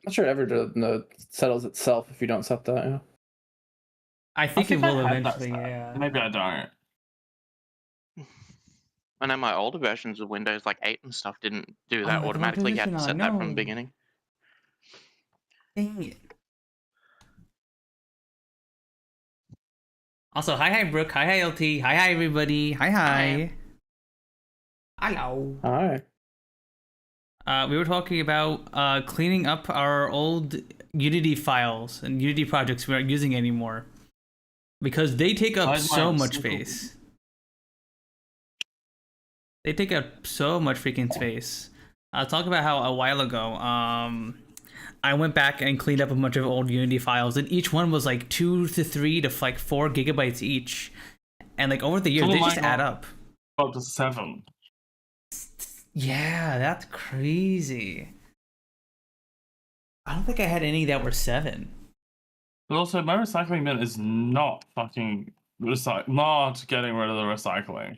not sure it settles itself if you don't set that. Yeah. I think it will eventually. Yeah. Maybe I don't. I know my older versions of Windows, like 8 and stuff, didn't do that automatically. You had to set that from the beginning. Dang it. Also, hi Brooke, hi LT, hi everybody, hi. Hello. Hi. We were talking about cleaning up our old Unity files and Unity projects we aren't using anymore because they take up so much space. They take up so much freaking space. I'll talk about how a while ago, I went back and cleaned up a bunch of old Unity files, and each one was like 2 to 3 to like 4 gigabytes each. And like over the years, they just add up. Up to 7. Yeah, that's crazy. I don't think I had any that were 7. But also, my recycling bin is not fucking not getting rid of the recycling.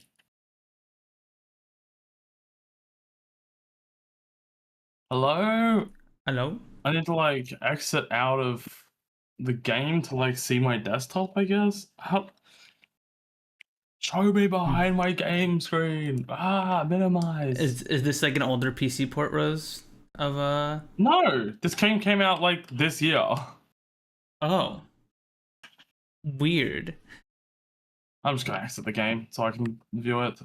Hello? Hello? I need to like exit out of the game to like see my desktop, I guess. Show me behind my game screen. Minimize. Is this like an older PC port, Rose? Of No, this game came out like this year. Oh. Weird. I'm just gonna exit the game so I can view it.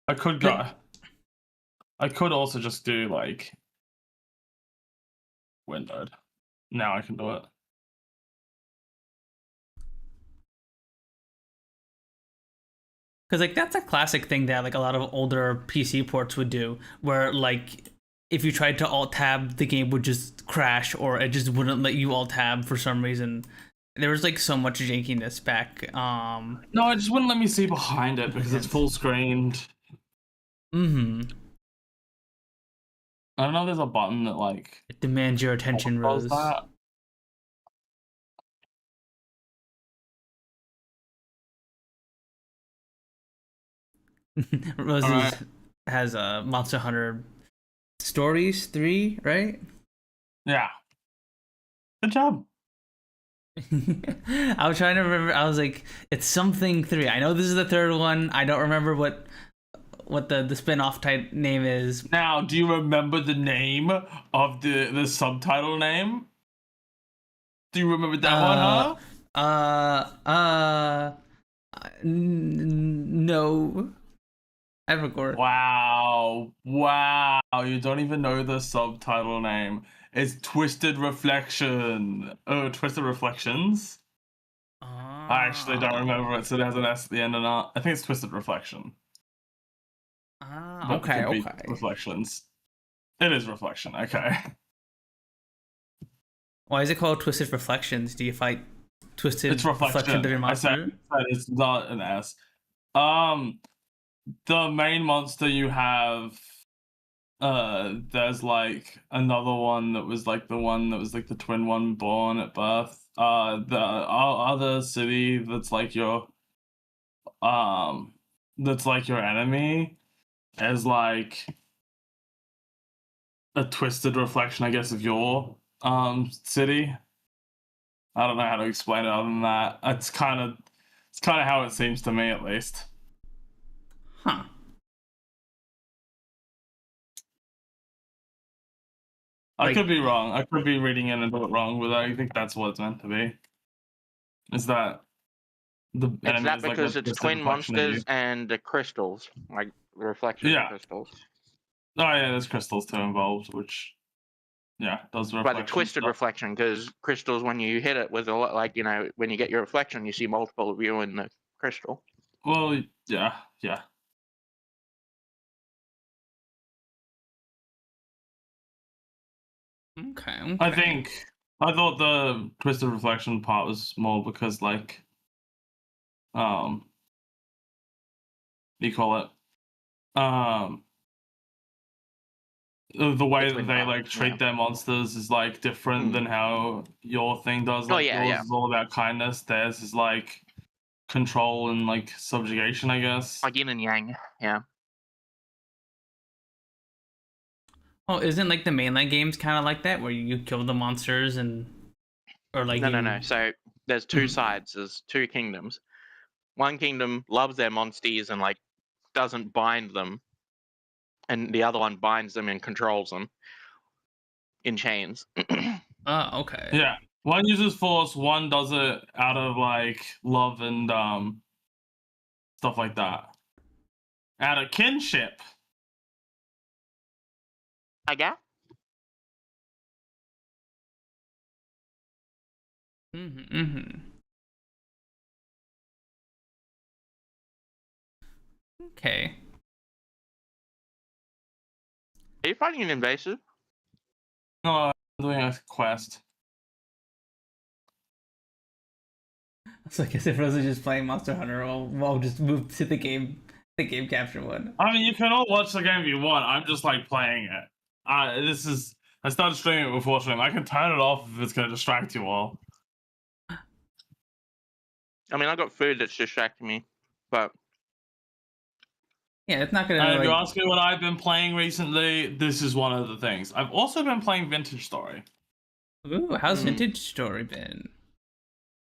I could go. I could also just do like windowed. Now I can do it. Because like that's a classic thing that like a lot of older PC ports would do, where like if you tried to alt tab, the game would just crash, or it just wouldn't let you alt tab for some reason. There was like so much jankiness back. No, it just wouldn't let me see behind it because it's full screened. Mm-hmm. I don't know if there's a button that like it demands your attention, Rose. That. Rose has a Monster Hunter Stories 3, right? Yeah. Good job. I was trying to remember. I was like, it's something 3. I know this is the 3rd one. I don't remember what the spin-off type name is. Now, do you remember the name of the subtitle name? Do you remember that one, no. I forgot. Wow. You don't even know the subtitle name. It's Twisted Reflection. Oh, Twisted Reflections? I actually don't remember it, so it has an S at the end and I think it's Twisted Reflection. Okay. Reflections. It is Reflection, okay. Why is it called Twisted Reflections? Do you fight Twisted It's Reflection. I said it's not an S. The main monster you have, there's like another one that was like the one that was like the twin one born at birth. The other city that's like your enemy is like a twisted reflection, I guess, of your city. I don't know how to explain it other than that. It's kind of how it seems to me, at least. Huh. I could be wrong. I could be reading it and do it wrong, but I think that's what it's meant to be. Is that the enemy that because like it's twin monsters and the crystals, like reflection crystals. Oh yeah, there's crystals too involved, which does reflection. But the twisted reflection, because crystals, when you hit it with a lot, like when you get your reflection, you see multiple of you in the crystal. Well, yeah. Okay. I thought the twisted reflection part was more because like you call it the way that they like treat their monsters is like different than how your thing does. Like yours is all about kindness, theirs is like control and like subjugation, I guess. Like yin and yang, yeah. Oh, isn't like the mainline games kind of like that, where you kill the monsters or like No. So there's two sides. There's two kingdoms. One kingdom loves their monsties and like doesn't bind them, and the other one binds them and controls them in chains. Oh, okay. Yeah. One uses force, one does it out of like love and stuff like that. Out of kinship. I guess. Okay. Are you fighting an invasive? No, I'm doing a quest. So I guess if Rose is just playing Monster Hunter, we'll just move to the game capture one. I mean, you can all watch the game if you want. I'm just like playing it. I started streaming it before stream. I can turn it off if it's going to distract you all. I mean, I got food that's distracting me, but Yeah, it's not gonna. And if Like... you ask me what I've been playing recently, this is one of the things. I've also been playing Vintage Story. Ooh, how's Vintage Story been?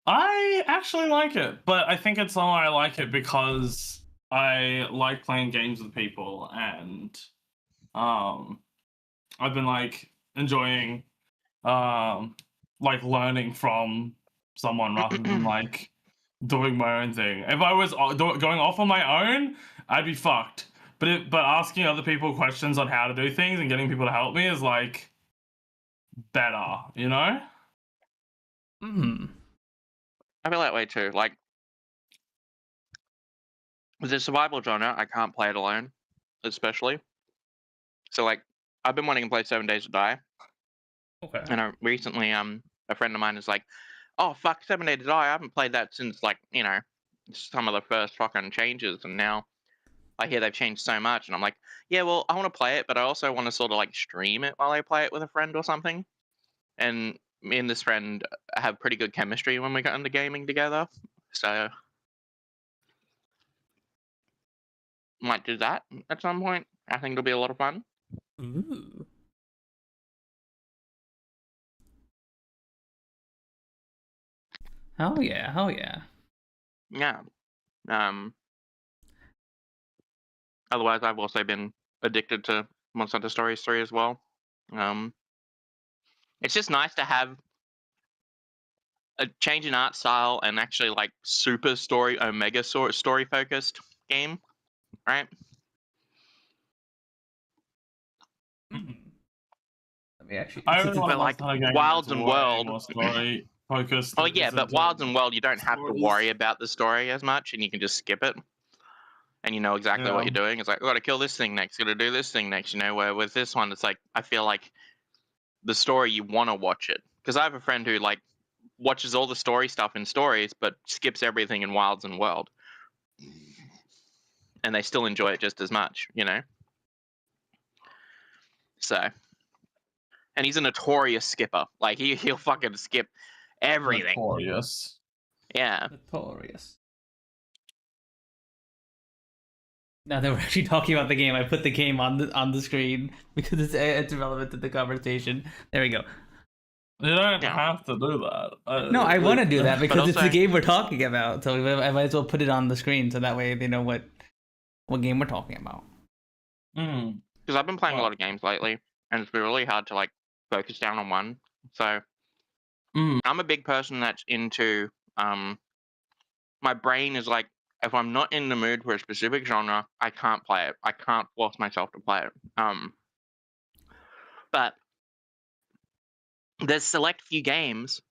I actually like it, but I think it's only I like it because I like playing games with people, and I've been like enjoying like learning from someone rather than like doing my own thing. If I was going off on my own, I'd be fucked. But asking other people questions on how to do things and getting people to help me is like better, you know? I feel that way too. Like with the survival genre, I can't play it alone, especially. So like, I've been wanting to play 7 Days to Die. Okay. And recently, a friend of mine is like, "Oh fuck, 7 Days to Die! I haven't played that since like some of the first fucking changes, and now I hear they've changed so much." And I'm like, "Yeah, well, I want to play it, but I also want to sort of like stream it while I play it with a friend or something." And me and this friend have pretty good chemistry when we get into gaming together, so might do that at some point. I think it'll be a lot of fun. Ooh. Hell yeah, hell yeah. Yeah. Otherwise, I've also been addicted to Monster Hunter Stories 3 as well. It's just nice to have a change in art style and actually like super story, omega story focused game, right? Let me actually. I really want But to like Monster Hunter game Wilds that's and way World. more story focused. Oh yeah, but Wilds and World, you don't have to stories. worry about the story as much, and you can just skip it, and you know exactly what you're doing. It's like, I got to kill this thing next, got to do this thing next. You know, where with this one, it's like I feel like the story you want to watch it, because I have a friend who like watches all the story stuff in stories, but skips everything in Wilds and World, and they still enjoy it just as much, you know. So, and he's a notorious skipper. Like he'll fucking skip everything. Notorious. Yeah. Notorious. Now that we're actually talking about the game, I put the game on the screen because it's relevant to the conversation. There we go. You don't have to do that. No, I want to do that because also, it's the game we're talking about. So I might as well put it on the screen so that way they know what game we're talking about. Because I've been playing a lot of games lately, and it's been really hard to like focus down on one. So I'm a big person that's into my brain is like, if I'm not in the mood for a specific genre, I can't play it. I can't force myself to play it. But there's select few games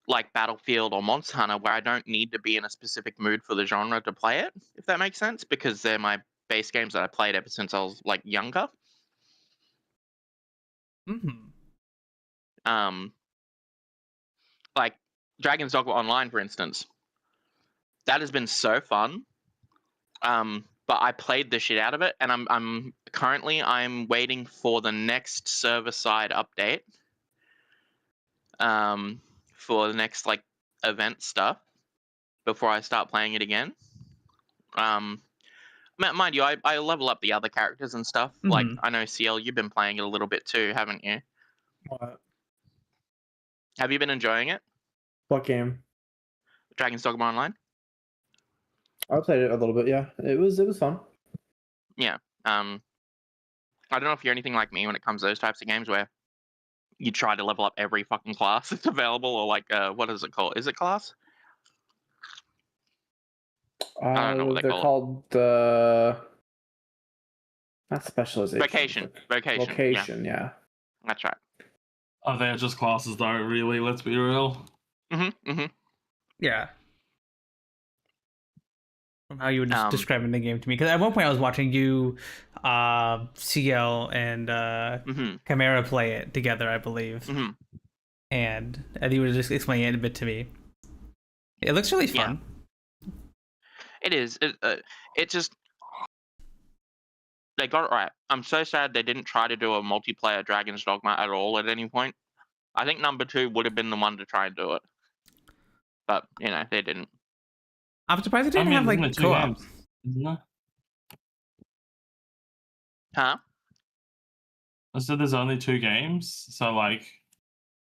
like Battlefield or Monster Hunter where I don't need to be in a specific mood for the genre to play it, if that makes sense, because they're my base games that I played ever since I was like younger. Like Dragon's Dogma Online, for instance. That has been so fun. But I played the shit out of it, and I'm currently waiting for the next server side update. For the next like event stuff before I start playing it again. Mind you, I level up the other characters and stuff. Like Mhm. I know Siel, you've been playing it a little bit too, haven't you? What? Have you been enjoying it? What game? Dragon's Dogma Online? I played it a little bit. Yeah, it was fun. Yeah. I don't know if you're anything like me when it comes to those types of games where you try to level up every fucking class that's available, or like what is it called? Is it class? I don't know what they They're call called not specialization. Vocation. Vocation. Yeah, Vocation. Yeah. that's right. Oh, they're just classes though, really, let's be real. Yeah. From how you were just Um, describing the game to me, because at one point I was watching you, CL and Chimera play it together, I believe, and you were just explaining it a bit to me. It looks really fun. It is. It just they got it right. I'm so sad they didn't try to do a multiplayer Dragon's Dogma at all at any point. I think number 2 would have been the one to try and do it, but you know they didn't. I'm surprised it didn't have like isn't it 2 co-op. games, isn't it? Huh? I said there's only 2 games, so like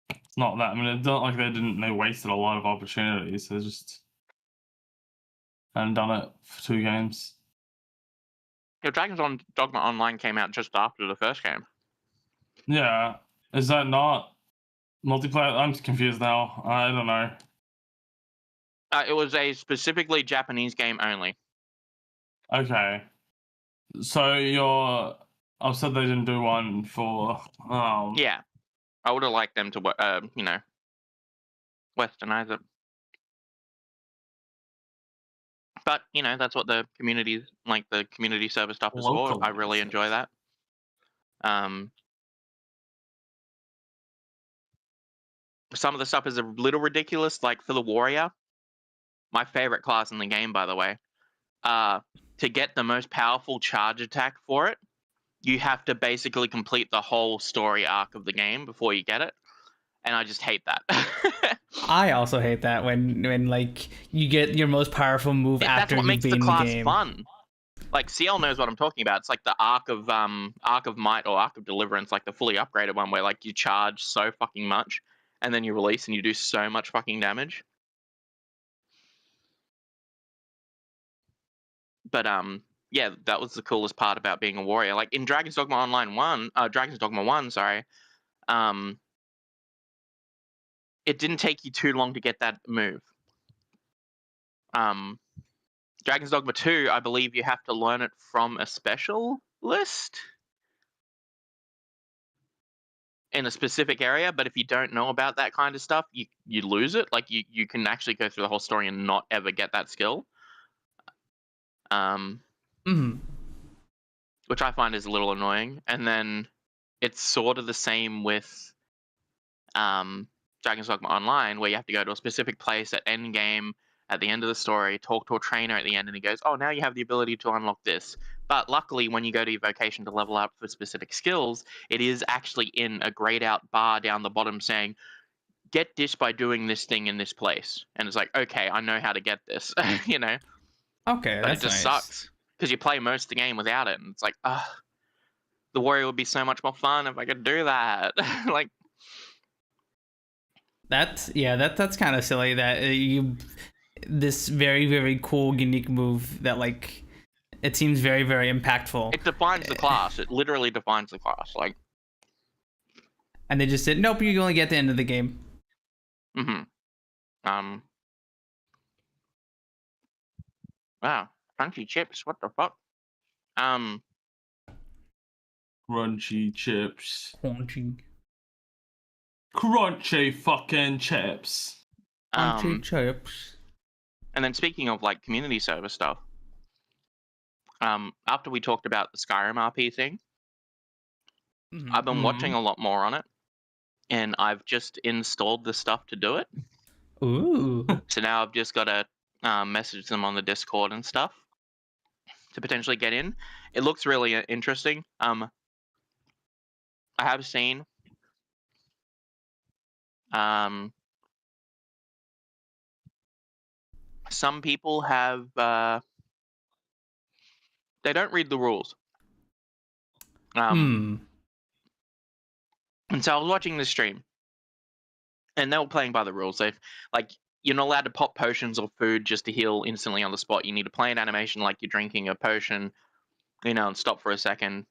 it's not that. I mean, it's not like they wasted a lot of opportunities. They just hadn't done it for 2 games. Yeah, Dragon's Dogma Online came out just after the first game. Yeah, is that not multiplayer? I'm confused now. I don't know. It was a specifically Japanese game only. Okay, so you're upset they didn't do one for. Yeah, I would have liked them to, westernize it. But you know, that's what the community service stuff is for. I really enjoy that. Some of the stuff is a little ridiculous, like for the warrior, my favorite class in the game, by the way. To get the most powerful charge attack for it, you have to basically complete the whole story arc of the game before you get it, and I just hate that. I also hate that when like you get your most powerful move after you've beaten the game. That's what makes the class fun. Like CL knows what I'm talking about. It's like the Arc of Might or Arc of Deliverance, like the fully upgraded one where like you charge so fucking much and then you release and you do so much fucking damage. But yeah, that was the coolest part about being a warrior. Like in Dragon's Dogma 1, sorry. It didn't take you too long to get that move. Dragon's Dogma 2, I believe you have to learn it from a specialist in a specific area, but if you don't know about that kind of stuff, you lose it. Like you can actually go through the whole story and not ever get that skill. Which I find is a little annoying. And then it's sort of the same with Dragon's Dogma Online, where you have to go to a specific place at end game, at the end of the story, talk to a trainer at the end, and he goes, oh, now you have the ability to unlock this. But luckily, when you go to your vocation to level up for specific skills, it is actually in a grayed out bar down the bottom saying, get this by doing this thing in this place. And it's like, okay, I know how to get this, you know? Okay, but that's it just nice. sucks. Because you play most of the game without it, and it's like, the warrior would be so much more fun if I could do that. Like, that's kind of silly that this very, very cool, unique move that like it seems very, very impactful. It defines the class. It literally defines the class. Like, and they just said, nope, you only get the end of the game. Wow, crunchy chips. What the fuck? Crunchy chips. Crunchy fucking chips. Crunchy chips. And then speaking of like community service stuff, after we talked about the Skyrim RP thing, I've been watching a lot more on it, and I've just installed the stuff to do it. Ooh. So now I've just got to message them on the Discord and stuff to potentially get in. It looks really interesting. I have seen some people have They don't read the rules. Hmm. And so I was watching this stream, and they were playing by the rules. They like you're not allowed to pop potions or food just to heal instantly on the spot. You need to play an animation like you're drinking a potion, and stop for a second.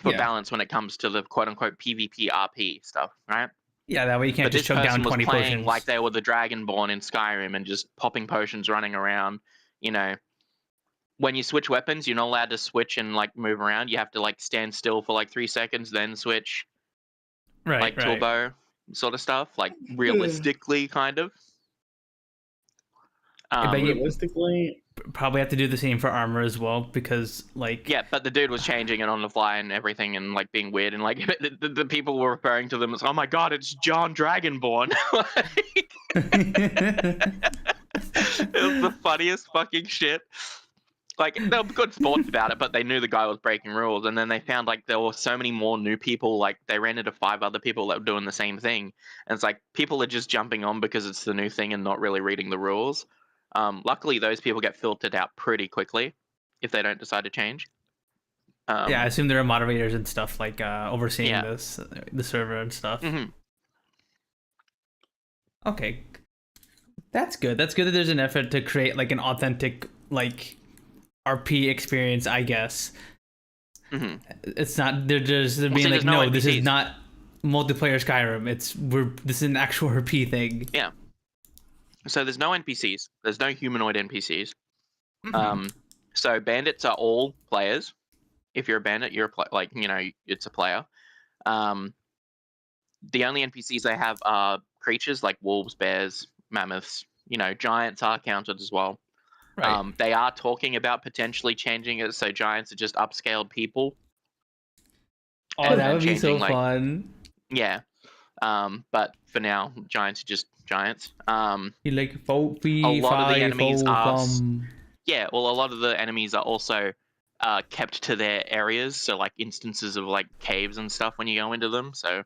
For balance when it comes to the quote unquote PvP RP stuff, right? Yeah, that way you can't But just this choke person down was 20 playing potions. like they were the Dragonborn in Skyrim and just popping potions, running around. When you switch weapons, you're not allowed to switch and like move around. You have to like stand still for like 3 seconds, then switch right. to a bow sort of stuff, like realistically, kind of. But you Realistically, probably have to do the same for armor as well, because like Yeah, but the dude was changing it on the fly and everything, and like being weird, and like the people were referring to them as, "Oh my god, it's John Dragonborn!" Like, it was the funniest fucking shit. Like, they were good sports about it, but they knew the guy was breaking rules, and then they found like there were so many more new people. Like, they ran into 5 other people that were doing the same thing, and it's like people are just jumping on because it's the new thing and not really reading the rules. Luckily, those people get filtered out pretty quickly if they don't decide to change. yeah, I assume there are moderators and stuff like overseeing Yeah. the server and stuff. Mhm. Okay, that's good. That's good that there's an effort to create like an authentic like RP experience, I guess. Mhm. It's not they're being see, like, there's no no, this is NPCs. not multiplayer Skyrim. This is an actual RP thing. So there's no NPCs. There's no humanoid NPCs. Mhm. So bandits are all players. If you're a bandit, you're it's a player. The only NPCs they have are creatures like wolves, bears, mammoths. Giants are counted as well. Right. They are talking about potentially changing it so giants are just upscaled people. Oh, and that then would be so changing, like, fun. Yeah. But for now, giants are just giants. You like 4 A lot of the enemies are from Yeah, well, a lot of the enemies are also kept to their areas, so like instances of like caves and stuff when you go into them. So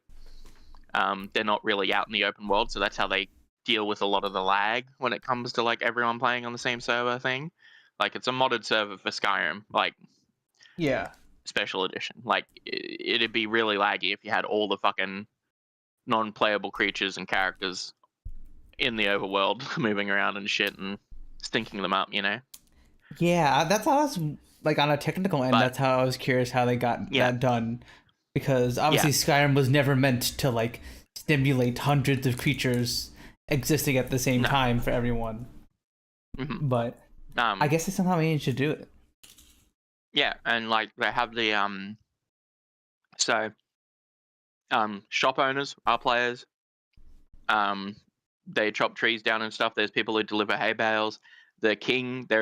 they're not really out in the open world, so that's how they deal with a lot of the lag when it comes to like everyone playing on the same server thing. Like, it's a modded server for Skyrim, like yeah. special edition. Like, it'd be really laggy if you had all the fucking non-playable creatures and characters in the overworld moving around and shit and stinking them up, Yeah, that's how I was like on a technical end. But- That's how I was curious how they got Yeah. that done, because obviously Skyrim was never meant to like stimulate hundreds of creatures existing at the same No. time for everyone. Mhm. But I guess they somehow managed to do it. Yeah, and like they have the shop owners are players. They chop trees down and stuff. There's people who deliver hay bales. There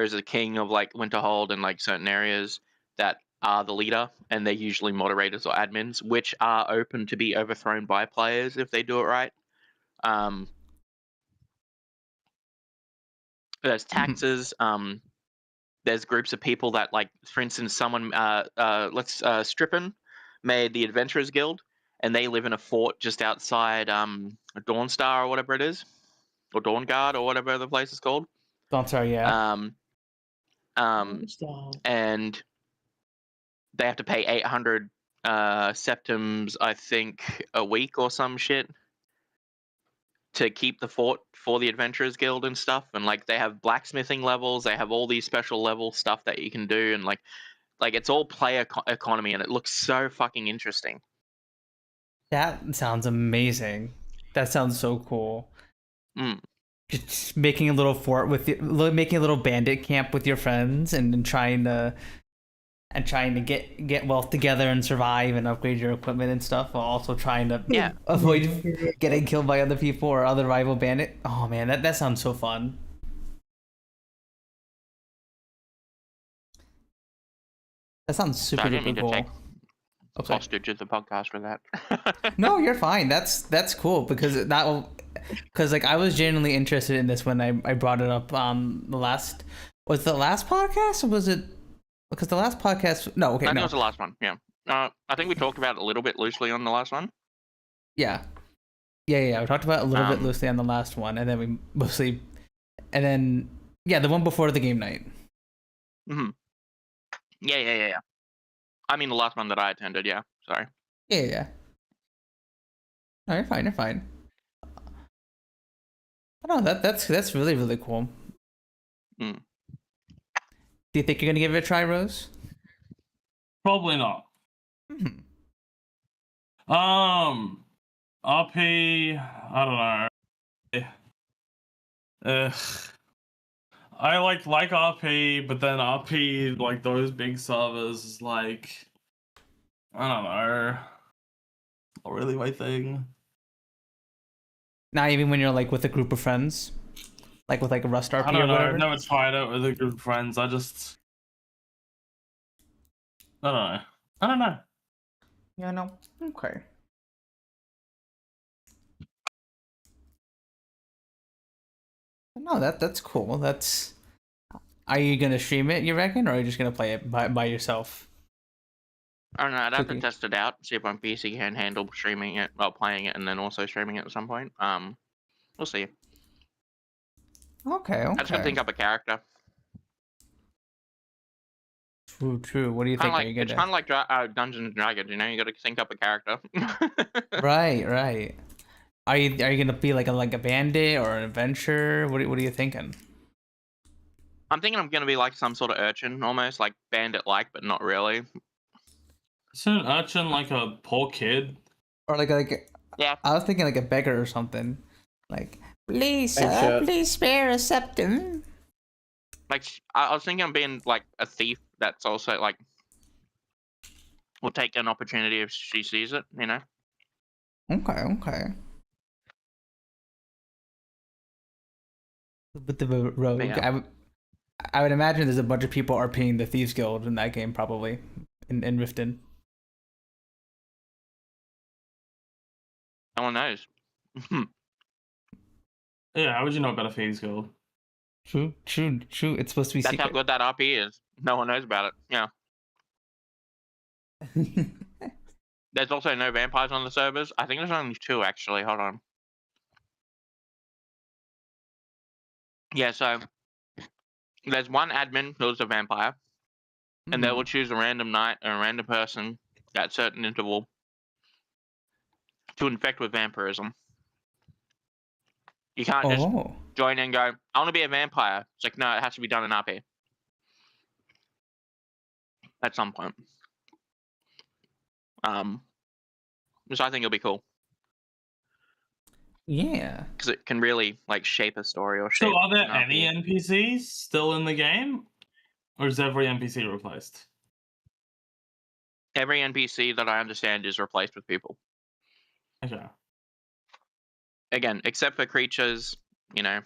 is a king of like Winterhold and like certain areas that are the leader, and they're usually moderators or admins, which are open to be overthrown by players if they do it right. There's taxes. There's groups of people that, like, for instance, someone Strippin made the Adventurers Guild, and they live in a fort just outside Dawnstar or whatever it is, or Dawnguard or whatever the place is called. Don't sorry, yeah. And they have to pay 800 septims, I think, a week or some shit to keep the fort for the Adventurers Guild and stuff. And like, they have blacksmithing levels, they have all these special level stuff that you can do, and like it's all player economy, and it looks so fucking interesting. That sounds amazing. That sounds so cool. Mm. Just making a little fort making a little bandit camp with your friends, and trying to get wealth together and survive and upgrade your equipment and stuff, while also trying to avoid getting killed by other people or other rival bandit. Oh man, that sounds so fun. That sounds super I didn't duper need to cool. take Okay. hostage of the podcast for that. No, you're fine. That's cool, because like I was genuinely interested in this when I brought it up the last podcast, or was it because the last podcast? No, okay, I think no, it was the last one. Yeah. I think we talked about it a little bit loosely on the last one. yeah. We talked about it a little bit loosely on the last one, and then the one before the game night. Hmm. Yeah. I mean, the last one that I attended. Yeah. Sorry. Yeah. No, you're fine. You're fine. No, that's really really cool. Mm. Do you think you're gonna give it a try, Rose? Probably not. RP, I don't know. Ugh. I like RP, but then RP, like those big servers, is like, I don't know, not really my thing. Not even when you're like with a group of friends, like with like a Rust RP I or don't know. whatever. I've never tried it with a group of friends. I don't know. I don't know. Yeah, no. Okay. No, that's cool. That's. Are you gonna stream it? You reckon, or are you just gonna play it by yourself? I don't know. I'd have to Sooky. test it out, see if my PC can handle streaming it, well, playing it, and then also streaming it at some point. We'll see. Okay. I just gotta think Okay. up a character. True. What do you think? Are you It's gonna? kind of like Dungeons and Dragons. You know, you gotta think up a character. Right. Are you gonna be like a bandit or an adventurer? What are you thinking? I'm thinking I'm gonna be like some sort of urchin, almost like bandit-like, but not really. Isn't an urchin like a poor kid? Or like Yeah. I was thinking like a beggar or something. Like, please, Thanks, sir, chat. please spare a septum. Like I was thinking of being like a thief that's also like will take an opportunity if she sees it. You know. Okay. With the rogue, Yeah. I would imagine there's a bunch of people RPing the Thieves Guild in that game, probably in Riften. No one knows. Yeah, how would you know about a Thieves Guild? True. It's supposed to be That's how secret. good that RP is. No one knows about it. Yeah. There's also no vampires on the servers. I think there's only 2 actually. Hold on. Yeah, so there's one admin who's a vampire, and they will choose a random night or a random person at a certain interval to infect with vampirism. You can't just join and go, I want to be a vampire. It's like, no, it has to be done in RP. At some point. Which I think will be cool. Yeah. Because it can really like shape a story or shape. So are there an any RP. NPCs still in the game? Or is every NPC replaced? Every NPC that I understand is replaced with people. Okay. Again, except for creatures, you know.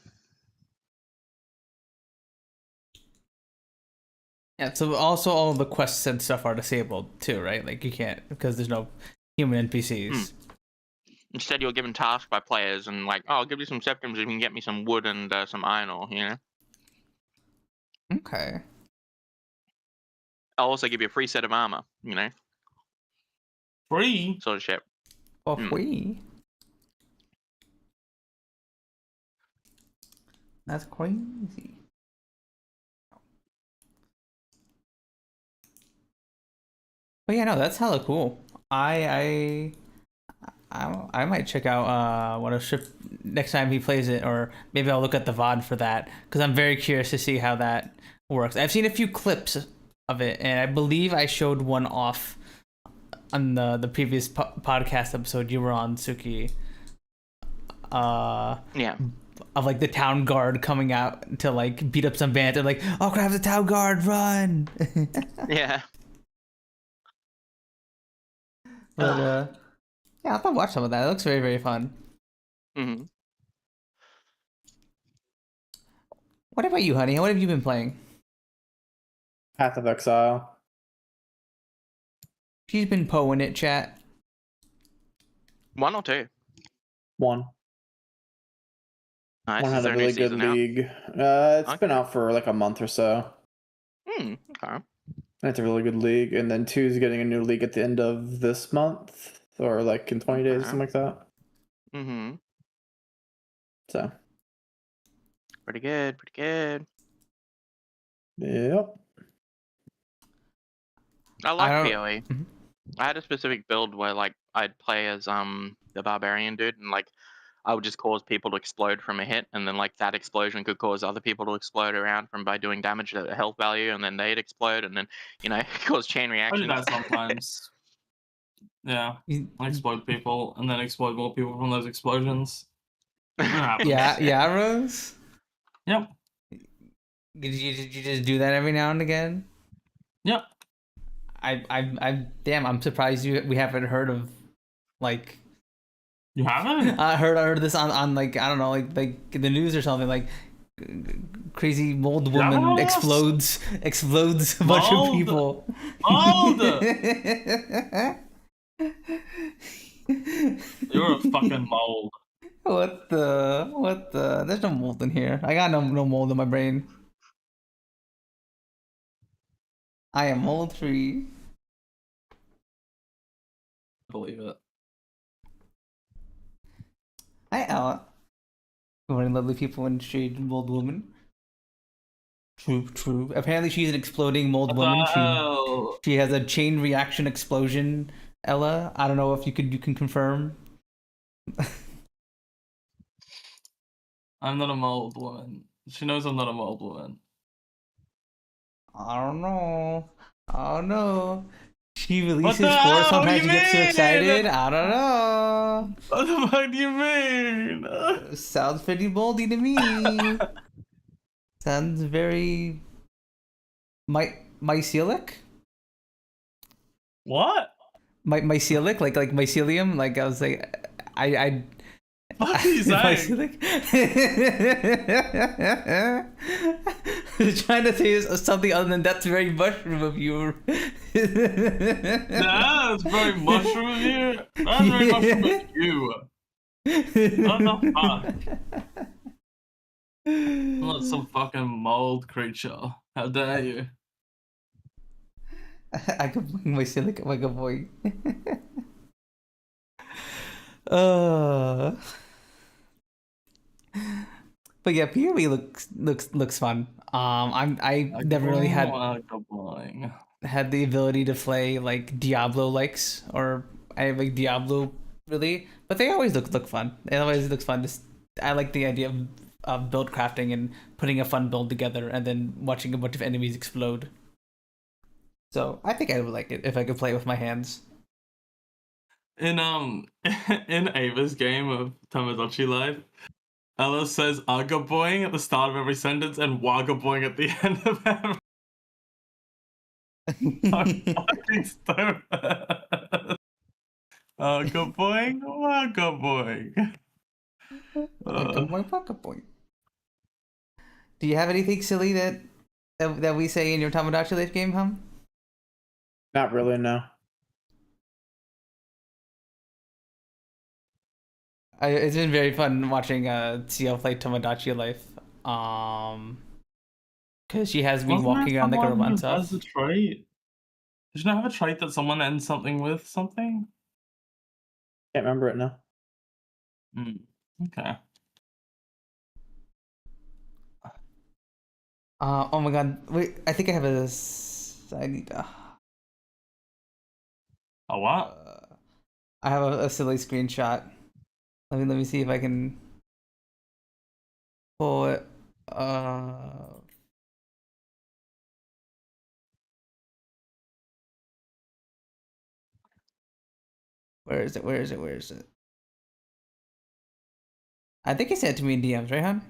Yeah, so also all the quests and stuff are disabled too, right? Like you can't, because there's no human NPCs. Instead, you're given tasks by players and like, oh, I'll give you some septums if you can get me some wood and some iron ore, you know. Okay. I'll also give you a free set of armor, you know. Free? Sort of shit. We. That's crazy. But yeah, no, that's hella cool. I might check out what a ship next time he plays it, or maybe I'll look at the VOD for that because I'm very curious to see how that works. I've seen a few clips of it, and I believe I showed one off on the previous podcast episode you were on, Sooky. Yeah. Of like the town guard coming out to like beat up some band. They're like, "Oh crap, the town guard, run!" Yeah. But yeah, I'll have to watch some of that. It looks very, very fun. Mm-hmm. What about you, honey? What have you been playing? Path of Exile. She's been poeing it, chat. 1 or 2? 1. Nice. One Is had there a a new really good season out? league. It's been out for like a month or so. Okay. And it's a really good league. And then 2 is getting a new league at the end of this month, or like in 20 days, something like that. Mm-hmm. So. Pretty good. Yep. I like don't- PoE. Mhm. I had a specific build where like I'd play as the barbarian dude, and like I would just cause people to explode from a hit, and then like that explosion could cause other people to explode around from by doing damage to the health value, and then they'd explode, and then cause chain I reactions. do that sometimes. Yeah, I explode people and then explode more people from those explosions. Yeah, Rose. Yep. Did you just do that every now and again? Yep. Damn, I'm surprised we haven't heard of, like. You haven't? I heard this on like, I don't know, like the news or something, like crazy mold woman Yes. explodes a bunch of Mold. people. Mold! You're a fucking mold. What the? There's no mold in here. I got no mold in my brain. I am mold free. Believe it. Hi, Ella. Good morning, lovely people and shade mold woman. True. Apparently, she's an exploding mold woman. She has a chain reaction explosion. Ella, I don't know if you can confirm. I'm not a mold woman. She knows I'm not a mold woman. I don't know. She releases the four. hell? Sometimes What she do you gets too mean? excited. I don't know. What the fuck do you mean? Sounds pretty moldy to me. Sounds very mycelic. What? Mycelic, like mycelium. Like I was like, I What are you saying? mycelic. Trying to say something other than that's very mushroom of you. Nah, it's very mushroom of you. That's very mushroom of you. What the fuck? I'm not some fucking mold creature. How dare you? I could bring mycelic like a boy. But yeah, PoE looks fun. I never really had the ability to play like Diablo likes, or I have like Diablo really, but they always look fun. It always looks fun. Just I like the idea of build crafting and putting a fun build together, and then watching a bunch of enemies explode. So I think I would like it if I could play with my hands. In in Ava's game of Tamagotchi Life, Ella says "aga boing" at the start of every sentence and "waga boing" at the end of every. I'm fucking stupid. Aga boing, waga boing. Do you have anything silly that we say in your Tamagotchi Life game, Hum? Not really, no. It's been very fun watching Siel play Tamagotchi Life. Because she has me walking around like a robot and stuff. Has a trait. Did you not have a trait that someone ends something with something? Can't remember it now. Okay. Oh my god! Wait, I think I have a. I need. A what? I have a silly screenshot. Let me see if I can pull it. Where is it? I think he sent it to me in DMs, right, hon?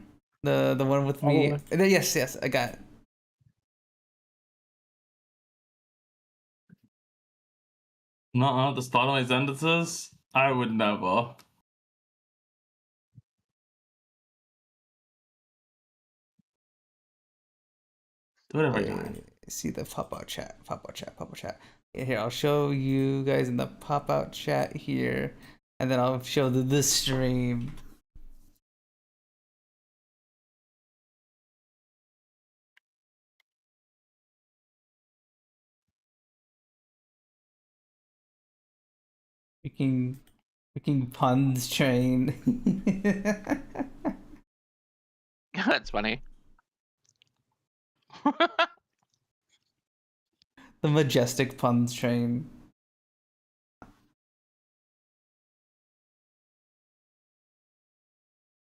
The one with me. Yes, I got it. Nuh-uh, the start of my sentences? I would never. Do it every time. See the pop-out chat. Yeah, here, I'll show you guys in the pop-out chat here, and then I'll show the stream. Freaking Punz train. That's funny. The majestic puns train.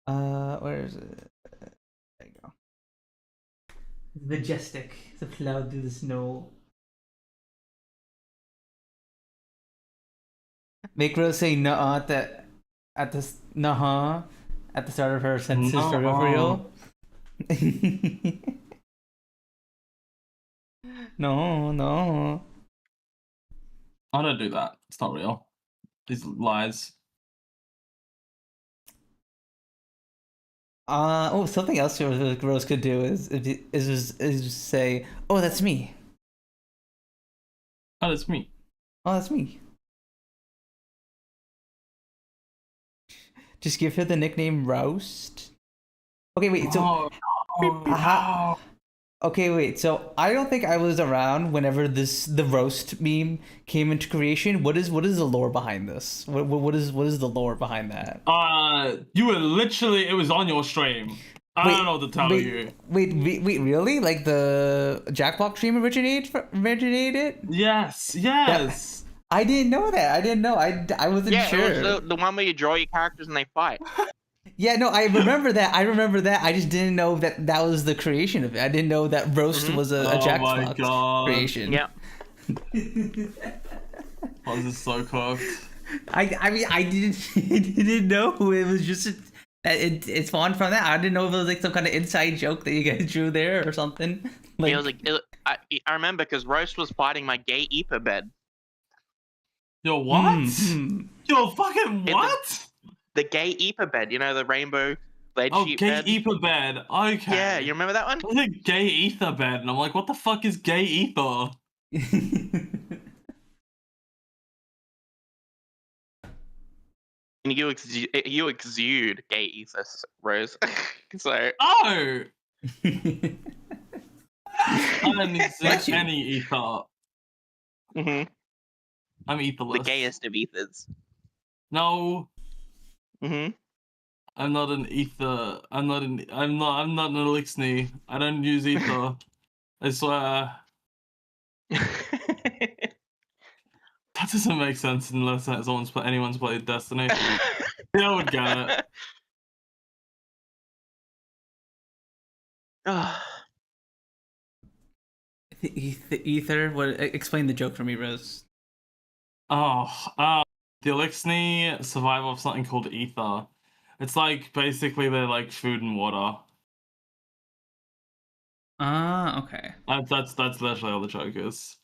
Where is it? There you go. Majestic. The cloud through the snow. Make Rose say nuh-uh at the start of her sentences for real. No. I don't do that. It's not real. These lies. Something else Rose could do is say, "Oh, that's me. Oh, that's me. Oh, that's me." Just give her the nickname Roast. Okay, wait. So, okay, wait. So I don't think I was around whenever the roast meme came into creation. What is the lore behind this? What is the lore behind that? You were literally, it was on your stream. I don't know what to tell you. Wait, really? Like the Jackbox stream originated? Yes. I didn't know that. I didn't know. I wasn't sure. Yeah, it was the one where you draw your characters and they fight. Yeah, no, I remember that. I just didn't know that was the creation of it. I didn't know that Roast was a Jackbox creation. Yeah. Oh, this is so cooked. I mean, I didn't know it was just it's spawned from that. I didn't know if it was like some kind of inside joke that you guys drew there or something. Like, It was like I remember because Roast was fighting my gay Epa bed. Yo, what? Yo, fucking what? The gay Epa bed, you know, the rainbow bed sheet gay bed. ether bed. Okay. Yeah, you remember that one? It was a gay ether bed, and I'm like, what the fuck is gay ether? And you exude gay ether, Rose. So. Oh. I don't exude any ether. Mm-hmm. I'm etherless. The gayest of ethers. No. Mm-hmm. I'm not an ether. I'm not an elixir. I don't use ether. I swear. That doesn't make sense unless anyone's played Destiny. Yeah, I would get The ether. What? Explain the joke for me, Rose. The elixir survive off something called ether. It's like basically they're like food and water. Okay. That's literally all the joke is.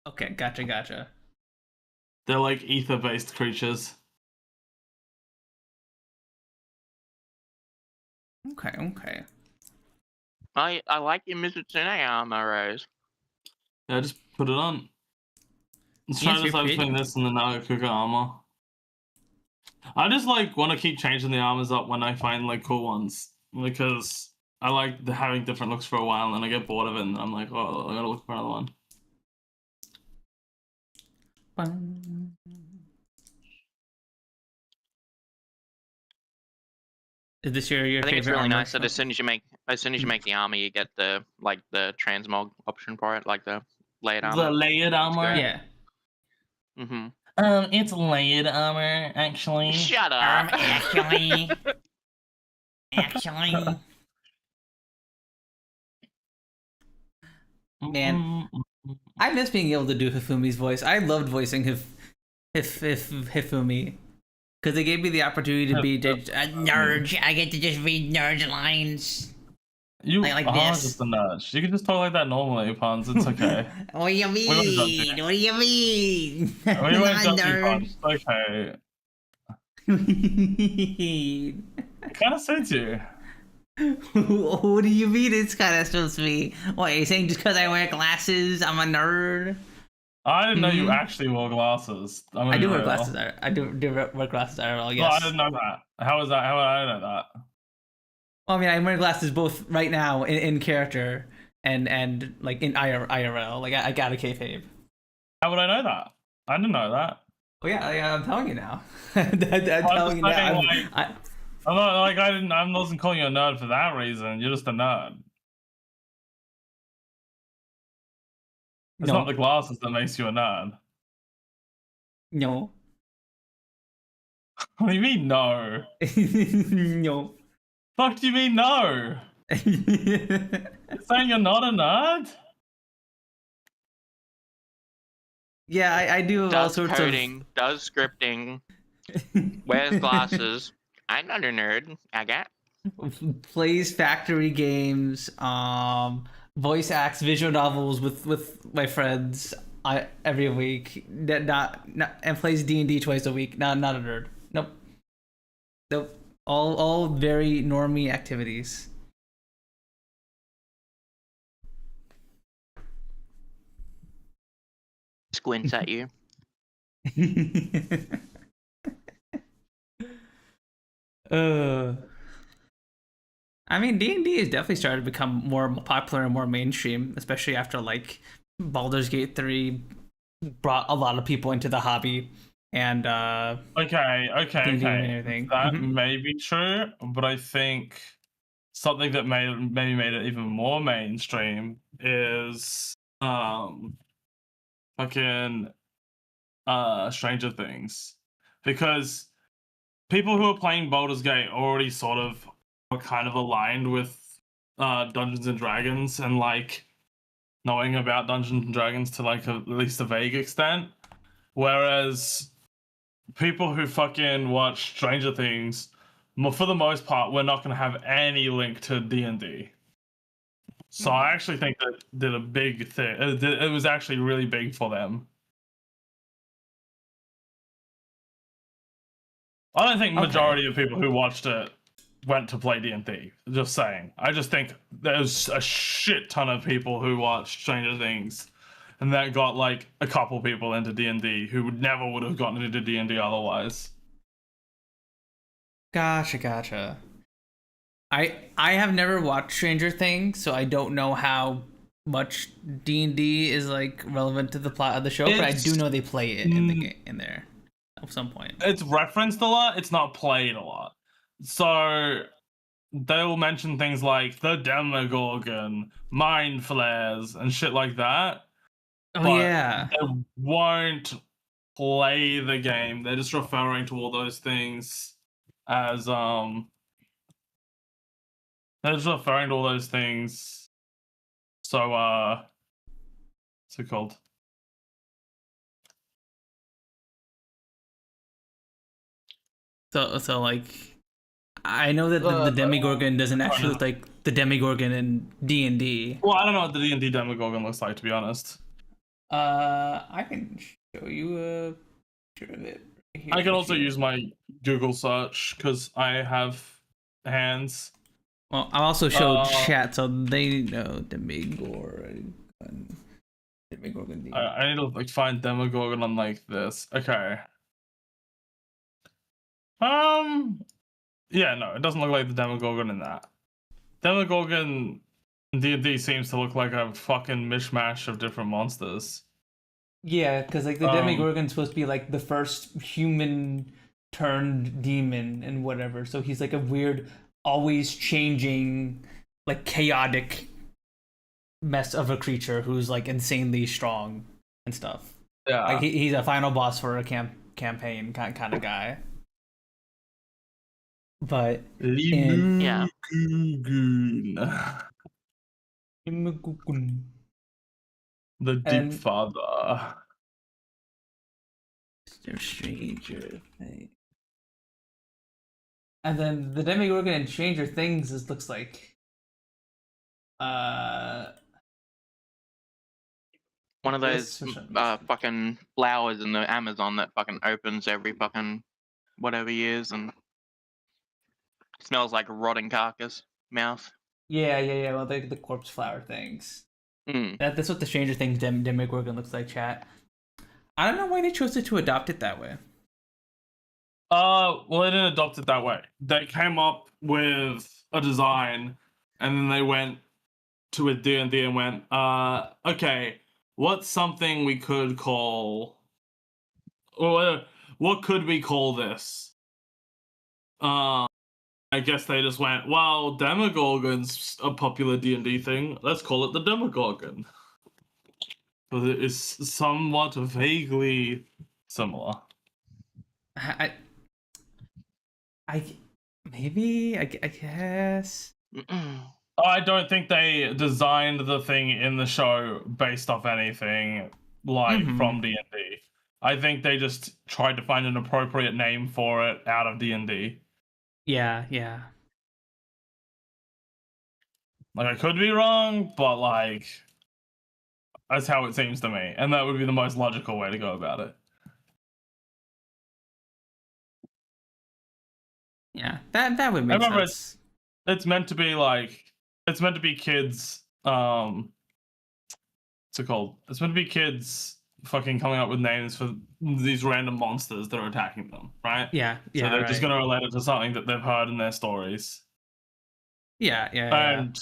Okay, gotcha. They're like ether-based creatures. Okay. I like your Mizutsune armor, Rose. Yeah, just put it on. Let's try to decide between this and the Nagakuka armor. I just like want to keep changing the armors up when I find like cool ones because I like having different looks for a while and then I get bored of it and I'm like, oh, I gotta look for another one. Is this your favorite? I think it's really armor? nice that as soon as you make the armor, you get the transmog option for it, like the layered armor. The layered armor. Yeah. Mm-hmm. It's layered armor actually. Shut up. Actually. Man, I miss being able to do Hifumi's voice. I loved voicing Hifumi because it gave me the opportunity to be a nerd. I get to just read nerd lines. You like are this. just a nerd. You can just talk like that normally, Punz. It's okay. What do you mean? What do you mean? We won't Not judge you, Punz. Okay. It kind of suits you. What do you mean it's kind of supposed to be? What, are you saying just because I wear glasses, I'm a nerd? I didn't know you actually wore glasses. I do wear glasses. I do wear glasses IRL, yes. No, I didn't know that. How was that? How would I know that? Well, I mean, I wear glasses both right now in character and like in IRL. Like I got a kayfabe. How would I know that? I didn't know that. Oh yeah, I'm telling you now. I'm telling you now. I'm not like I wasn't calling you a nerd for that reason. You're just a nerd. It's not the glasses that makes you a nerd. No. What do you mean no? No. Fuck do you mean no? You're saying you're not a nerd? Yeah, I do all Does sorts coding, does scripting, wears glasses. I'm not a nerd. I got. of plays factory games, voice acts visual novels with my friends every week. Not and plays D&D twice a week. Not a nerd. Nope. All very normie activities. Squints at you. I mean, D&D has definitely started to become more popular and more mainstream, especially after like Baldur's Gate 3 brought a lot of people into the hobby. And Okay. D&D and everything. That may be true, but I think something that maybe made it even more mainstream is fucking Stranger Things, because people who are playing Baldur's Gate already sort of are kind of aligned with Dungeons and Dragons and like knowing about Dungeons and Dragons to like at least a vague extent, whereas people who fucking watch Stranger Things, for the most part, we're not going to have any link to D&D. So I actually think that did a big thing. It was actually really big for them. I don't think majority of people who watched it went to play D&D. Just saying. I just think there's a shit ton of people who watched Stranger Things, and that got like a couple people into D&D who never would have gotten into D&D otherwise. Gotcha. I have never watched Stranger Things, so I don't know how much D&D is like relevant to the plot of the show, but I do know they play it in the game in there at some point. It's referenced a lot, it's not played a lot. So they'll mention things like the Demogorgon, mind flares, and shit like that. Oh yeah. They won't play the game. They're just referring to all those things as they're just referring to all those things. So what's it called? So like I know that the Demogorgon doesn't actually look like the Demogorgon in D&D. Well, I don't know what the D&D Demogorgon looks like, to be honest. I can show you a picture of it. Right here. I can also use my Google search because I have hands. Well, I'll also show chat so they know Demogorgon. Demogorgon. I need to like find Demogorgon on like this. Okay. Yeah, no, it doesn't look like the Demogorgon in that. Demogorgon in D&D seems to look like a fucking mishmash of different monsters. Yeah, because like the Demogorgon's supposed to be like the first human turned demon and whatever. So he's like a weird, always changing, like chaotic mess of a creature who's like insanely strong and stuff. Yeah, like he's a final boss for a campaign kind of guy. But yeah. The Deep Father. Mr. Stranger Things. And then the Demogorgon in Stranger Things looks like one of those fucking flowers in the Amazon that fucking opens every fucking whatever years and smells like a rotting carcass mouth. Yeah. Well, the corpse flower things. That's what the Stranger Things Demogorgon looks like, chat. I don't know why they chose to adopt it that way. Well, they didn't adopt it that way. They came up with a design, and then they went to a D&D and went, okay, what's something we could call... Or what could we call this? I guess they just went, well, Demogorgon's a popular D&D thing. Let's call it the Demogorgon. but it is somewhat vaguely similar. I guess. I don't think they designed the thing in the show based off anything like from D&D. I think they just tried to find an appropriate name for it out of D&D. Yeah. Like, I could be wrong, but like, that's how it seems to me, and that would be the most logical way to go about it. Yeah, that would make sense. It's meant to be like, it's meant to be kids. What's it called? It's meant to be kids fucking coming up with names for these random monsters that are attacking them, right? Yeah. So they're just gonna relate it to something that they've heard in their stories. Yeah. And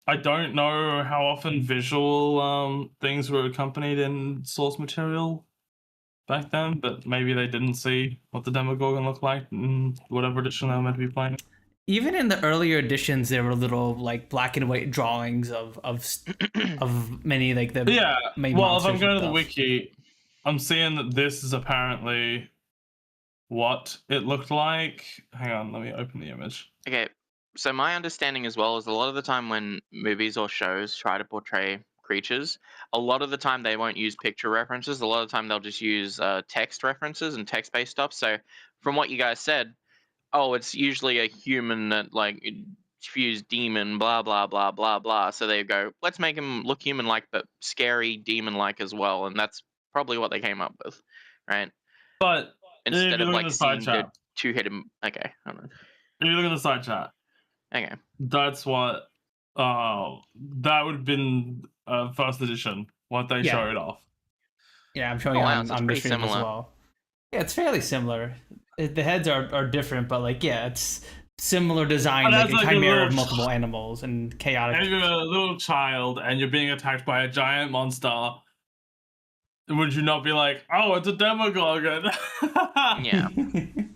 I don't know how often visual things were accompanied in source material back then, but maybe they didn't see what the Demogorgon looked like in whatever edition they were meant to be playing. Even in the earlier editions, there were little like black and white drawings of many like the main well, if monsters I'm going and to the stuff. wiki, I'm seeing that this is apparently what it looked like. Hang on, let me open the image. Okay, so my understanding as well is a lot of the time when movies or shows try to portray creatures, a lot of the time they won't use picture references. A lot of the time they'll just use text references and text-based stuff. So from what you guys said, oh, it's usually a human that like fused demon, blah blah blah blah blah. So they go, let's make him look human-like but scary demon-like as well, and that's probably what they came up with, right? But instead of like seeing the chat, two-headed, okay, hold on. if you look at the side chat, Okay, that's what that would have been first edition, what they showed off. Yeah, I'm showing wow, on so it's pretty the stream as similar. well. Yeah, it's fairly similar. The heads are different, but like it's similar design, like a like chimera of multiple animals and chaotic. If you're a little child and you're being attacked by a giant monster, would you not be like, oh, it's a Demogorgon? Yeah.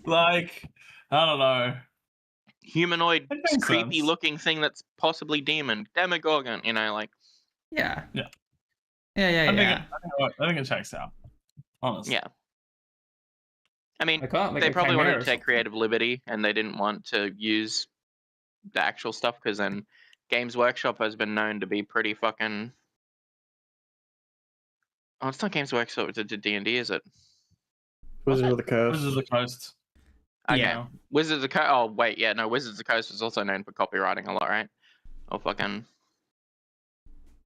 Like, I don't know. Humanoid, creepy sense. looking thing that's possibly demon, Demogorgon, you know, like. Yeah. Yeah. Yeah. I think it checks out, honestly. Yeah. I mean, Like they a probably chimera wanted or to take creative liberty and they didn't want to use the actual stuff because then Games Workshop has been known to be pretty fucking. Oh, it's not Games Workshop, it's D&D, is it? Wizards of the Coast. Wizards of the Coast. Okay. Yeah. Wizards of the Coast. Oh, wait, yeah, no, Wizards of the Coast was also known for copywriting a lot, right? Oh, fucking.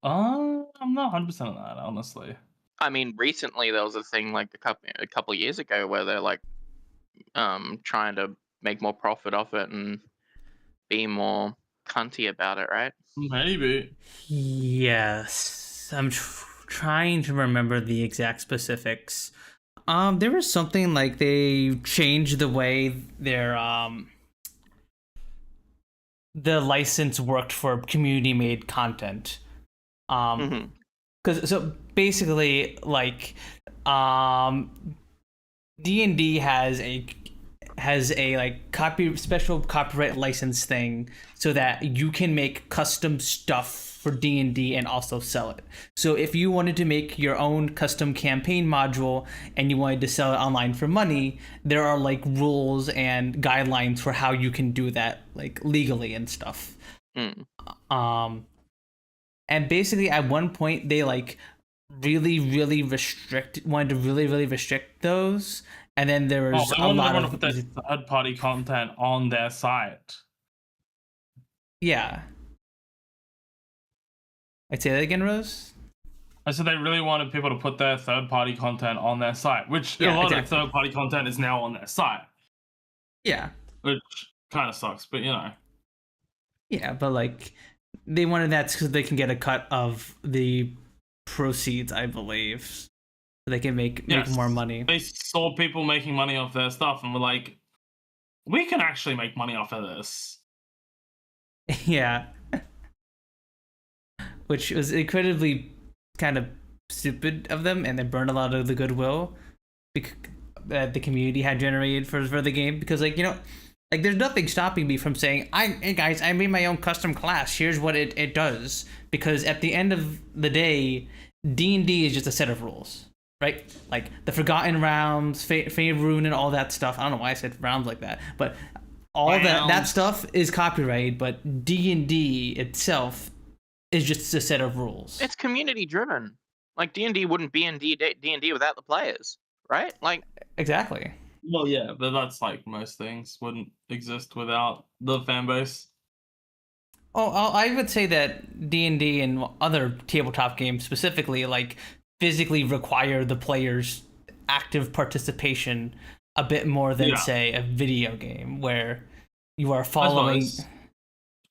I'm not 100% on that, honestly. I mean, recently there was a thing like a couple of years ago where they're like trying to make more profit off it and be more cunty about it, right? Maybe. Yes, I'm trying to remember the exact specifics. There was something like they changed the way their the license worked for community-made content. Because so basically, like, D&D has a like special copyright license thing so that you can make custom stuff for D&D and also sell it. So if you wanted to make your own custom campaign module and you wanted to sell it online for money, there are like rules and guidelines for how you can do that, like legally and stuff. And basically at one point they like wanted to really restrict those, and then there was a lot of put their third-party content on their site. Yeah. I'd say that again, Rose. I said they really wanted people to put their third-party content on their site, which a lot of third-party content is now on their site. Yeah. Which kind of sucks, but you know. Yeah, but like they wanted that because they can get a cut of the proceeds, I believe. So they can make more money. They saw people making money off their stuff and were like, we can actually make money off of this. Yeah. Which was incredibly kind of stupid of them, and they burned a lot of the goodwill that the community had generated for the game. Because, like, you know, like there's nothing stopping me from saying, hey guys, I made my own custom class. Here's what it does. Because at the end of the day, D&D is just a set of rules, right? Like the Forgotten Realms, Faerun, and all that stuff. I don't know why I said realms like that, but all that stuff is copyrighted. But D&D itself is just a set of rules. It's community driven. Like D&D wouldn't be in D&D without the players, right? Like exactly. Well, yeah, but that's like most things wouldn't exist without the fan base. Oh, I would say that D&D and other tabletop games specifically, like, physically require the players' active participation a bit more than, say, a video game where you are following,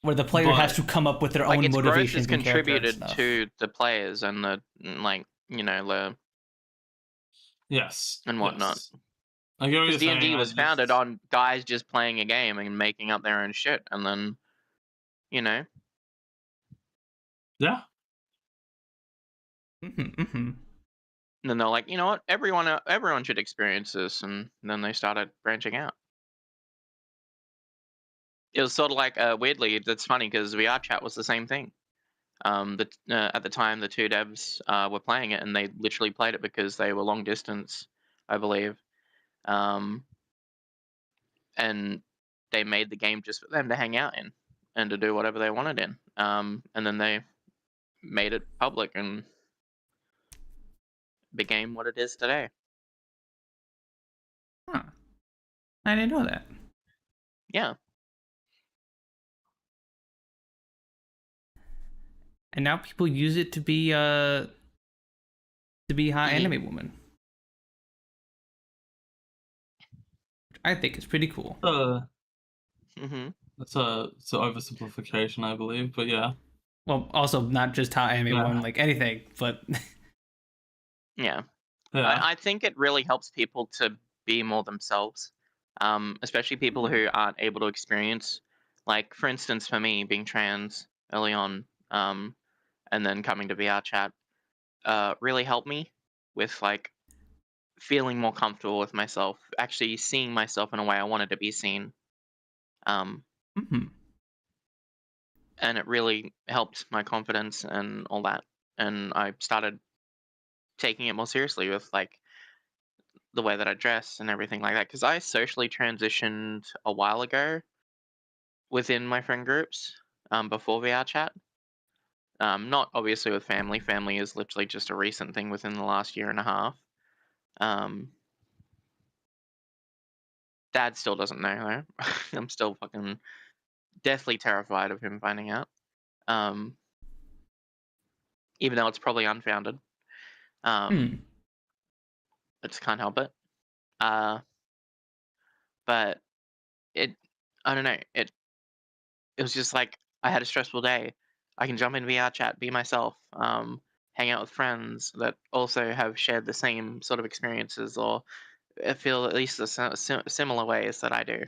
where the player has to come up with their own motivations. Its growth is contributed to the players and the, like, you know, the and whatnot. Because D&D was founded on guys just playing a game and making up their own shit, and then, you know. Yeah. And then they're like, you know what? Everyone should experience this, and then they started branching out. It was sort of like weirdly. That's funny because VR chat was the same thing. At the time, the two devs were playing it, and they literally played it because they were long distance, I believe. And they made the game just for them to hang out in and to do whatever they wanted in. And then they made it public and became what it is today. Huh. I didn't know that. Yeah. And now people use it to be hot anime woman. Which I think is pretty cool. It's an oversimplification, I believe, but yeah. Well, also not just hot anime woman, like anything, but yeah. I think it really helps people to be more themselves, especially people who aren't able to experience, like, for instance, for me, being trans early on, and then coming to VR chat, really helped me with, like, feeling more comfortable with myself, actually seeing myself in a way I wanted to be seen. And it really helped my confidence and all that. And I started taking it more seriously with, like, the way that I dress and everything like that. Because I socially transitioned a while ago within my friend groups before VR chat. Not obviously with family. Family is literally just a recent thing within the last year and a half. Dad still doesn't know, though. I'm still fucking deathly terrified of him finding out. Even though it's probably unfounded. I just can't help it. But I don't know. It was just like, I had a stressful day. I can jump in VR chat, be myself, hang out with friends that also have shared the same sort of experiences or feel at least the similar ways that I do.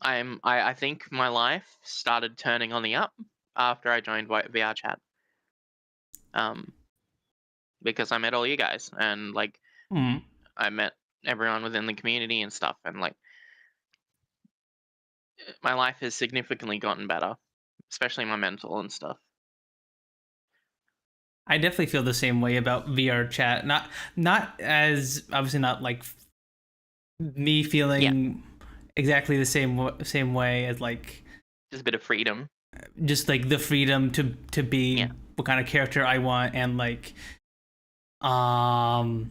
I think my life started turning on the up after I joined VR chat. Because I met all you guys and, like, I met everyone within the community and stuff, and, like, my life has significantly gotten better, especially my mental and stuff. I definitely feel the same way about VR chat. Not as, obviously not like me feeling exactly the same way as, like, just a bit of freedom. Just like the freedom to be what kind of character I want, and, like, but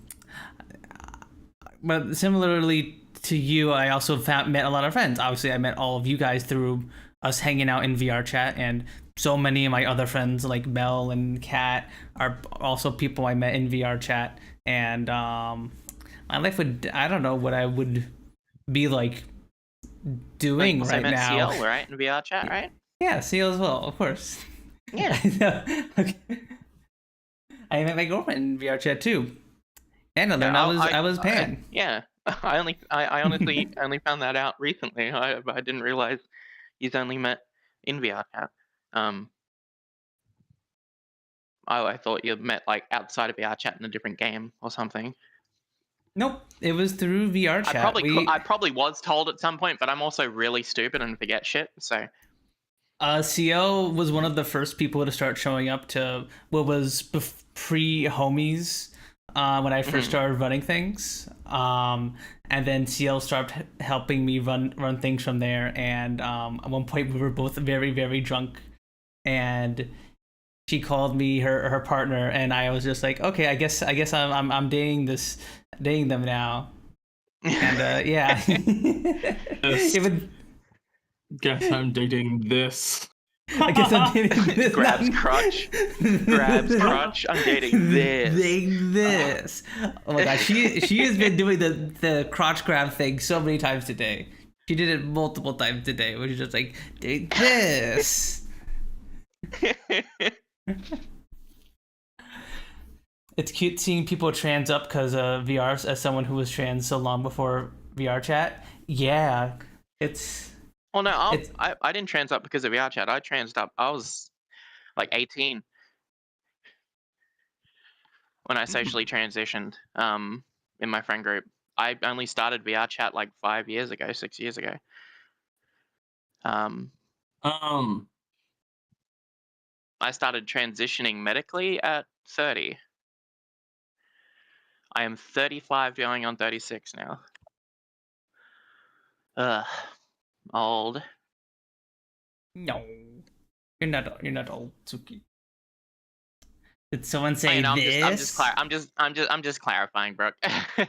similarly to you, I also met a lot of friends. Obviously, I met all of you guys through us hanging out in VR chat, and so many of my other friends, like Mel and Kat, are also people I met in VR chat. And my life would, I don't know what I would be like doing right now. Siel, right, in VR chat, right? Yeah, Siel as well, of course. Yeah. Okay. I met my girlfriend in VR chat too, and I was pan. I honestly only found that out recently. I didn't realize you've only met in VR chat. I thought you met, like, outside of VR chat in a different game or something. Nope, it was through VR chat. I probably was told at some point, but I'm also really stupid and forget shit. So Siel was one of the first people to start showing up to what was pre-homies when I first started running things. And then Siel started helping me run things from there. And at one point we were both very, very drunk, and she called me her partner, and I was just like, okay, I guess I'm dating them now. And yeah. It would, Guess I'm dating this. I guess I'm dating this. Grabs crotch. Grabs crotch. I'm dating this. Dating this. Oh my god, she has been doing the crotch grab thing so many times today. She did it multiple times today, which is just like, date this. It's cute seeing people trans up because VR, as someone who was trans so long before VR chat. Yeah, it's. Well, no, I didn't trans up because of VR chat. I transed up. I was like 18 when I socially transitioned in my friend group. I only started VR chat like 6 years ago. I started transitioning medically at 30. I am 35 going on 36 now. Ugh. Old. No. You're not old, Sooky. Did someone say I'm this? I'm just clarifying, Brooke. Hi,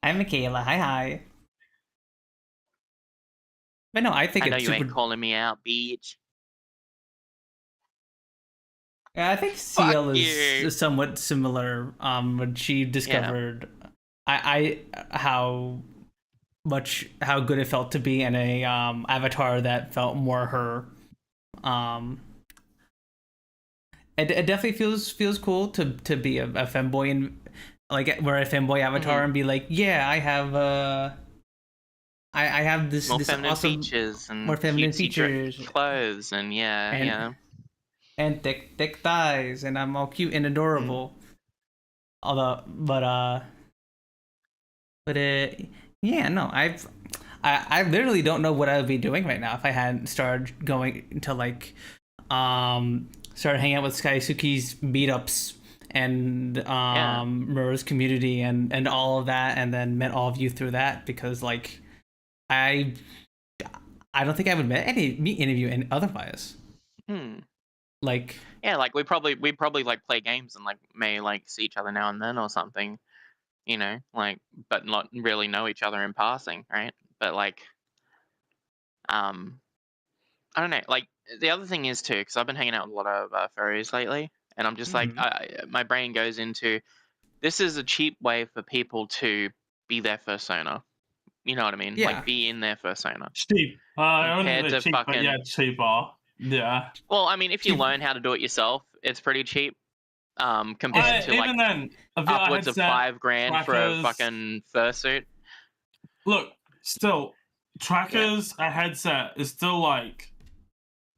Michaela. Hi. But no, I think I know it's you super... ain't calling me out, bitch. Yeah, I think Siel is somewhat similar. When she discovered how good it felt to be in a avatar that felt more her. It definitely feels cool to be a femboy and like wear a femboy avatar and be like, yeah, I have this More this feminine awesome features and more feminine cutesy features clothes and yeah. And thick thighs, and I'm all cute and adorable. Although, yeah, no, I literally don't know what I would be doing right now if I hadn't started going to like, started hanging out with Sooky's meetups and Murr's community and all of that, and then met all of you through that, because like, I don't think I would meet any of you otherwise. Like, yeah, like we probably like play games and like may like see each other now and then or something, you know, like, but not really know each other in passing, right? But like, I don't know. Like the other thing is too, because I've been hanging out with a lot of furries lately, and I'm just like, my brain goes into, this is a cheap way for people to be their persona. You know what I mean? Yeah. Like be in their persona. Cheap. I Compared wouldn't to say cheap, but yeah, cheaper. Yeah. Well, I mean, if you learn how to do it yourself, it's pretty cheap. Compared to like then, upwards of $5,000 for a fucking fursuit. Look, still, trackers, a headset is still like,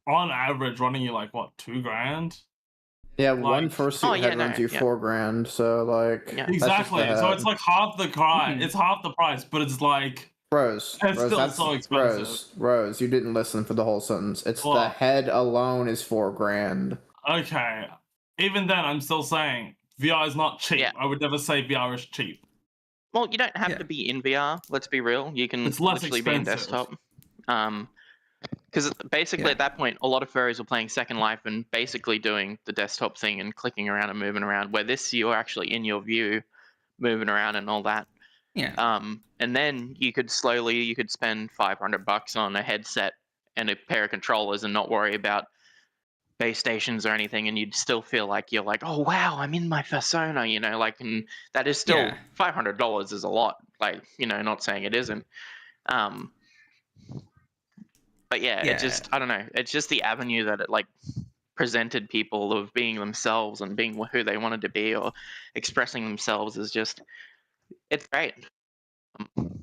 on average, running you like what, $2,000? Yeah, Like, one fursuit head runs you $4,000. So like, exactly. So it's like half the price. It's half the price, but it's like. Rose, it's still that's so expensive. Rose, you didn't listen for the whole sentence. It's the head alone is $4,000. Okay. Even then, I'm still saying VR is not cheap. I would never say VR is cheap. Well, you don't have to be in VR. Let's be real. You can literally be in desktop. Because basically at that point, a lot of furries were playing Second Life and basically doing the desktop thing and clicking around and moving around. Where this, you're actually in your view, moving around and all that. Yeah. And then you could spend $500 on a headset and a pair of controllers and not worry about base stations or anything, and you'd still feel like you're like, oh wow, I'm in my persona, you know, like, and that is still $500 is a lot, like, you know, not saying it isn't. But it just, I don't know, it's just the avenue that it like presented people of being themselves and being who they wanted to be or expressing themselves is just, it's great.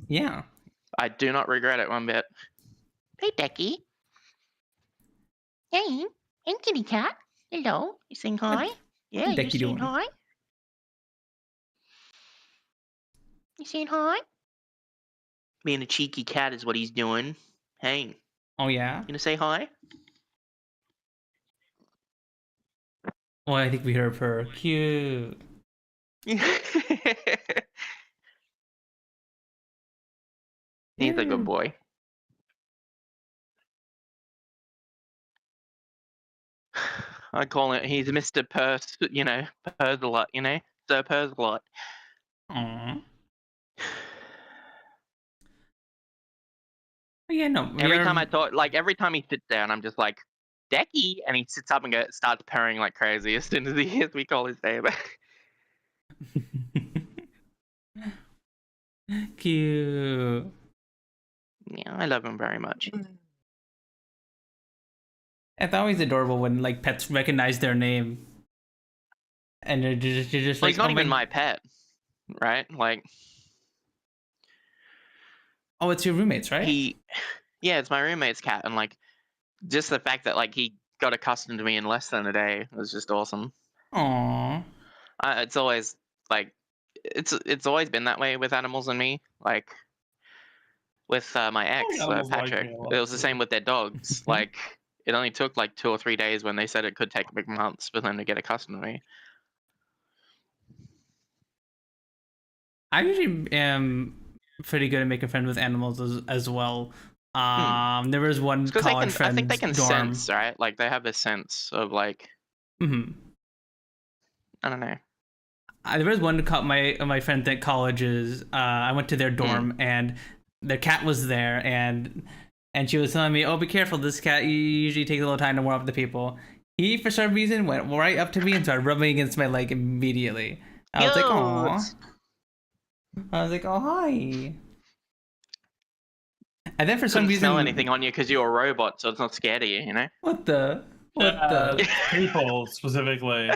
Yeah. I do not regret it one bit. Hey, Becky. Hey, kitty cat. Hello. You saying hi? Yeah, you saying hi? You saying hi? Being a cheeky cat is what he's doing. Hey. Oh yeah. You gonna say hi? Well, I think we heard her. Cute. He's a good boy. I call it. He's Mr. Purse. Purse-a-lot. Sir Purse-a-lot. Aww. Yeah, no. Every time I thought, every time he sits down, I'm just like, Decky, and he sits up and starts purring like crazy as soon as he hears me call his name. Cute. Yeah, I love him very much. It's always adorable when like pets recognize their name, and you're just Well, like, he's not oh even my pet, right? Like, oh, it's your roommates, right? Yeah, it's my roommate's cat, and like, just the fact that like he got accustomed to me in less than a day was just awesome. Aww. It's always like, it's always been that way with animals and me. Like, with my ex, animals like Patrick, me a lot, it was the too. same with their dogs. Like, it only took like 2 or 3 days when they said it could take big months for them to get accustomed to me. I usually am pretty good at making friends with animals as well. There was one Because college friend. I think they can dorm. sense, right? Like, they have a sense of like, Mm-hmm. I don't know. There was one my friend at colleges. I went to their dorm and their cat was there, and she was telling me, "Oh, be careful! This cat usually takes a little time to warm up the people." He, for some reason, went right up to me and started rubbing against my leg immediately. I was like, "Aw." I was like, "Oh, hi." And then for some Couldn't reason, smell anything on you because you're a robot, so it's not scared of you, you know? What the? What the? People specifically.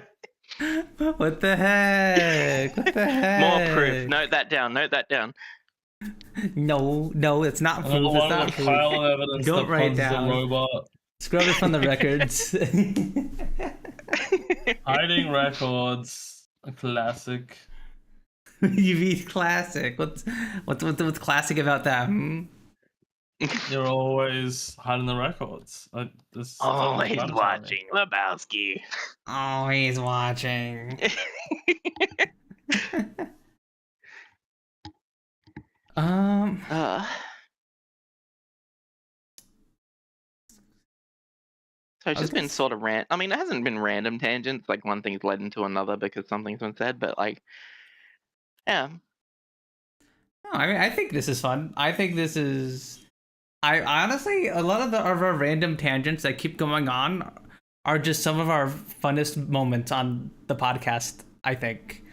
What the heck? What the heck? More proof. Note that down. Note that down. No, it's not proof. Another It's one not with proof. pile of evidence Don't that write Punz is a down. robot. Scrub it from the records. Hiding records. A classic. You read classic. What's classic about that? You're always hiding the records. Always watching Lebowski. Always watching. So it's just been sort of I mean, it hasn't been random tangents, like one thing's led into another because something's been said, but like, yeah. No, I mean, I think this is fun. I think this is. I honestly, a lot of our random tangents that keep going on are just some of our funnest moments on the podcast, I think.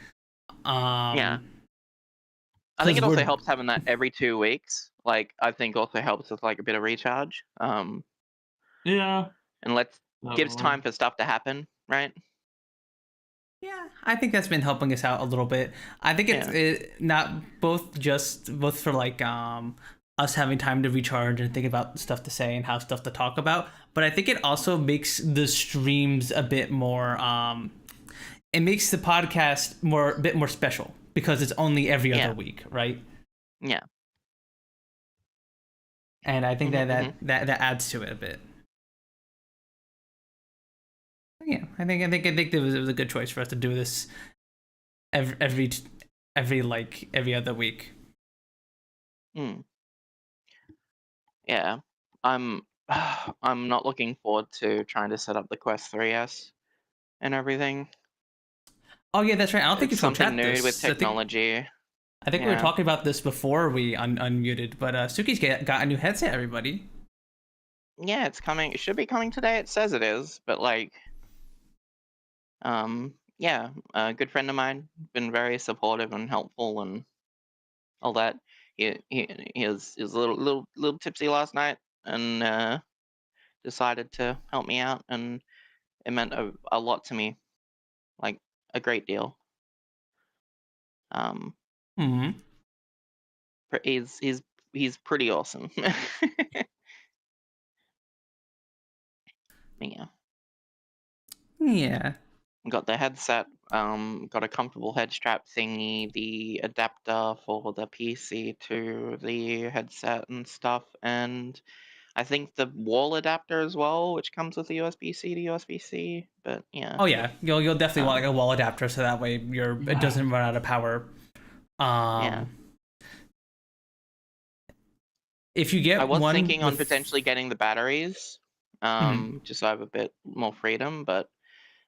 Yeah. I think it also helps having that every 2 weeks. Like, I think also helps with like a bit of recharge. Yeah. And gives time for stuff to happen, right? Yeah, I think that's been helping us out a little bit. I think it's not both for like us having time to recharge and think about stuff to say and have stuff to talk about, but I think it also makes the streams a bit more it makes the podcast a bit more special because it's only every other week, right? Yeah. And I think that adds to it a bit. Yeah, I think it was a good choice for us to do this every other week. Yeah, I'm not looking forward to trying to set up the Quest 3S and everything. Oh yeah, that's right. I don't think it's something new with technology. I think we were talking about this before we unmuted, but Sooky's got a new headset. Everybody. Yeah, it's coming. It should be coming today. It says it is, but like. Yeah, a good friend of mine, been very supportive and helpful and all that. He was a little tipsy last night and decided to help me out, and it meant a lot to me, like a great deal. He's pretty awesome. Yeah. Yeah. Got the headset, got a comfortable head strap thingy, the adapter for the PC to the headset and stuff, and I think the wall adapter as well, which comes with the USB-C to USB-C. But yeah. Oh yeah, you'll definitely want like a wall adapter so that way it doesn't run out of power. Yeah. If you get I was one thinking on with- potentially getting the batteries, just so I have a bit more freedom. But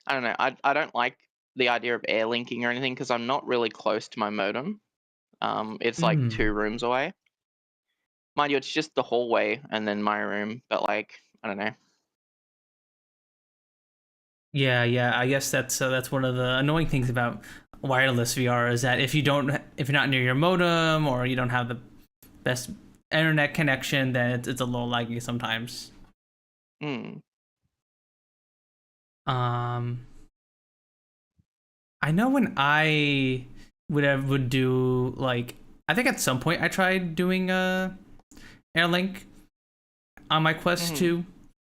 I don't know. I don't like the idea of air linking or anything because I'm not really close to my modem. It's like 2 rooms away. Mind you, it's just the hallway and then my room. But like, I don't know. Yeah. I guess that's one of the annoying things about wireless VR is that if you're not near your modem or you don't have the best internet connection, then it's a little laggy sometimes. I know when I would do like I think at some point I tried doing Airlink on my Quest 2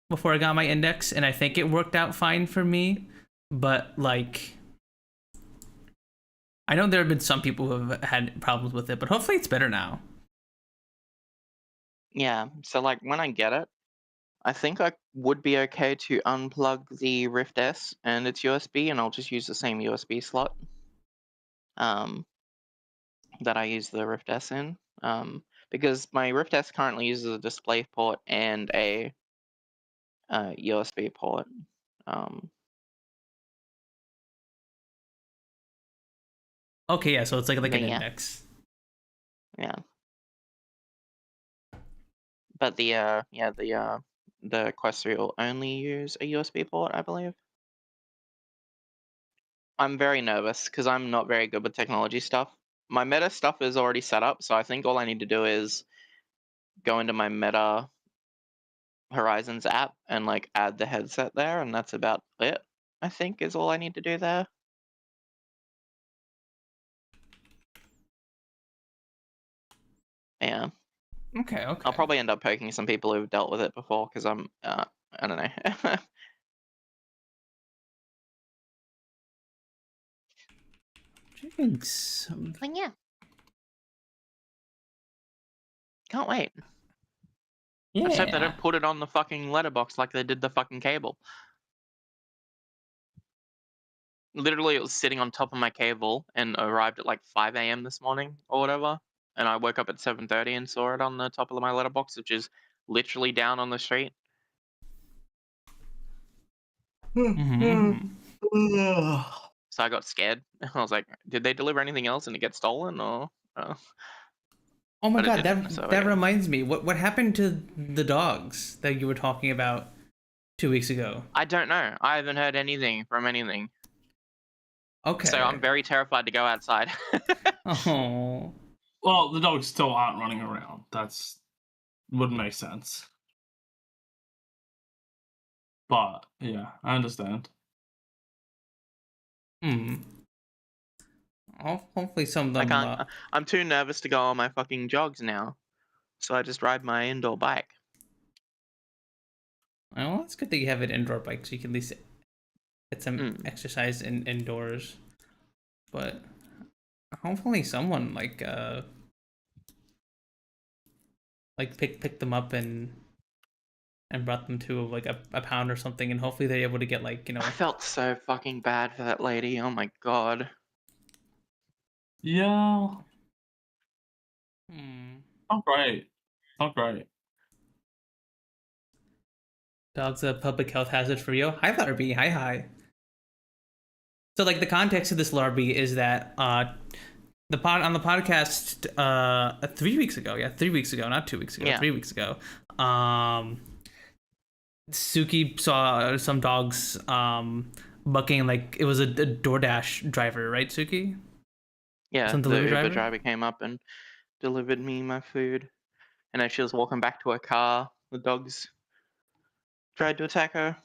before I got my Index, and I think it worked out fine for me. But like, I know there have been some people who have had problems with it, but hopefully it's better now. Yeah. So like when I get it, I think I would be okay to unplug the Rift S and its USB, and I'll just use the same USB slot that I use the Rift S in. Because my Rift S currently uses a display port and a USB port. Okay, yeah, so it's like an yeah. Index. Yeah. But the Quest 3 will only use a USB port, I believe. I'm very nervous because I'm not very good with technology stuff. My Meta stuff is already set up, so I think all I need to do is go into my Meta Horizons app and like add the headset there, and that's about it. I think is all I need to do there. Yeah. Okay. I'll probably end up poking some people who've dealt with it before because I'm I don't know. But yeah. Can't wait. Yeah. Let's hope they don't put it on the fucking letterbox like they did the fucking cable. Literally, it was sitting on top of my cable and arrived at like 5 a.m. this morning or whatever. And I woke up at 7:30 and saw it on the top of my letterbox, which is literally down on the street. So I got scared. I was like, did they deliver anything else and it get stolen or? Oh my But it god, didn't, so that yeah. reminds me. What happened to the dogs that you were talking about 2 weeks ago? I don't know. I haven't heard anything from anything. Okay. So I'm very terrified to go outside. Oh. Well, the dogs still aren't running around. That's wouldn't make sense. But yeah, I understand. Hopefully some of them. I'm too nervous to go on my fucking jogs now, so I just ride my indoor bike. Well, it's good that you have an indoor bike, so you can at least get some exercise indoors. But hopefully someone like pick them up and brought them to like a pound or something, and hopefully they're able to get like, you know. I felt so fucking bad for that lady. Oh my god. Yeah. Not great. Not great. Dog's a public health hazard for you. Hi, Larby. Hi. So, like, the context of this, Larby, is that on the podcast 3 weeks ago, not 2 weeks ago, Yeah. 3 weeks ago, Sooky saw some dogs bucking, like it was a DoorDash driver, right, Sooky? Yeah, Some the delivery Uber driver? driver came up and delivered me my food. And as she was walking back to her car, the dogs tried to attack her.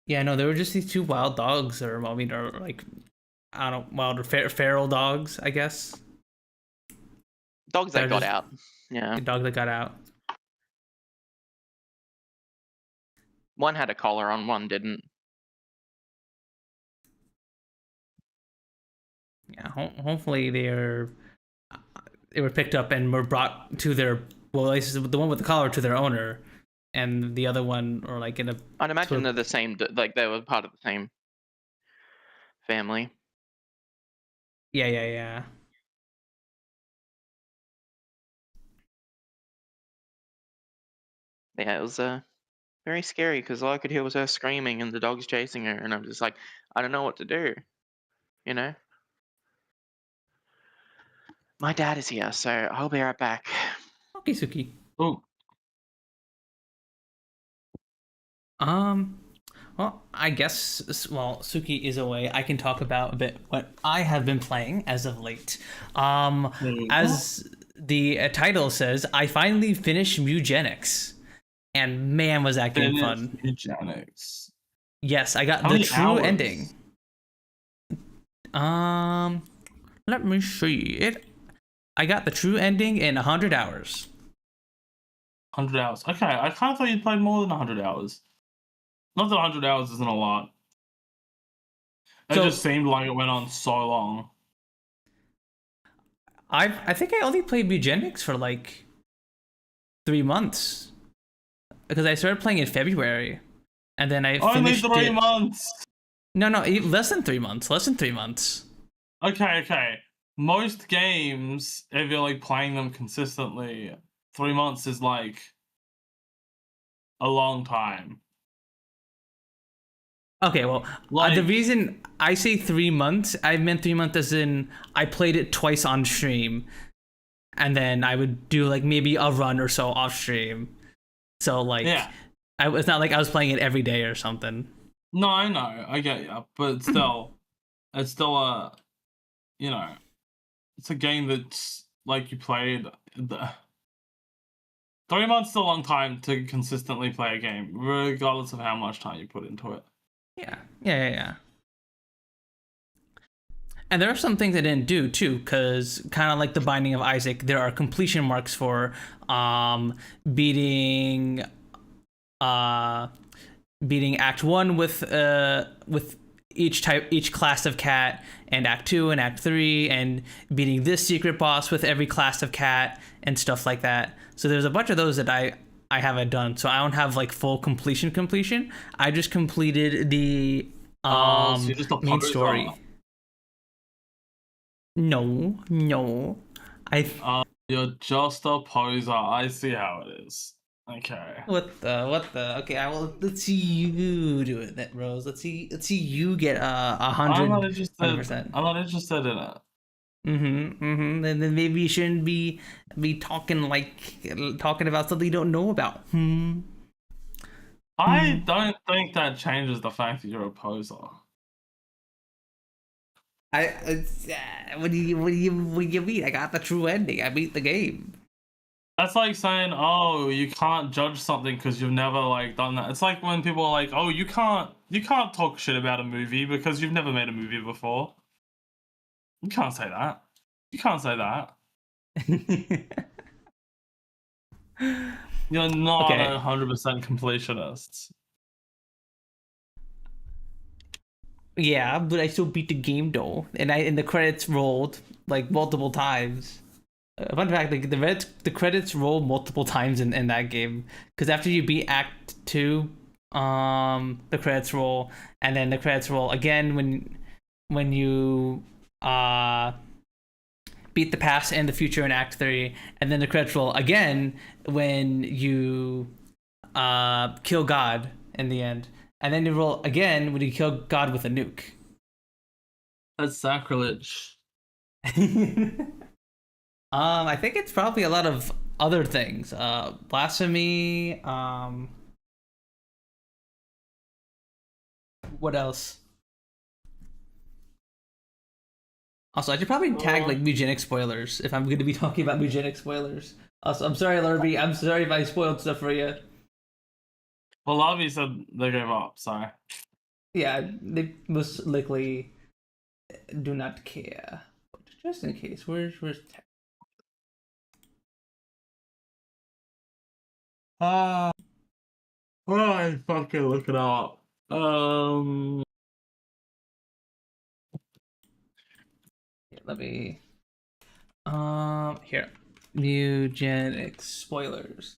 Yeah, no, there were just these two wild dogs, or like, I don't know, wild or feral dogs, I guess. Dogs that got out. Yeah. The dog that got out. One had a collar on, one didn't. Yeah, hopefully they were picked up and were brought to their Well, it's the one with the collar to their owner, and the other one, or like in a. I'd imagine to- they're the same. Like they were part of the same family. Yeah, yeah, yeah. Yeah, it was very scary because all I could hear was her screaming and the dogs chasing her, and I'm just like, I don't know what to do. You know. My dad is here, so I'll be right back. Okay, Sooky. Oh, Well, I guess while Suki is away, I can talk about a bit what I have been playing as of late. As the title says, I finally finished Mewgenics, and man, was that game fun! Mewgenics. Yes, I got How the many true hours? ending. Let me see it. I got the true ending in 100 hours. 100 hours. Okay, I kind of thought you'd played more than 100 hours. Not that 100 hours isn't a lot. It So- just seemed like it went on so long. I think I only played Mewgenics for like 3 months because I started playing in February, and then I Only finished 3 it. months! No, less than 3 months. Less than 3 months. Okay. Most games, if you're like playing them consistently, 3 months is like a long time. Okay, well, Like- the reason I say 3 months, I meant 3 months as in I played it twice on stream, and then I would do like maybe a run or so off stream. So like, Yeah. it's not like I was playing it every day or something. No, I know, I get you, but still, it's still a, you know, it's a game that's like you played. 3 months is a long time to consistently play a game, regardless of how much time you put into it. Yeah. And there are some things I didn't do too, because kind of like the Binding of Isaac, there are completion marks for beating Act 1 with each class of cat, and Act 2 and Act 3, and beating this secret boss with every class of cat and stuff like that. So there's a bunch of those that I haven't done, so I don't have like full completion. I just completed the So you're just a main poser. story. No. You're just a poser. I see how it is. Okay. What the? Okay, let's see you do it, that Rose. Let's see you get 100%. I'm not interested in it. And then maybe you shouldn't be talking about something you don't know about. I don't think that changes the fact that you're a poser. What do you mean? I got the true ending. I beat the game. That's like saying, oh, you can't judge something because you've never like done that. It's like when people are like, oh, you can't talk shit about a movie because you've never made a movie before. You can't say that. You can't say that. You're not Okay. 100% completionists. Yeah, but I still beat the game though, and the credits rolled like multiple times. Fun fact: the credits roll multiple times in that game, because after you beat Act 2, the credits roll, and then the credits roll again when you beat the past and the future in Act 3, and then the credits roll again when you kill God in the end. And then you roll again when you kill God with a nuke. That's sacrilege. I think it's probably a lot of other things. Blasphemy. What else? Also, I should probably tag like Mewgenics spoilers if I'm going to be talking about Mewgenics spoilers. Also, I'm sorry, Lurby. I'm sorry if I spoiled stuff for you. Well, Lavi said they gave up, so. Yeah, they most likely do not care. But just in case, where's tech? I fucking look it up. Let me. Here. Mewgenics spoilers.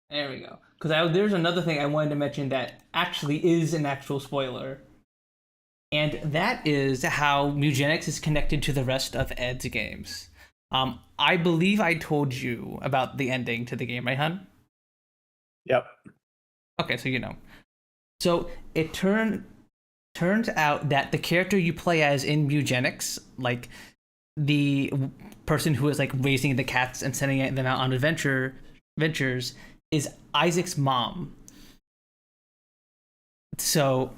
There we go. Because there's another thing I wanted to mention that actually is an actual spoiler. And that is how Mewgenics is connected to the rest of Ed's games. I believe I told you about the ending to the game, right, hun? Yep. Okay, so you know. So it turns out that the character you play as in Mewgenics, like the person who is like raising the cats and sending them out on adventures, is Isaac's mom. So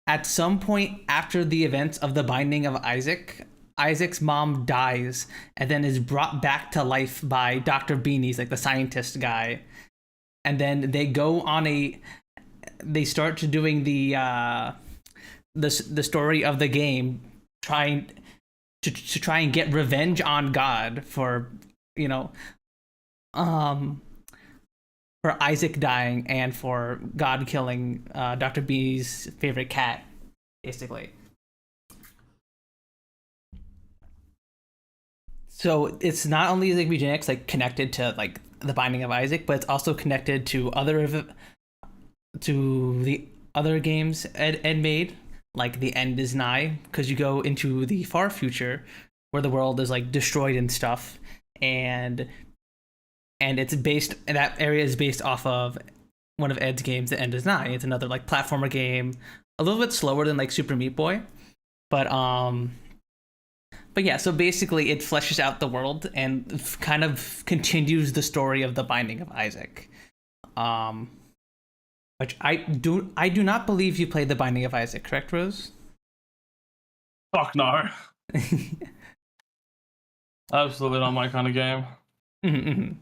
at some point after the events of the Binding of Isaac, Isaac's mom dies and then is brought back to life by Dr. Beanie's, like the scientist guy. And then they go on they start to doing the story of the game, trying to try and get revenge on God for, for Isaac dying and for God killing Dr. B's favorite cat, basically. So it's not only like Mewgenics like connected to like the Binding of Isaac, but it's also connected to the other games Ed made, like The End Is Nigh, because you go into the far future where the world is like destroyed and stuff, and that area is based off of one of Ed's games, The End Is Nigh. It's another like platformer game, a little bit slower than like Super Meat Boy, but yeah, so basically it fleshes out the world and kind of continues the story of the Binding of Isaac. Which I do not believe you played the Binding of Isaac, correct, Rose? Fuck no. Absolutely not my kind of game. Mm-hmm.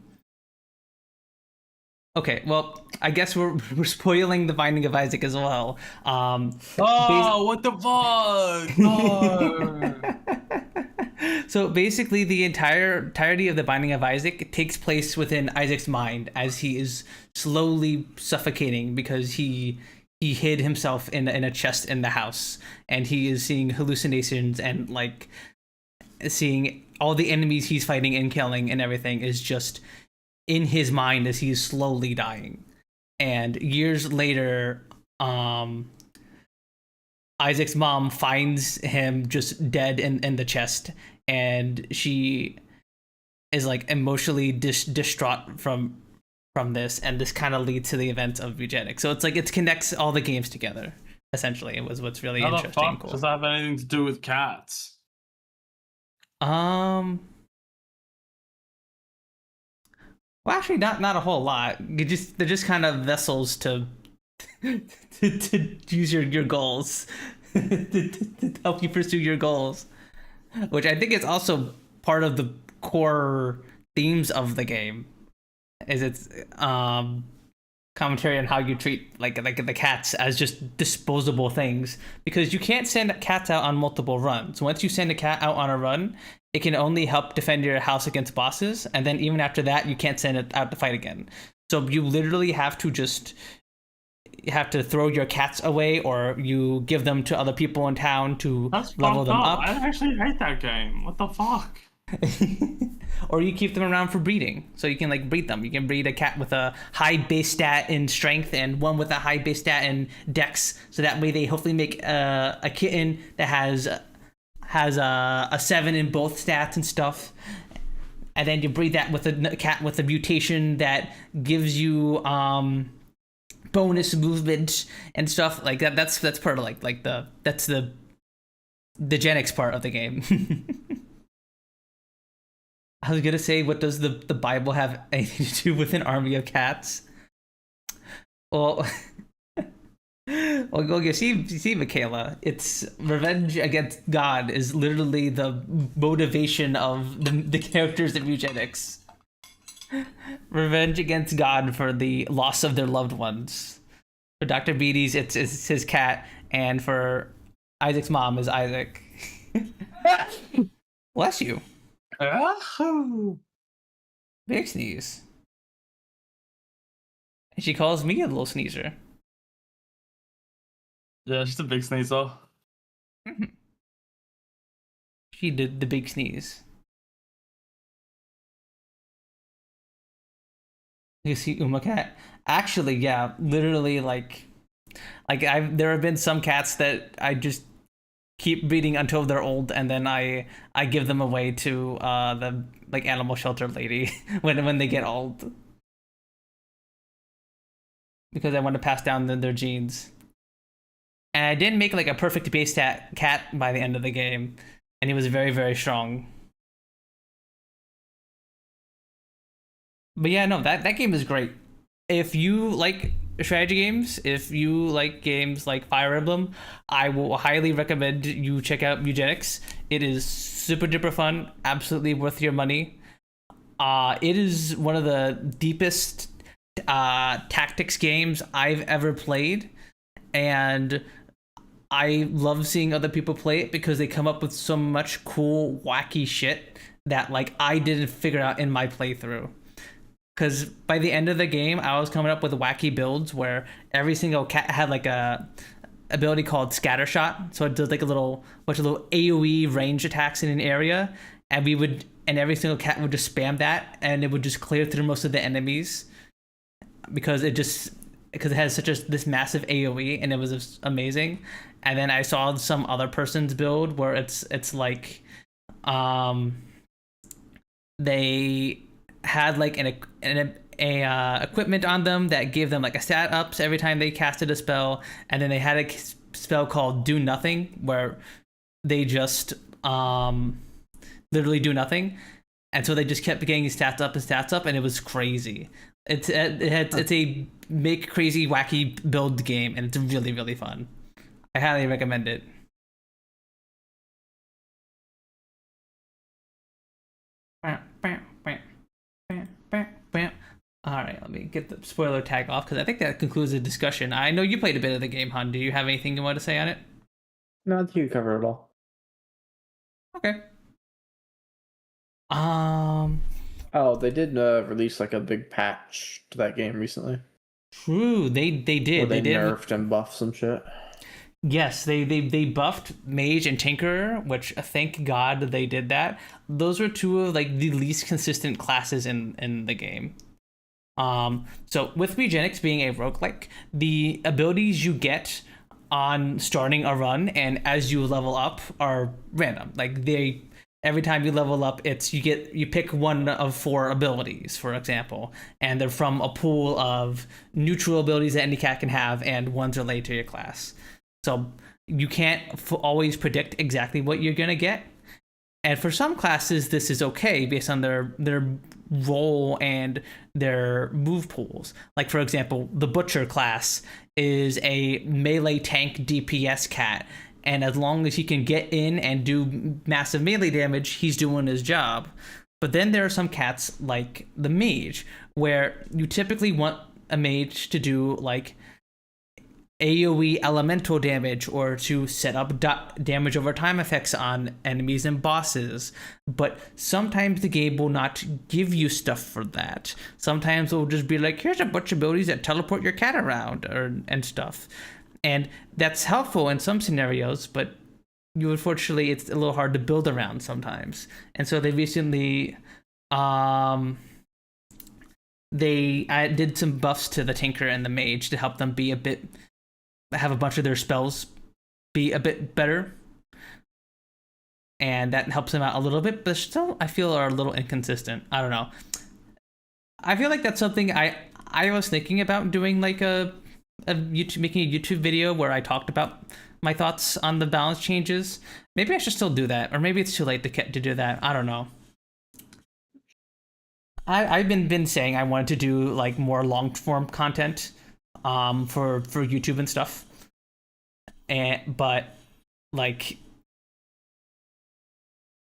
Okay, well, I guess we're spoiling the Binding of Isaac as well. What the fuck? No. So basically, the entirety of the Binding of Isaac takes place within Isaac's mind as he is slowly suffocating because he hid himself in a chest in the house, and he is seeing hallucinations and like seeing all the enemies he's fighting and killing and everything is just in his mind as he's slowly dying. And years later, Isaac's mom finds him just dead in the chest, and she is like emotionally distraught from this, and this kind of leads to the events of Mewgenics. So it's like it connects all the games together. Essentially, it was what's really interesting. How the fuck cool. does that have anything to do with cats? Well, actually, not a whole lot. They're just kind of vessels to use your goals to help you pursue your goals, which I think is also part of the core themes of the game. Is its commentary on how you treat like the cats as just disposable things, because you can't send cats out on multiple runs. Once you send a cat out on a run, it can only help defend your house against bosses, and then even after that, you can't send it out to fight again. So you literally have to throw your cats away, or you give them to other people in town to level them up. I actually hate that game. What the fuck? Or you keep them around for breeding, so you can like breed them. You can breed a cat with a high base stat in strength and one with a high base stat in dex, so that way they hopefully make a kitten that has a 7 in both stats and stuff. And then you breed that with a cat with a mutation that gives you bonus movement and stuff like that. That's part of like that's the Genix part of the game. I was gonna say, what does the Bible have anything to do with an army of cats? Well, you see, Michaela, it's revenge against God is literally the motivation of the characters in Mewgenics. Revenge against God for the loss of their loved ones. For Dr. Beatty's, it's his cat, and for Isaac's mom is Isaac. Bless you. Big sneeze. And she calls me a little sneezer. Yeah, just a big sneezer. She did the big sneeze. You see Uma cat? Actually, yeah, literally, there have been some cats that I just keep breeding until they're old, and then I give them away to the like animal shelter lady when they get old, because I want to pass down their genes. And I did make like a perfect base cat by the end of the game, and he was very, very strong. But yeah, no, that game is great. If you like strategy games, if you like games like Fire Emblem, I will highly recommend you check out Mewgenics. It is super duper fun, absolutely worth your money. It is one of the deepest tactics games I've ever played, and I love seeing other people play it because they come up with so much cool, wacky shit that like I didn't figure out in my playthrough. Because by the end of the game, I was coming up with wacky builds where every single cat had like a ability called Scatter Shot. So it does like a bunch of little AoE range attacks in an area, and every single cat would just spam that, and it would just clear through most of the enemies because it has this massive AoE, and it was just amazing. And then I saw some other person's build where it's like, they had like an equipment on them that gave them like a stat ups every time they casted a spell, and then they had a spell called Do Nothing where they just literally do nothing, and so they just kept getting stats up, and it was crazy. It's a make crazy wacky build game, and it's really, really fun. I highly recommend it. All right, let me get the spoiler tag off because I think that concludes the discussion. I know you played a bit of the game, Han. Do you have anything you want to say on it? No, I think you covered it all. Okay. Oh, they did release like a big patch to that game recently. True, they did. Where they did nerfed and buffed some shit. Yes, they buffed Mage and Tinkerer, which thank God they did that. Those were two of like the least consistent classes in the game. So with Mewgenics being a roguelike, the abilities you get on starting a run and as you level up are random. Like every time you level up, you pick one of 4 abilities, for example, and they're from a pool of neutral abilities that any cat can have, and ones related to your class. So you can't always predict exactly what you're gonna get. And for some classes, this is okay based on their role and their move pools. Like, for example, the Butcher class is a melee tank DPS cat, and as long as he can get in and do massive melee damage, he's doing his job. But then there are some cats like the Mage, where you typically want a mage to do like AoE elemental damage or to set up damage over time effects on enemies and bosses, but sometimes the game will not give you stuff for that. Sometimes it will just be like, here's a bunch of abilities that teleport your cat around and stuff, and that's helpful in some scenarios, but unfortunately it's a little hard to build around sometimes. And so they recently they did some buffs to the Tinker and the Mage to help them have a bunch of their spells be a bit better, and that helps them out a little bit, but still I feel are a little inconsistent. I don't know. I feel like that's something I was thinking about doing, like making a YouTube video where I talked about my thoughts on the balance changes. Maybe I should still do that, or maybe it's too late to do that. I don't know. I've been saying I wanted to do like more long form content for YouTube and stuff, but like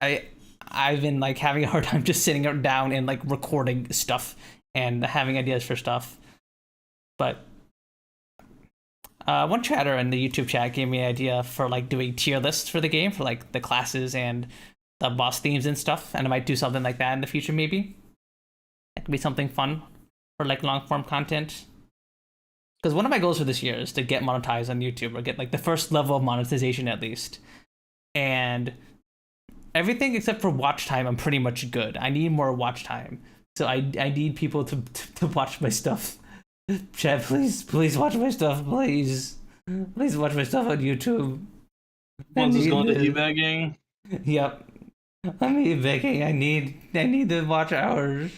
I've been like having a hard time just sitting down and like recording stuff and having ideas for stuff. But one chatter in the YouTube chat gave me an idea for like doing tier lists for the game for like the classes and the boss themes and stuff, and I might do something like that in the future. Maybe it could be something fun for like long form content. Because one of my goals for this year is to get monetized on YouTube, or get like the first level of monetization at least. And everything except for watch time, I'm pretty much good. I need more watch time. So I need people to to watch my stuff. Chat, please watch my stuff, please. Please watch my stuff on YouTube. Punz is going to e-begging. Yep. I'm e-begging. I need the watch hours.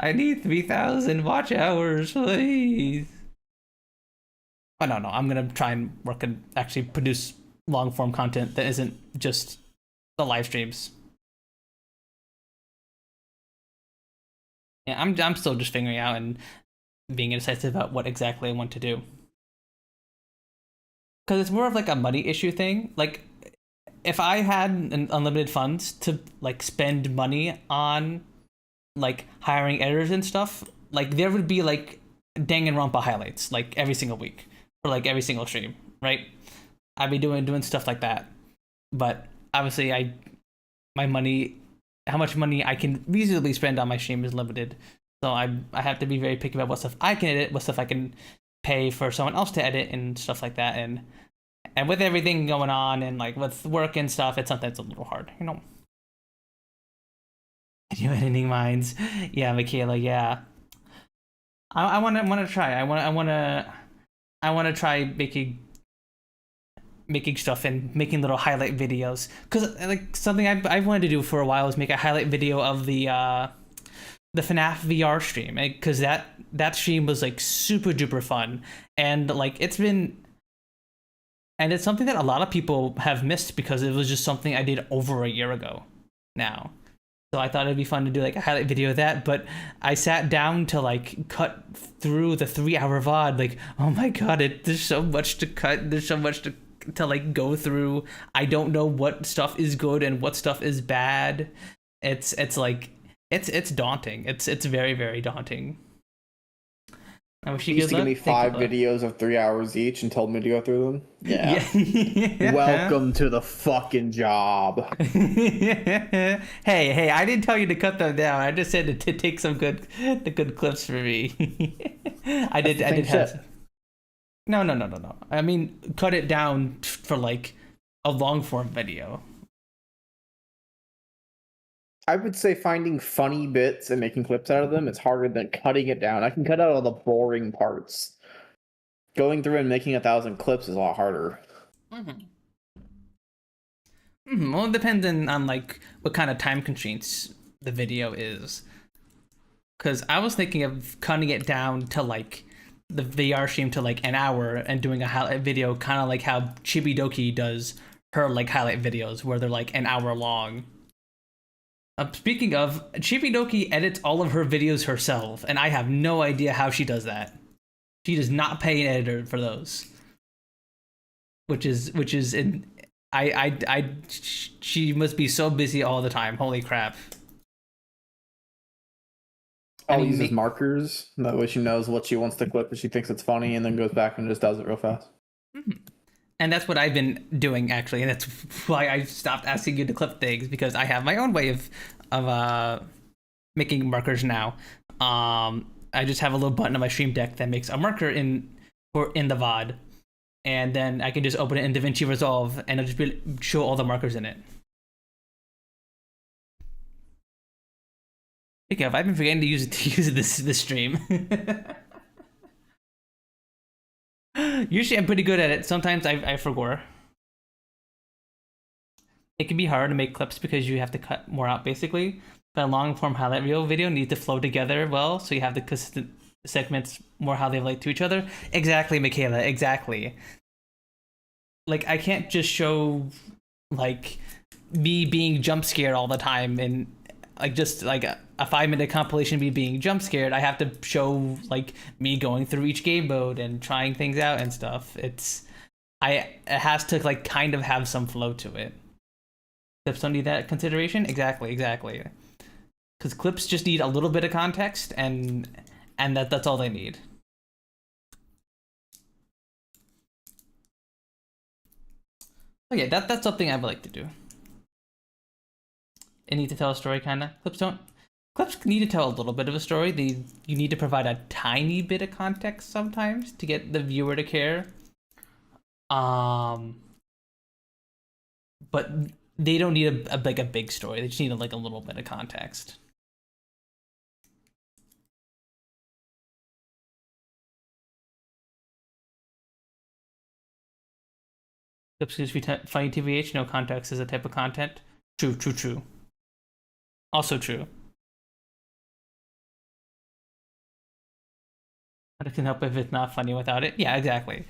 I need 3,000 watch hours, please. Oh, no. I'm gonna try and work and actually produce long form content that isn't just the live streams. Yeah, I'm still just figuring out and being indecisive about what exactly I want to do. Because it's more of like a money issue thing. Like, if I had unlimited funds to like spend money on like hiring editors and stuff, like there would be like Danganronpa highlights like every single week or like every single stream, right? I'd be doing stuff like that. But obviously how much money I can reasonably spend on my stream is limited. So I have to be very picky about what stuff I can edit, what stuff I can pay for someone else to edit and stuff like that. And with everything going on and like with work and stuff, it's something that's a little hard, you know. Video editing minds, yeah, Michaela, yeah. I want to try. I want to try making stuff and making little highlight videos, because like something I've wanted to do for a while is make a highlight video of the FNAF VR stream, because that stream was like super duper fun, and like it's something that a lot of people have missed because it was just something I did over a year ago now. So I thought it'd be fun to do like a highlight video of that, but I sat down to like cut through the 3-hour VOD. Like, oh my god, there's so much to cut. There's so much to like go through. I don't know what stuff is good and what stuff is bad. It's like it's daunting. It's very, very daunting. I wish you used to give me 5 videos videos of 3 hours each and told me to go through them. Yeah. Yeah. Welcome to the fucking job. Hey, I didn't tell you to cut them down. I just said to take the good clips for me. I did have. No. I mean, cut it down for like a long form video. I would say finding funny bits and making clips out of them is harder than cutting it down. I can cut out all the boring parts. Going through and making 1,000 clips is a lot harder. Well, it depends on like what kind of time constraints the video is. Because I was thinking of cutting it down to like the VR stream to like an hour and doing a highlight video, kind of like how Chibidoki does her like highlight videos, where they're like an hour long. Speaking of, Chibidoki edits all of her videos herself, and I have no idea how she does that. She does not pay an editor for those, which is she must be so busy all the time. Holy crap! I'll use markers. That way she knows what she wants to clip if she thinks it's funny, and then goes back and just does it real fast. And that's what I've been doing, actually, and that's why I stopped asking you to clip things, because I have my own way of making markers now. I just have a little button on my Stream Deck that makes a marker in the VOD, and then I can just open it in DaVinci Resolve, and it'll just show all the markers in it. Speaking of, I've been forgetting to use this stream. Usually I'm pretty good at it. Sometimes I forget. It can be hard to make clips because you have to cut more out, basically. But a long form highlight reel video needs to flow together well, so you have the consistent segments more how they relate to each other. Exactly, Michaela, exactly. Like, I can't just show like me being jump scared all the time and like just like a 5-minute compilation of me being jump scared. I have to show like me going through each game mode and trying things out and stuff. It has to like kind of have some flow to it. Clips don't need that consideration. Exactly. Because clips just need a little bit of context, and that's all they need. Oh yeah, that's something I would like to do. It needs to tell a story, kind of. Clips need to tell a little bit of a story. You need to provide a tiny bit of context sometimes to get the viewer to care. But they don't need a big story. They just need like a little bit of context. Clips used to be funny TVH. No context is a type of content. True, true, true. Also true. But it can help if it's not funny without it. Yeah, exactly.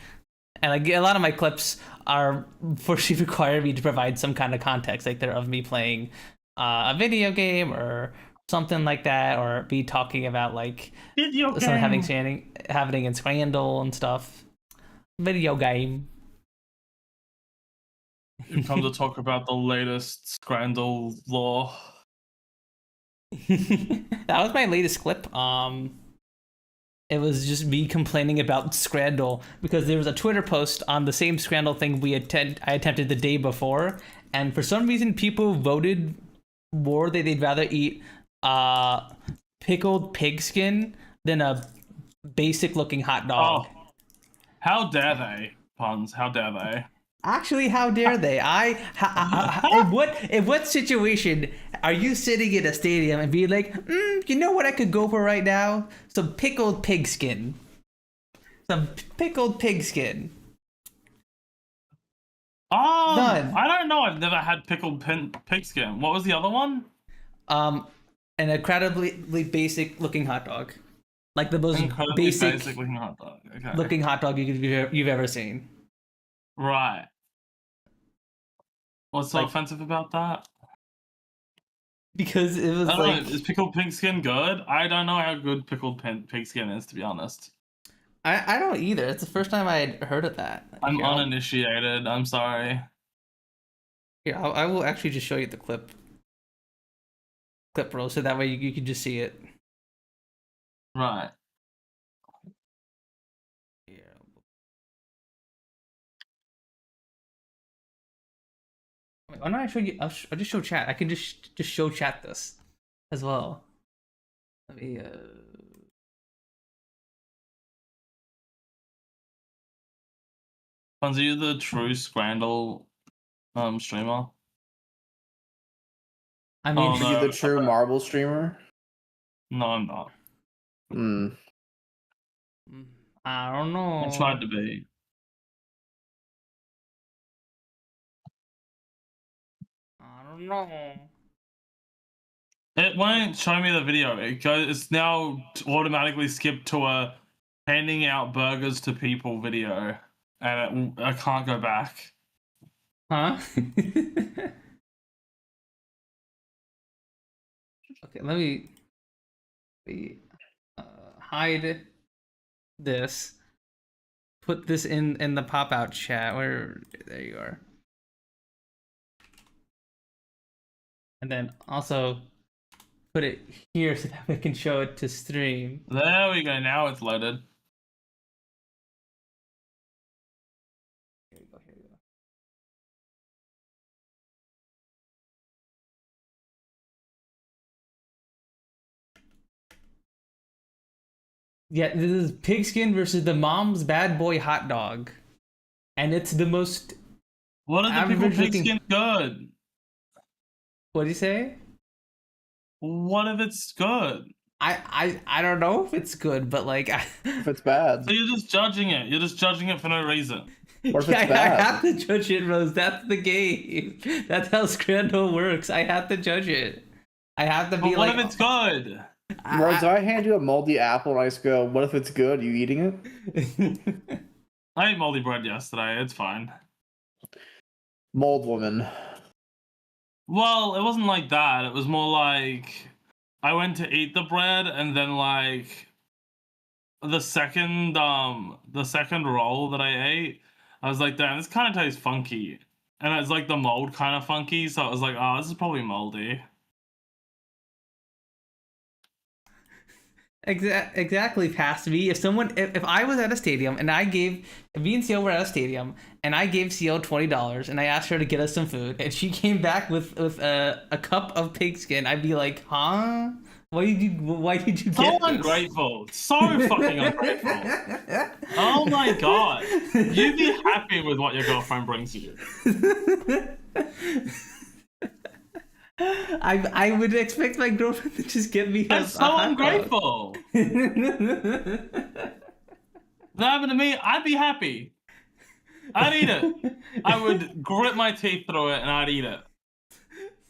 And like a lot of my clips are forcefully require me to provide some kind of context, like they're of me playing a video game or something like that, or me talking about like something happening in Scrandle and stuff. Video game. You come to talk about the latest Scrandle law. That was my latest clip. It was just me complaining about Scrandle because there was a Twitter post on the same Scrandle thing I attempted the day before, and for some reason people voted more that they'd rather eat pickled pig skin than a basic looking hot dog. Oh, how dare they, Punz? How dare they? Actually, how dare they? In what situation are you sitting in a stadium and be like, you know what I could go for right now? Some pickled pig skin. Some pickled pig skin. Done. I don't know. I've never had pickled pig skin. What was the other one? An incredibly basic looking hot dog. Like the most basic looking hot dog. Okay. Looking hot dog you've ever seen. Right. What's so offensive about that? Because it was is pickled pig skin good? I don't know how good pickled pig skin is, to be honest. I don't either. It's the first time I had heard of that. I'm uninitiated. I'm sorry. Here, I will actually just show you the clip, bro, so that way you can just see it. Right. Why don't I show you? I'll just show chat. I can just show chat this as well. Let me. Punz, are you the true Scrandle streamer? I mean, are you the true marble streamer? No, I'm not. I don't know. I tried to be. No. It won't show me the video. It's now automatically skipped to a handing out burgers to people video, and I can't go back. Huh? Okay, let me hide this. Put this in the pop out chat. There you are. And then also put it here so that we can show it to stream. There we go. Now it's loaded. Here we go. Yeah, this is pigskin versus the mom's bad boy hot dog. And it's the most... What are the people pigskin good? What do you say? What if it's good? I don't know if it's good, but like if it's bad. So you're just judging it. You're just judging it for no reason. Or if it's bad. I have to judge it, Rose. That's the game. That's how Scrandle works. I have to judge it. I have to be what if it's good? Rose, I hand you a moldy apple and I just go, what if it's good? Are you eating it? I ate moldy bread yesterday. It's fine. Mold woman. Well, it wasn't like that. It was more like I went to eat the bread and then like the second roll that I ate, I was like, damn, this kind of tastes funky. And it's like the mold kind of funky, so I was like, oh, this is probably moldy. Exactly, past me. If I was at a stadium and if me and Siel were at a stadium and I gave Siel $20 and I asked her to get us some food and she came back with a cup of pigskin, I'd be like, huh? Why did you get so ungrateful. So fucking ungrateful. Oh my god. You be happy with what your girlfriend brings you. I would expect my girlfriend to just get me. That's so ungrateful. If that happened to me, I'd be happy. I'd eat it. I would grit my teeth through it and I'd eat it.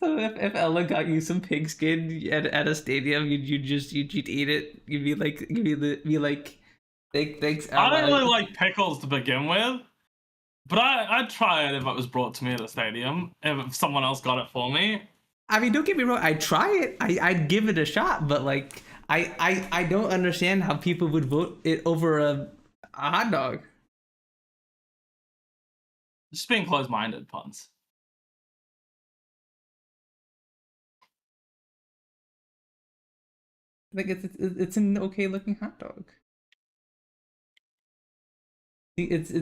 So if Ella got you some pigskin at a stadium, you'd eat it. You'd be like, thanks I Ella. don't really like pickles to begin with, but I'd try it if it was brought to me at a stadium. If someone else got it for me. I mean, don't get me wrong. I'd try it. I'd give it a shot. But like, I don't understand how people would vote it over a hot dog. Just being closed-minded, Punz. Like it's an okay looking hot dog. It's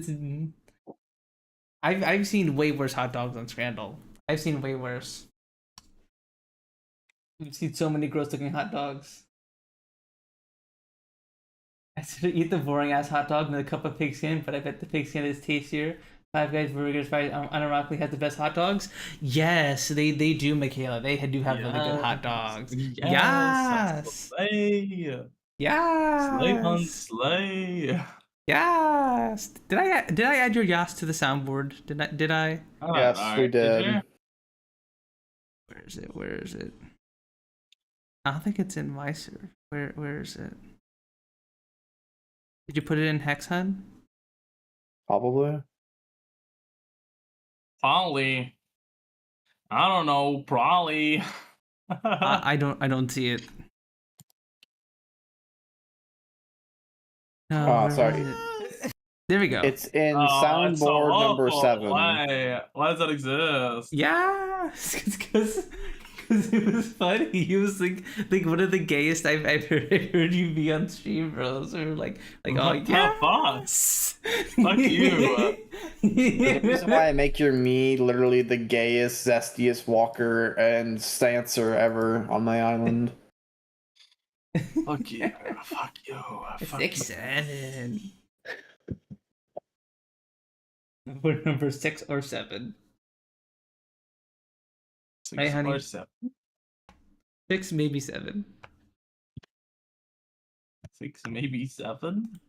I've seen way worse hot dogs on Scandal. I've seen way worse. I've seen so many gross looking hot dogs. I sort of eat the boring ass hot dog with a cup of pigskin, but I bet the pigskin is tastier. Five Guys Burgers unironically has the best hot dogs. Yes, they do, Michaela. They do have really good hot dogs. Yes. Slay. Yes. Slay, Punz, slay. Yes. Did I add your yas to the soundboard? Did I? Yes, we did. Where is it? I don't think it's in my server. Where is it? Did you put it in Hex Hun? Probably. Probably. I don't know. Probably. I don't see it. No, Oh, sorry. There we go. It's in soundboard number 7. Why does that exist? Yeah, because it was funny. He was like one of the gayest I've heard you be on stream, bro. So like oh yes, fuck you. The reason why I make your me literally the gayest, zestiest walker and stancer ever on my island. Fuck you. Fuck you. Fuck 6-7. We're number 6 or 7. 6 Hey, honey. or 7. 6, maybe 7. 6, maybe 7.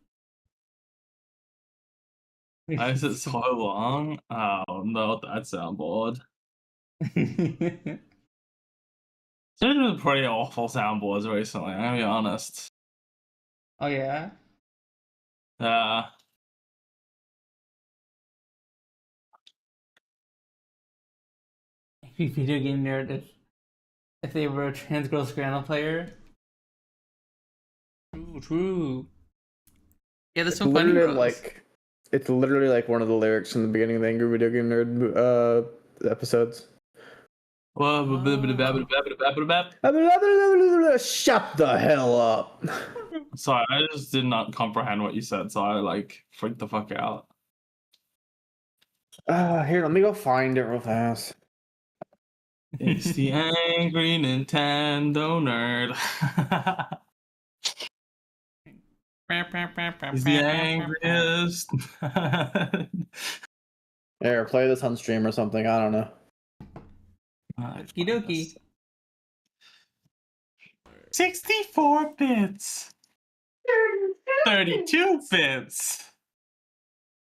Why is it so long? Oh, no, that soundboard. There's been pretty awful soundboards recently, I'm gonna be honest. Oh yeah. Video game nerd if they were a trans girl Scrannel player. True. Yeah, that's so funny. It's literally like one of the lyrics in the beginning of the Angry Video Game Nerd episodes. Shut the hell up. Sorry, I just did not comprehend what you said, so I freaked the fuck out. Here, let me go find it real fast. It's the Angry Nintendo Nerd. He's the angriest. Here, play this on stream or something. I don't know. Okie dokie. 64 bits. 32 bits.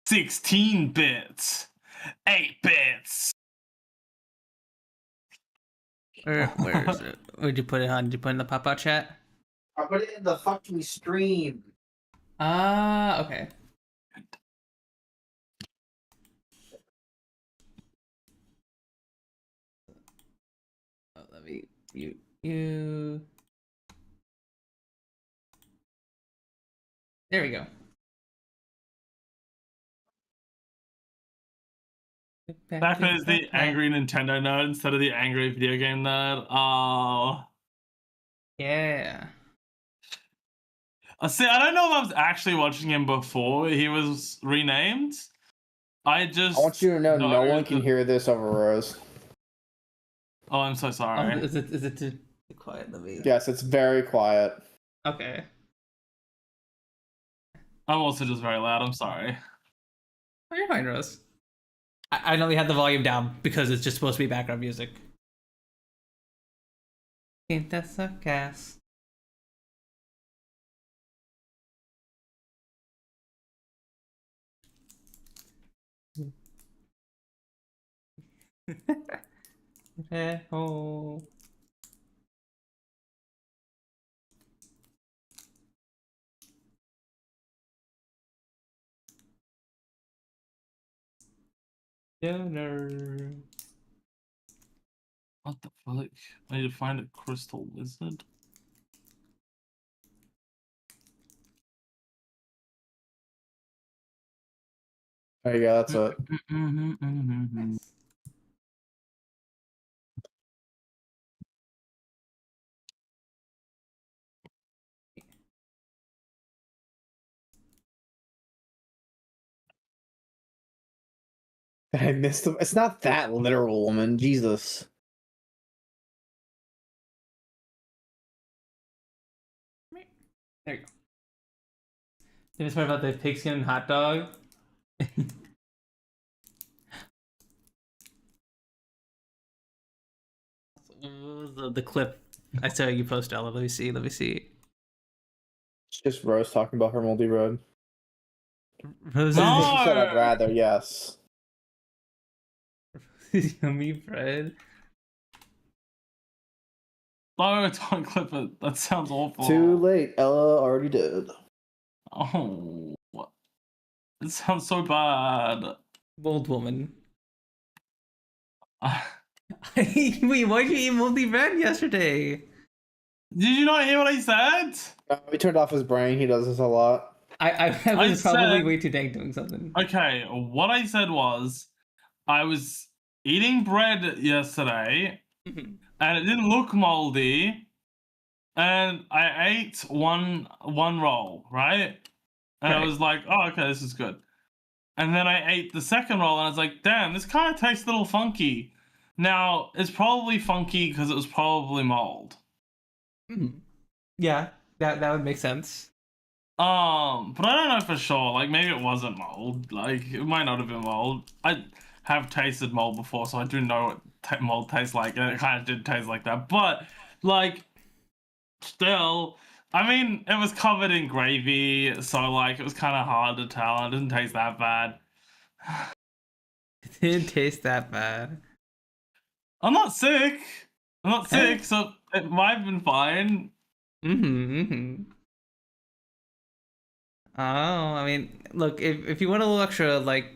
16 bits. 8 bits. Where is it? Where'd you put it on? Did you put it in the pop-out chat? I put it in the fucking stream. Okay. Oh, let me you. There we go. That is the angry Nintendo nerd instead of the angry video game nerd. Oh. Yeah. See, I don't know if I was actually watching him before he was renamed. I want you to know no one can hear this over Rose. Oh, I'm so sorry. Is it too quiet? Let me... Yes, it's very quiet. Okay. I'm also just very loud. I'm sorry. Oh, you're fine, Rose. I only had the volume down because it's just supposed to be background music. Ain't that suck ass? Oh. Donor. What the fuck? I need to find a crystal lizard. There you go. That's it. I missed him. It's not that literal, woman. Jesus. There you go. Did you about the pigskin and hot dog? the clip I saw you post, Ella. Let me see. Let me see. It's just Rose talking about her moldy bread. Rose No! She said I'd rather, yes. yummy bread. No, don't clip it. That sounds awful. Too late. Ella already did. Oh, it sounds so bad. Bold woman. Wait, why'd you eat moldy bread yesterday? Did you not hear what I said? We turned off his brain. He does this a lot. I was probably said- way too dang doing something. Okay, what I said was, I was eating bread yesterday, Mhm. and it didn't look moldy, and I ate one roll, right? And I Right. was like, oh, okay, this is good. And then I ate the second roll, and I was like, damn, this kind of tastes a little funky. Now, it's probably funky because it was probably mold. Mhm. Yeah, that would make sense. But I don't know for sure. Like, maybe it wasn't mold. Like, it might not have been mold. I have tasted mold before, so I do know what mold tastes like, and it kind of did taste like that. But, like, still, I mean, it was covered in gravy, so, like, it was kind of hard to tell. It didn't taste that bad. It didn't taste that bad. I'm not sick. I'm not Eh. sick, so it might have been fine. Oh, I mean, look, if you want a little extra like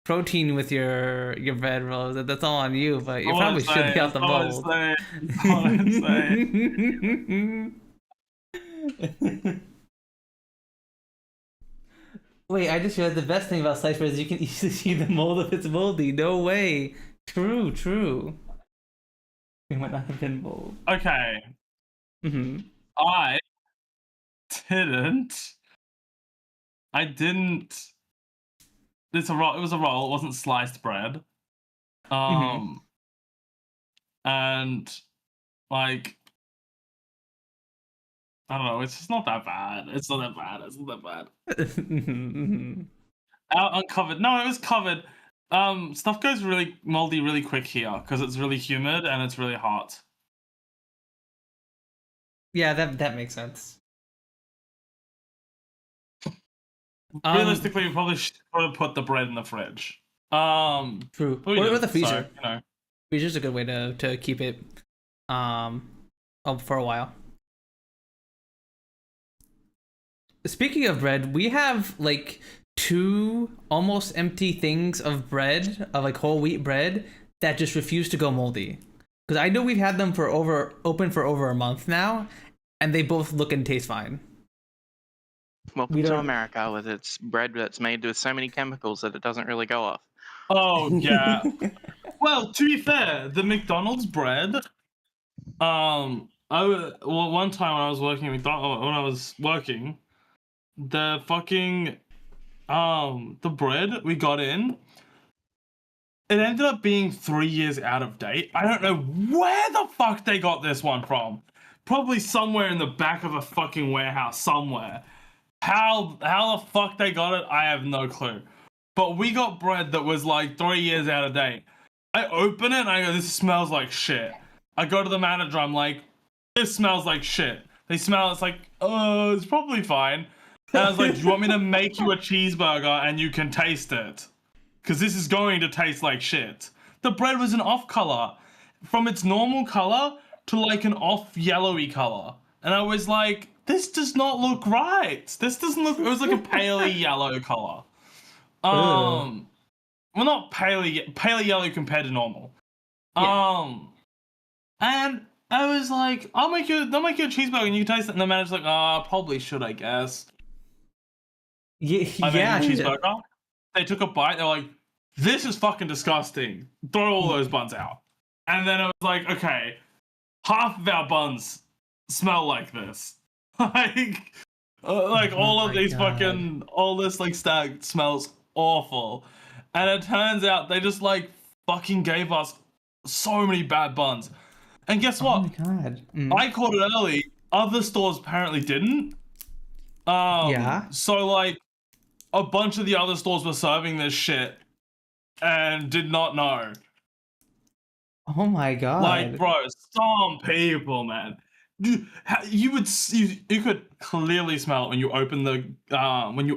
protein with your bread rolls, that's all on you. But you probably should be out the mold. That's all I'm saying. Wait, I just realized the best thing about sliced bread is you can easily see the mold if it's moldy. No way. True. It might not have been mold. Okay. Mm-hmm. I didn't. It's a roll. It was a roll. It wasn't sliced bread. And like, I don't know. It's just not that bad. It's not that bad. Uncovered. No, it was covered. Stuff goes really moldy really quick here because it's really humid and it's really hot. Yeah, that makes sense. Realistically, we probably should have put the bread in the fridge. True. we Or didn't, the freezer. so, you know. Freezer's a good way to keep it for a while. Speaking of bread, we have like 2 almost empty things of bread, of like whole wheat bread, that just refuse to go moldy. Because I know we've had them open for over a month now, and they both look and taste fine. Welcome to America with its bread that's made with so many chemicals that it doesn't really go off. Oh yeah. Well, to be fair, the McDonald's bread. One time when I was working at McDonald's, the fucking the bread we got in, it ended up being 3 years out of date. I don't know where the fuck they got this one from. Probably somewhere in the back of a fucking warehouse somewhere. How the fuck they got it, I have no clue. But we got bread that was like 3 years out of date. I open it and I go, this smells like shit. I go to the manager, I'm like, this smells like shit. They smell, it's like, oh, it's probably fine. And I was like, do you want me to make you a cheeseburger and you can taste it? Because this is going to taste like shit. the bread was an off color from its normal color to like an off yellowy color. And I was like, this does not look right. This doesn't look, it was like a paley yellow color. Well, not paley yellow compared to normal. Yeah. And I was like, I'll make you a cheeseburger and you can taste it. And the manager's like, probably should, I guess. Yeah, I made a cheeseburger. They took a bite. They're like, this is fucking disgusting. Throw all those buns out. And then it was like, okay, half of our buns smell like this. like all of these fucking, all this like stack smells awful. And it turns out they just like fucking gave us so many bad buns. And guess what? Oh my god. I caught it early. Other stores apparently didn't. So like a bunch of the other stores were serving this shit and did not know. Oh my god. Like, bro, some people, man. You could clearly smell it when you open the bag, when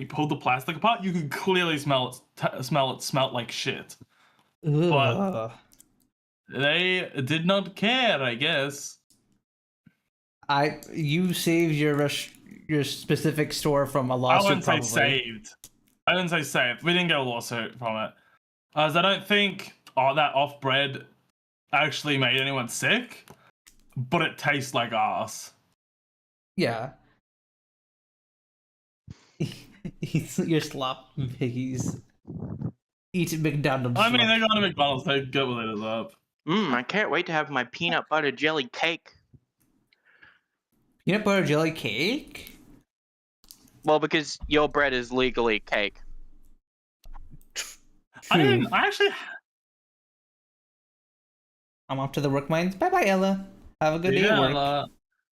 you pulled the plastic apart. You could clearly smell it. Smelled like shit. Ugh. But they did not care, I guess. You saved your specific store from a lawsuit. I wouldn't probably. say saved. I didn't say saved. We didn't get a lawsuit from it. As I don't think that off bread actually made anyone sick, but it tastes like ass. Yeah. Your slop piggies eat McDonald's. I mean, they go to McDonald's. They get what they deserve. I can't wait to have my peanut butter jelly cake. Peanut butter jelly cake? Well, because your bread is legally cake. I actually. I'm off to the work mines. Bye bye, Ella. Have a good day at work.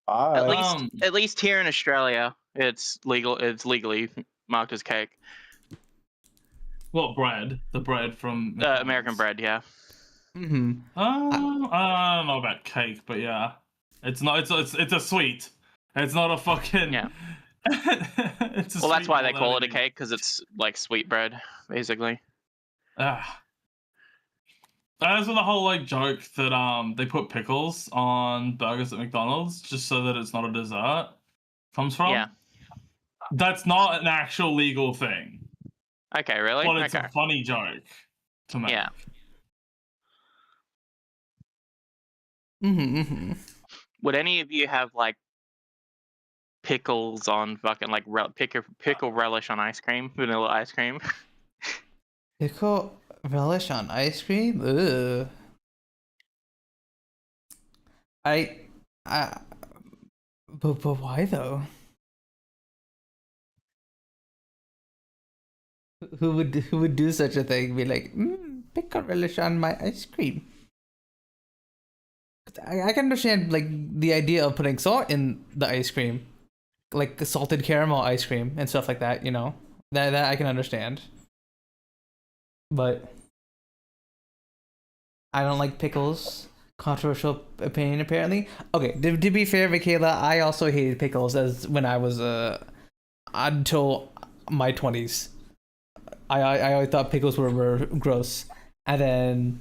At least here in Australia, it's legal. It's legally marked as cake. What bread? The bread from American bread, yeah. Mm-hmm. I don't know about cake, but yeah, it's not. It's a sweet. It's not a fucking. Yeah. It's a Well, that's sweet why they more call than it a cake, because it's like sweet bread, basically. As with the whole like joke that they put pickles on burgers at McDonald's just so that it's not a dessert comes from. Yeah. That's not an actual legal thing. Okay, really? But it's Okay. a funny joke to make. Yeah. Mm-hmm. Would any of you have like pickles on fucking like pickle relish on ice cream, vanilla ice cream? Pickle relish on ice cream? Ugh. But why though? Who would do such a thing? Be like, pickle relish on my ice cream. I can understand like the idea of putting salt in the ice cream, like the salted caramel ice cream and stuff like that. You know, that I can understand. But I don't like pickles. Controversial opinion, apparently. Okay, to be fair, Michaela, I also hated pickles as when I was until my 20s. I always thought pickles were gross, and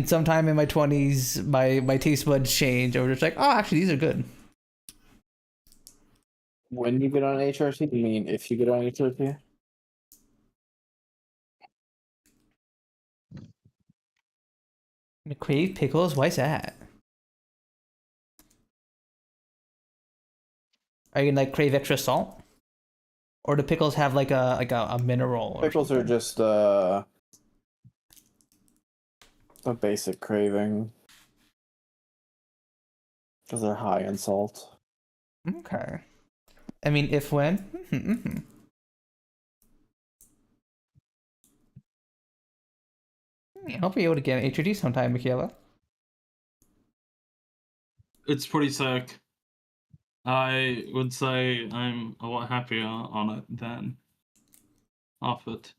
sometime in my 20s, my taste buds changed. I was just like, oh, actually, these are good. When you get on HRT, you mean if you get on HRT? Crave pickles? Why's that? Are you gonna like crave extra salt? Or do pickles have like a mineral? Pickles are just a basic craving. Because they're high in salt. Okay. I mean, if when? I hope you're able to get an HRT sometime, Michaela. It's pretty sick. I would say I'm a lot happier on it than off it.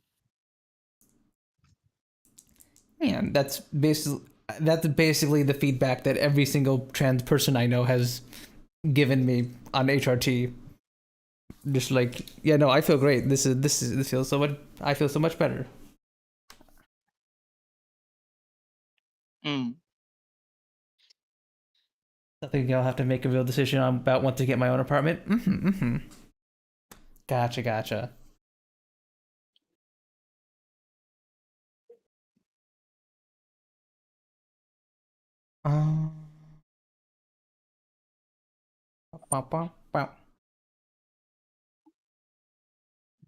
Yeah, that's basically the feedback that every single trans person I know has given me on HRT. Just like, yeah, no, I feel great. This feels so much. I feel so much better. Mm. I think I'll have to make a real decision about when to get my own apartment. Gotcha. Um, bow, bow, bow.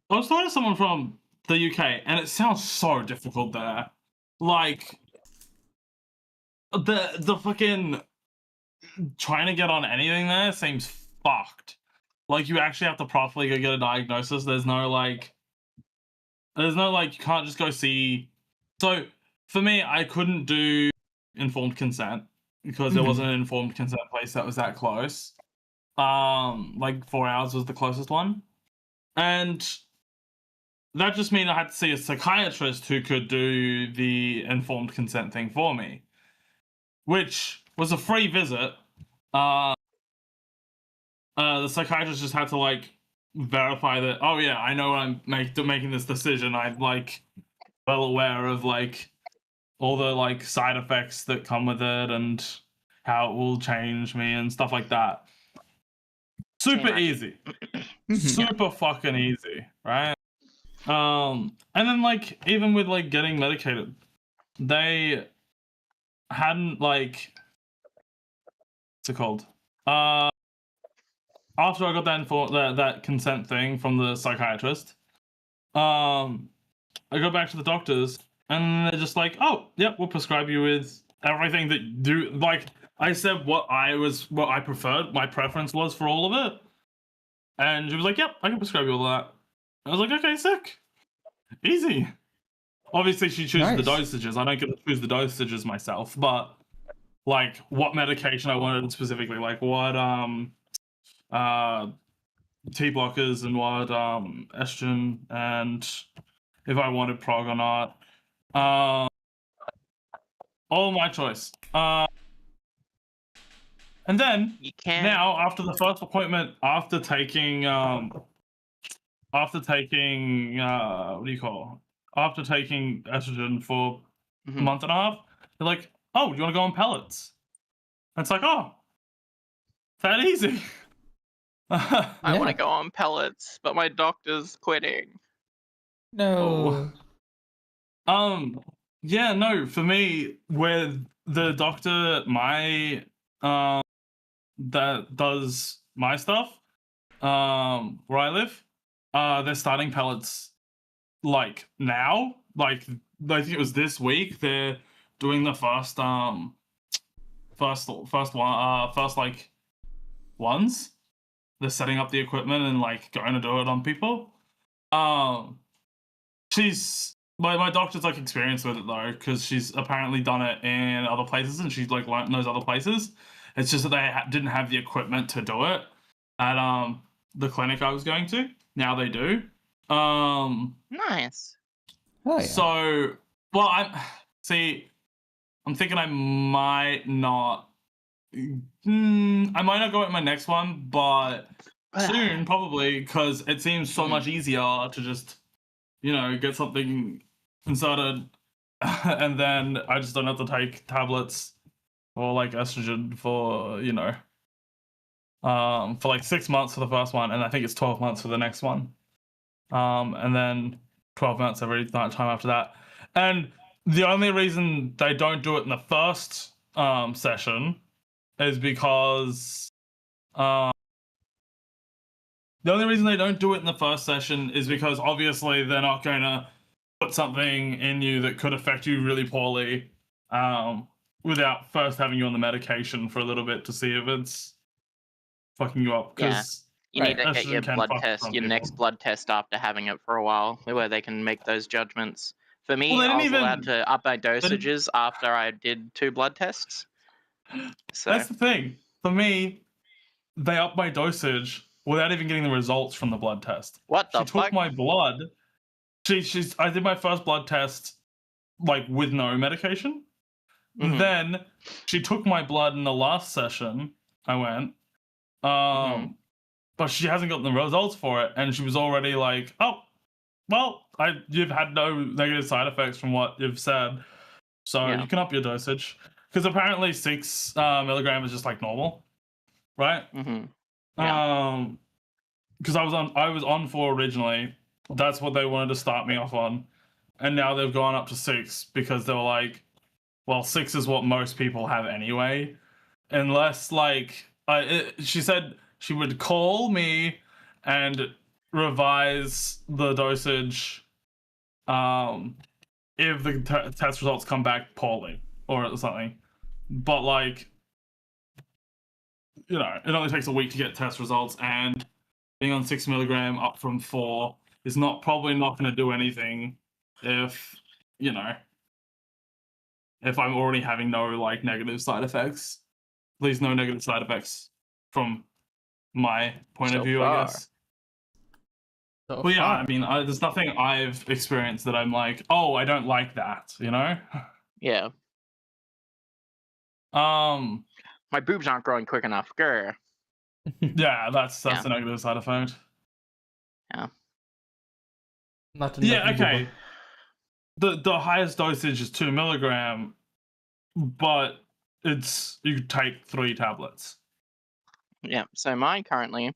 I was talking to someone from the UK, and it sounds so difficult there. Like the fucking trying to get on anything there seems fucked. Like you actually have to properly go get a diagnosis. There's no like you can't just go see. So for me, I couldn't do informed consent because there wasn't an informed consent place that was that close. Like 4 hours was the closest one, and that just means I had to see a psychiatrist who could do the informed consent thing for me, which was a free visit. The psychiatrist just had to like verify that, oh yeah, I know I'm making this decision. I'm like well aware of like all the like side effects that come with it and how it will change me and stuff like that. Super easy. Super fucking easy, right? And then like even with like getting medicated, they hadn't like what's it called? After I got that consent thing from the psychiatrist, I go back to the doctors and they're just like, oh, yep, we'll prescribe you with everything that do like I said what I preferred, my preference was for all of it. And she was like, yep, I can prescribe you all that. I was like, okay, sick. Easy. Obviously she chooses the dosages. I don't get to choose the dosages myself, but like what medication I wanted specifically, like what T blockers and what estrogen and if I wanted prog or not. All my choice. And then now after the first appointment, after taking what do you call? After taking estrogen for a month and a half, they're like, oh, do you want to go on pellets? And it's like, oh, that easy. I want to go on pellets, but my doctor's quitting. No. Yeah, no, for me, where the doctor that does my stuff, where I live, they're starting pellets like now. Like I think it was this week. They're doing the first like ones. They're setting up the equipment and like going to do it on people. She's my doctor's like experienced with it though, because she's apparently done it in other places and she's like learned in those other places. It's just that they didn't have the equipment to do it at the clinic I was going to. Now they do. Nice. Oh, yeah. So, well, I'm thinking I might not go at my next one, but soon probably, because it seems so much easier to just, get something inserted and then I just don't have to take tablets or like estrogen for, for like 6 months for the first one, and I think it's 12 months for the next one. And then 12 months every time after that. And the only reason they don't do it in the first session is because the only reason they don't do it in the first session is because obviously they're not going to put something in you that could affect you really poorly without first having you on the medication for a little bit to see if it's fucking you up. You need to get your blood test, your next blood test after having it for a while, where they can make those judgments. For me, I was allowed to up my dosages after I did 2 blood tests. So that's the thing. For me, they upped my dosage without even getting the results from the blood test. What the fuck? She took my blood. I did my first blood test like with no medication. Then she took my blood in the last session. I went. But she hasn't gotten the results for it, and she was already like, "Oh, well, you've had no negative side effects from what you've said. So Yeah. you can up your dosage. Because apparently 6 milligram is just like normal, right? Mm-hmm. Because I was on 4 originally. That's what they wanted to start me off on, and now they've gone up to 6 because they were like, well, 6 is what most people have anyway, unless like she said she would call me and revise the dosage if the test results come back poorly or something. But like, you know, it only takes a week to get test results, and being on 6 milligram up from 4 is probably not going to do anything if, you know, if I'm already having no like negative side effects. At least no negative side effects from my point So of view, far. I guess. So Well, yeah, far. I mean, there's nothing I've experienced that I'm like, oh, I don't like that, you know? Yeah. My boobs aren't growing quick enough. Grr. Yeah, that's Yeah. a negative side effect. Not enough. Yeah, okay. The highest dosage is 2 milligram, but you take 3 tablets. Yeah. So mine currently,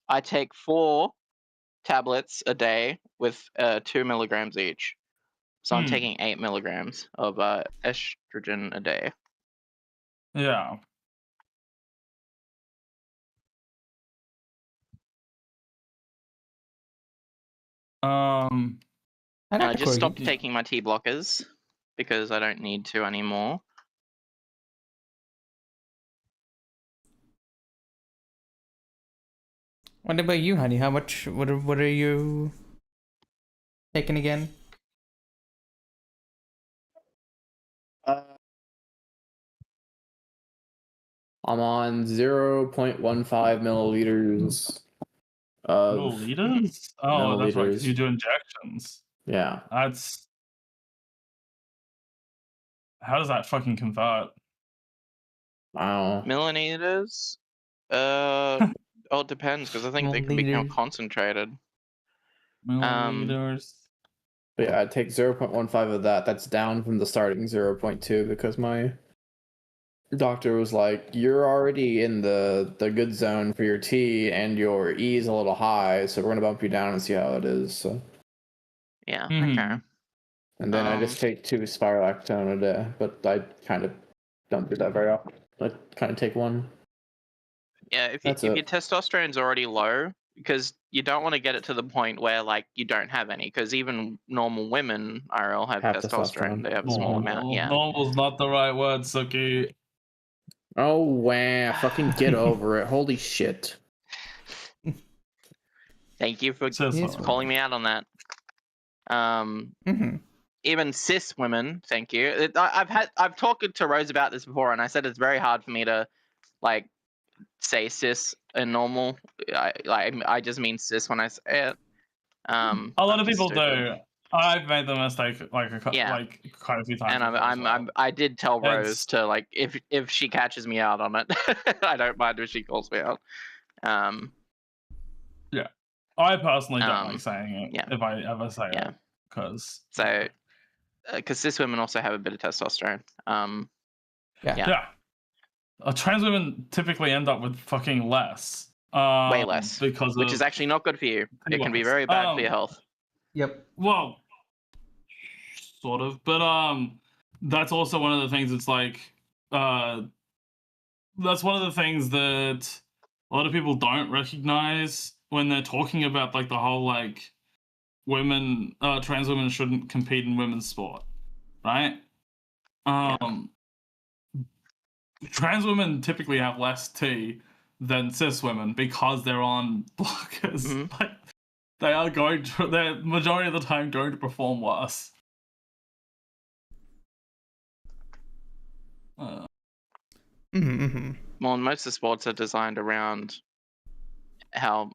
I take 4 tablets a day with 2 milligrams each. So I'm taking 8 milligrams of estrogen a day. Yeah. And I just stopped taking my T blockers because I don't need to anymore. What about you, honey? How much? What are you taking again? I'm on 0.15 milliliters of milliliters? Oh, that's right. 'Cause you milliliters. do injections. Yeah. How does that fucking convert? Wow. Milliliters? Oh, it depends because I think they can become Milliliters. concentrated. Milliliters. But yeah, I take 0.15 of that. That's down from the starting 0.2 because my doctor was like, you're already in the good zone for your T and your E is a little high, so we're gonna bump you down and see how it is. So Yeah, Mhm. okay. and then I just take 2 spirolactone a day, but I kind of don't do that very often. I kind of take 1. Yeah, if That's your it. testosterone's already low, because you don't want to get it to the point where like you don't have any, because even normal women IRL have Have testosterone. testosterone. They have a small amount. Yeah. Normal's not the right word, Sooky. Oh wow! Fucking get over it! Holy shit! Thank you for Says Yes, so. calling me out on that. Even cis women, thank you. I've talked to Rose about this before, and I said it's very hard for me to like say cis and normal. I just mean cis when I say it. A lot I'm of just people stupid. do. I've made the mistake like Yeah. like quite a few times. And before as well. I did tell Rose It's- to like if she catches me out on it, I don't mind if she calls me out. Yeah, I personally don't like Um, saying it yeah. if I ever say Yeah. it, because So because cis women also have a bit of testosterone. Yeah. Trans women typically end up with fucking less. Way less, because which is actually not good for you. It can be very bad for your health. Yep. Well, sort of, but that's also one of the things. It's like that's one of the things that a lot of people don't recognize when they're talking about like the whole like women, trans women shouldn't compete in women's sport, right? Trans women typically have less T than cis women because they're on blockers. Mhm. Like, they're majority of the time going to perform worse. Well, most of the sports are designed around how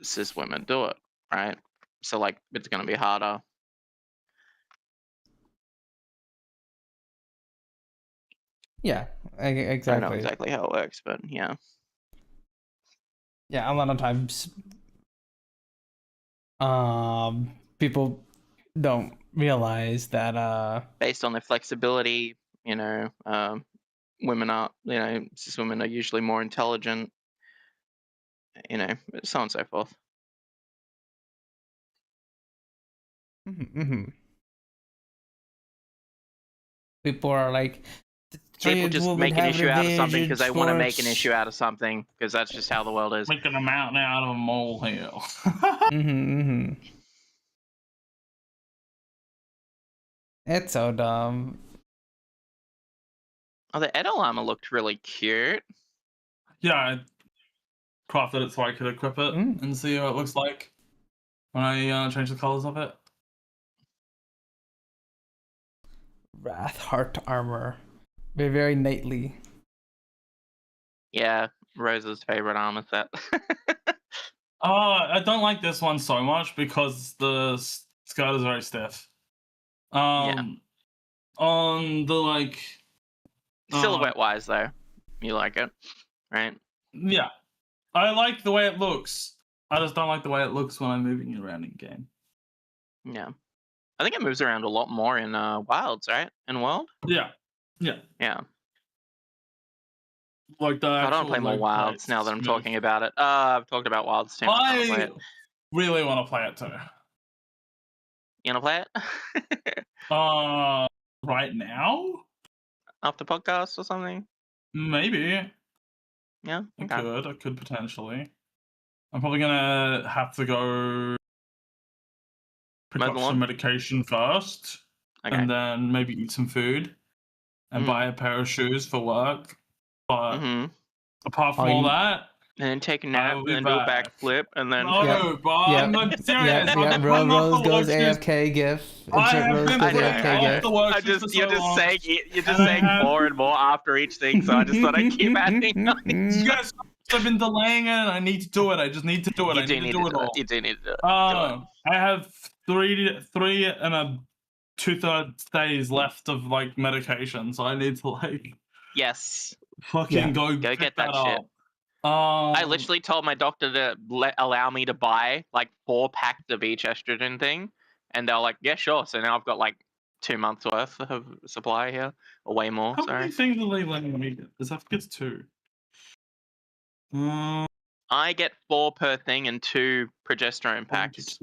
cis women do it, right? So like it's going to be harder. Yeah. I don't know Exactly. exactly how it works, but yeah. Yeah. A lot of times, people don't realize that based on their flexibility, women are, cis women are usually more intelligent, so on and so forth. People are like, People just make an issue out of something because they want to make an sports. issue out of something because that's just how the world is. Making a mountain out of a molehill. It's so dumb. Oh, the Edel armor looked really cute. Yeah, I crafted it so I could equip it and see what it looks like when I change the colors of it. Wrath Heart armor. Very, very knightly. Yeah, Rose's favorite armor set. I don't like this one so much because the skirt is very stiff. On the Silhouette wise though, you like it, right? Yeah. I like the way it looks. I just don't like the way it looks when I'm moving it around in game. Yeah. I think it moves around a lot more in Wilds, right? In World? Yeah. Like the I don't play more Wilds now that I'm talking about it. I've talked about Wilds too much. I really want to play it too. You wanna play it? Right now? After podcast or something? Maybe. Yeah. Okay. I could potentially. I'm probably gonna have to go pick up some medication first, and then maybe eat some food, and buy a pair of shoes for work. But apart from all that, and then take a nap, and then do a backflip, and then I'm not serious. Rose goes AFK gif. You're just saying more and more after each thing, so I just thought I'd keep adding on. Yes, I've been delaying it, and I need to do it. I just need to do it. You do need to do it. You do need to do it. I have three and a 2/3 days left of medication, so I need to fucking go get that shit. I literally told my doctor to allow me to buy 4 packs of each estrogen thing, and they're like, "Yeah, sure." So now I've got 2 months worth of supply here, or way more. How many things are they letting me get? Because I think it's 2. I get 4 per thing and 2 progesterone packs.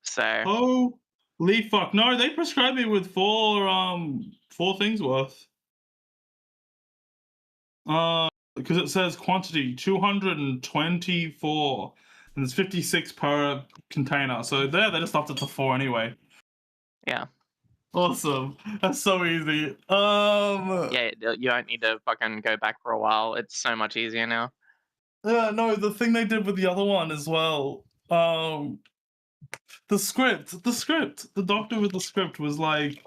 So. Holy fuck! No, they prescribed me with 4 things worth. Because it says quantity 224, and there's 56 per container. So they just upped it to 4 anyway. Yeah. Awesome. That's so easy. Yeah, you don't need to fucking go back for a while. It's so much easier now. Yeah, no, the thing they did with the other one as well. The script. The doctor with the script was like,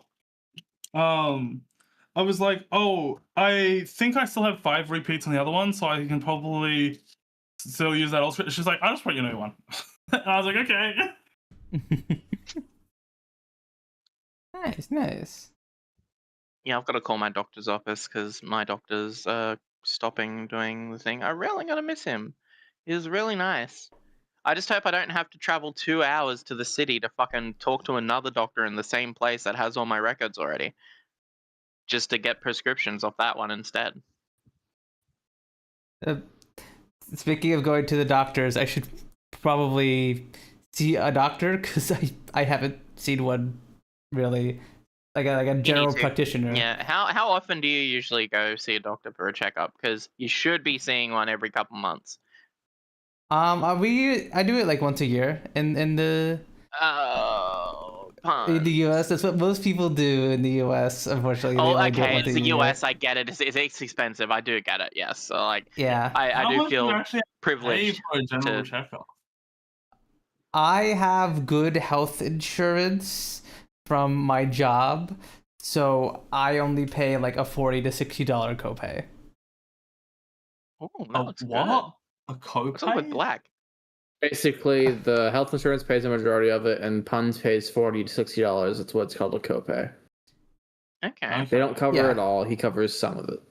I was like, oh, I think I still have 5 repeats on the other one, so I can probably still use that old script. She's like, I'll just write you a new one. And I was like, okay. Nice. Yeah, I've got to call my doctor's office because my doctor's stopping doing the thing. I'm really gonna miss him. He was really nice. I just hope I don't have to travel 2 hours to the city to fucking talk to another doctor in the same place that has all my records already, just to get prescriptions off that one instead. Speaking of going to the doctors, I should probably see a doctor because I haven't seen one really, like a general practitioner. Yeah. How often do you usually go see a doctor for a checkup? Because you should be seeing one every couple months. I do it once a year in the in the US. That's what most people do in the US, unfortunately. Okay, it's the US. I get it. It's expensive. I do get it. Yes. So I do feel privileged for a general checkup? I have good health insurance from my job, so I only pay a $40 to $60 copay. Oh, that looks what? Good. A copay? What's up with black? Basically, the health insurance pays the majority of it, and Punz pays $40 to $60. That's what's called a copay. Okay. They don't cover it all. He covers some of it.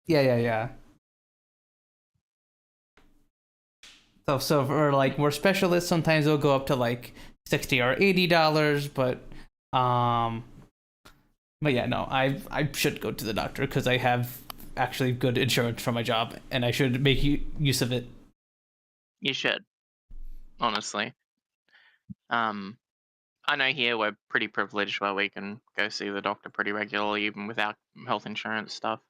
Yeah. So for like more specialists, sometimes they'll go up to like $60 or $80, but yeah, no, I should go to the doctor because I have actually good insurance for my job, and I should make use of it. You should, honestly. I know here we're pretty privileged where we can go see the doctor pretty regularly, even without health insurance stuff.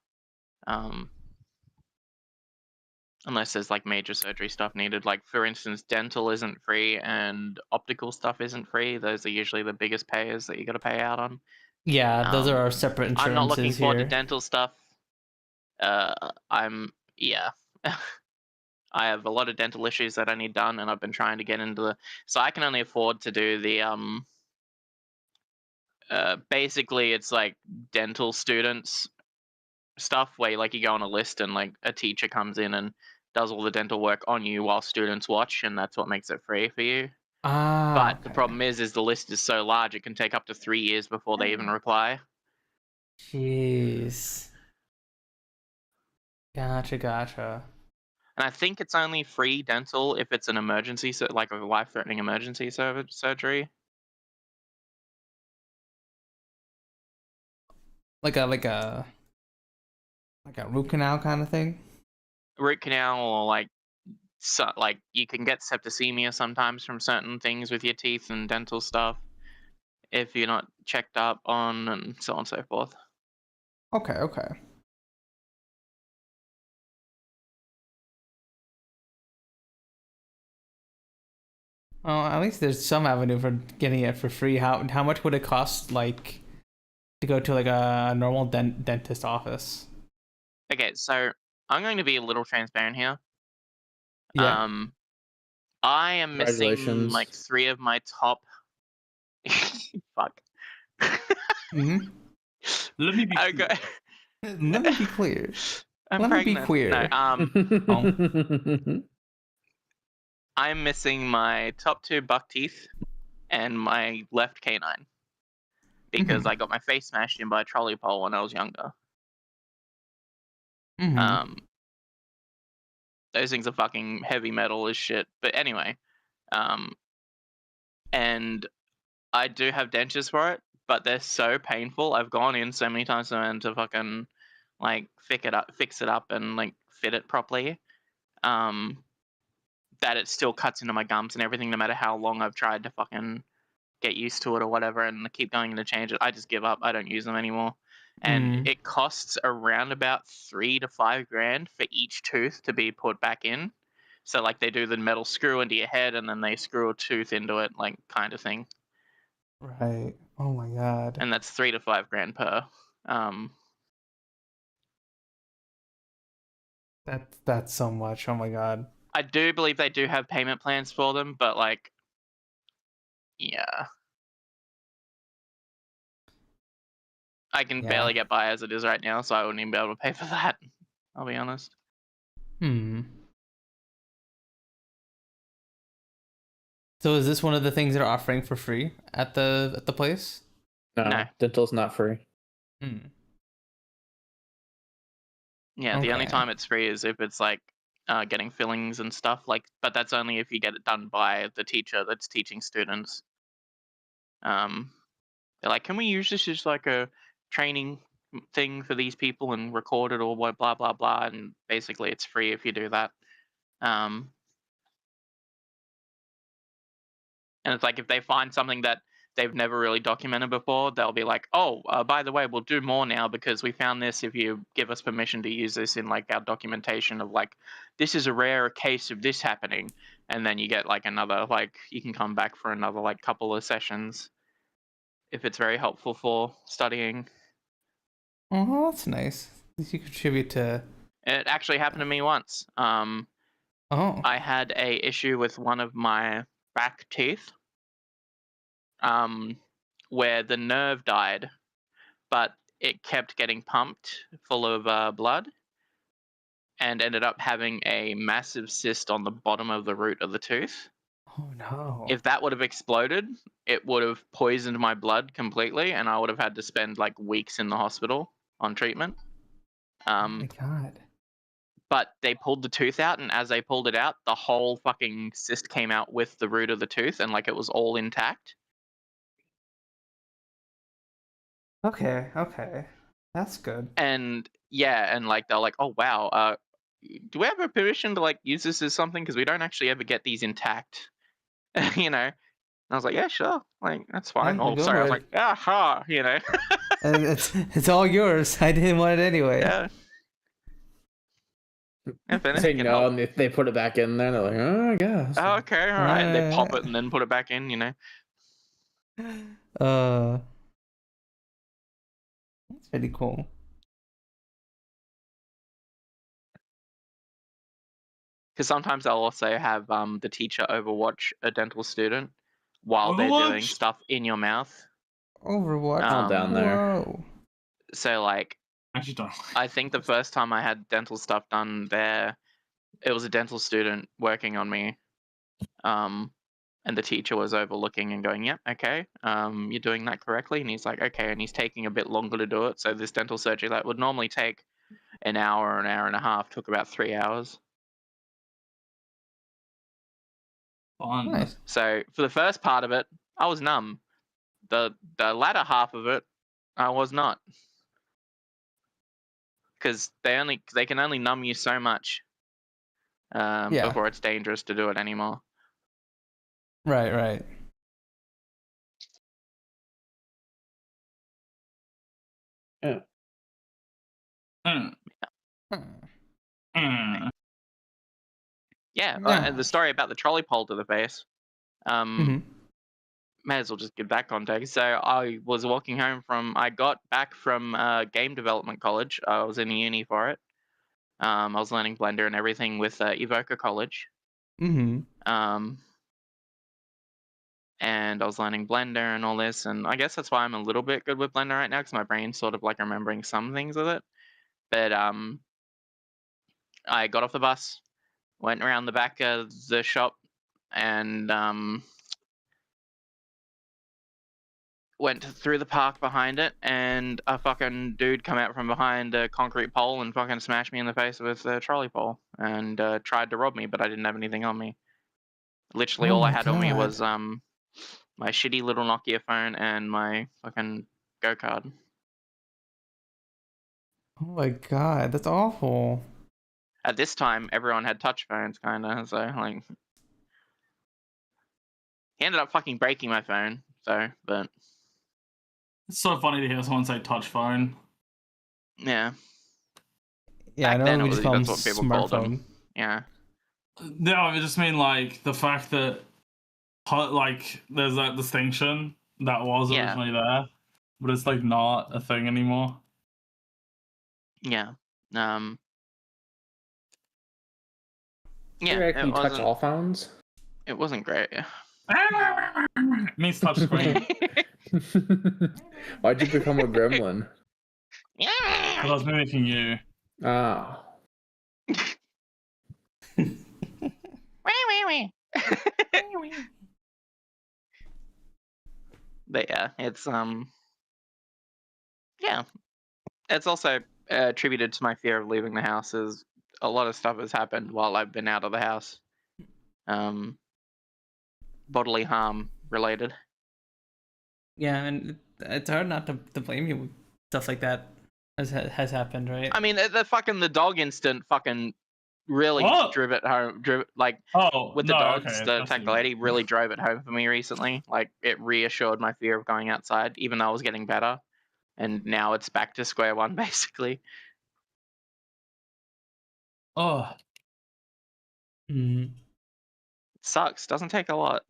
Unless there's like major surgery stuff needed. Like for instance, dental isn't free and optical stuff isn't free. Those are usually the biggest payers that you got to pay out on. Yeah, those are our separate insurances. I'm not looking forward to here. dental stuff. Yeah. I have a lot of dental issues that I need done, and I've been trying to get into the. So I can only afford to do the basically it's like dental students stuff where like you go on a list and like a teacher comes in and does all the dental work on you while students watch, and that's what makes it free for you. But the problem is the list is so large it can take up to 3 years before they even reply. Jeez. Gotcha. And I think it's only free dental if it's an emergency, so like a life-threatening emergency surgery. Like a root canal kind of thing. Root canal, or like you can get septicemia sometimes from certain things with your teeth and dental stuff if you're not checked up on, and so on and so forth. Okay. Well, at least there's some avenue for getting it for free. How much would it cost, like, to go to like a normal dentist office? Okay, so I'm going to be a little transparent here. Yeah. I am missing Congratulations. like 3 of my top. Fuck. Mm-hmm. Let me be clear. Okay. Let me be clear. I'm Let pregnant. me be queer. No, I'm missing my top 2 buck teeth and my left canine because I got my face smashed in by a trolley pole when I was younger. Those things are fucking heavy metal as shit. But anyway, and I do have dentures for it, but they're so painful. I've gone in so many times to fucking like fix it up and like fit it properly. That it still cuts into my gums and everything, no matter how long I've tried to fucking get used to it or whatever, and I keep going to change it. I just give up. I don't use them anymore. And it costs around about 3 to 5 grand for each tooth to be put back in. So like they do the metal screw into your head and then they screw a tooth into it, like kind of thing. Right. Oh my god. And that's 3 to 5 grand per. That's so much. Oh my god. I do believe they do have payment plans for them, but like, yeah. I can barely get by as it is right now, so I wouldn't even be able to pay for that. I'll be honest. So is this one of the things they're offering for free at the place? No, dental's not free. Yeah, the only time it's free is if it's like getting fillings and stuff, like, but that's only if you get it done by the teacher that's teaching students. They're like, can we use this as like a training thing for these people and record it or what, blah blah blah, and basically it's free if you do that. And it's like if they find something that they've never really documented before, they'll be like, oh, by the way, we'll do more now because we found this if you give us permission to use this in like our documentation of like, this is a rare case of this happening. And then you get like another, like you can come back for another like couple of sessions if it's very helpful for studying. Oh, that's nice. At least you contribute to... It actually happened to me once. I had a issue with one of my back teeth. Where the nerve died, but it kept getting pumped full of blood and ended up having a massive cyst on the bottom of the root of the tooth. Oh no. If that would have exploded, it would have poisoned my blood completely and I would have had to spend like weeks in the hospital on treatment. Oh my god. but they pulled the tooth out, and as they pulled it out, the whole fucking cyst came out with the root of the tooth, and like it was all intact. Okay, that's good. And yeah, and like they're like, oh wow, do we have a permission to like use this as something, because we don't actually ever get these intact, you know? And I was like, yeah, sure, like that's fine. Yeah, Oh, go sorry, I was ahead. like, aha, you know. And it's all yours. I didn't want it anyway. Yeah. If Say anything can no, help. and if they put it back in there, they're like, oh, I guess. Oh, okay, all right. They pop it and then put it back in, you know. That's pretty cool. Because sometimes they'll also have the teacher overwatch a dental student while they're doing Overwatch? stuff in your mouth. Overwatch. All down there. Whoa. So like, Actually, don't. I think the first time I had dental stuff done there, it was a dental student working on me. And the teacher was overlooking and going, yep, okay, you're doing that correctly. And he's like, okay, and he's taking a bit longer to do it. So this dental surgery that would normally take an hour and a half took about 3 hours. Fun. Nice. So for the first part of it, I was numb. The latter half of it, I was not. Because they can only numb you so much before it's dangerous to do it anymore. Right. Yeah. Mm. Mm. Yeah, Yeah. and the story about the trolley pole to the face. Mhm. May as well just give that context. So I was walking home I got back from game development college. I was in uni for it. I was learning Blender and everything with Evoca College. Mhm. And I was learning Blender and all this, and I guess that's why I'm a little bit good with Blender right now, because my brain's sort of like remembering some things with it. But I got off the bus, went around the back of the shop, and went through the park behind it, and a fucking dude come out from behind a concrete pole and fucking smashed me in the face with a trolley pole, and tried to rob me, but I didn't have anything on me. Literally, Oh all I my had on me God. was my shitty little Nokia phone and my fucking Go card. Oh my God, that's awful. At this time, everyone had touch phones, kinda, so like, he ended up fucking breaking my phone. So, but It's so funny to hear someone say touch phone. yeah, Yeah, back I then know we just call them that's what people called them. smartphone. Yeah, No, I just mean like the fact that like there's that distinction that was Yeah. originally there, but it's like not a thing anymore. yeah, You yeah. actually touch all phones? It wasn't great. It means touch screen. Why'd you become a gremlin? But I was mimicking you. Ah. But yeah, it's yeah, it's also attributed to my fear of leaving the house. As a lot of stuff has happened while I've been out of the house, bodily harm related. Yeah, and it's hard not to blame you with stuff like that has happened, right? I mean, the dog incident fucking really drove it home. With the dogs, okay, the that's attack the lady really drove it home for me recently. Like, it reassured my fear of going outside, even though I was getting better. And now it's back to square one, basically. Oh. Mm. It sucks. Doesn't take a lot.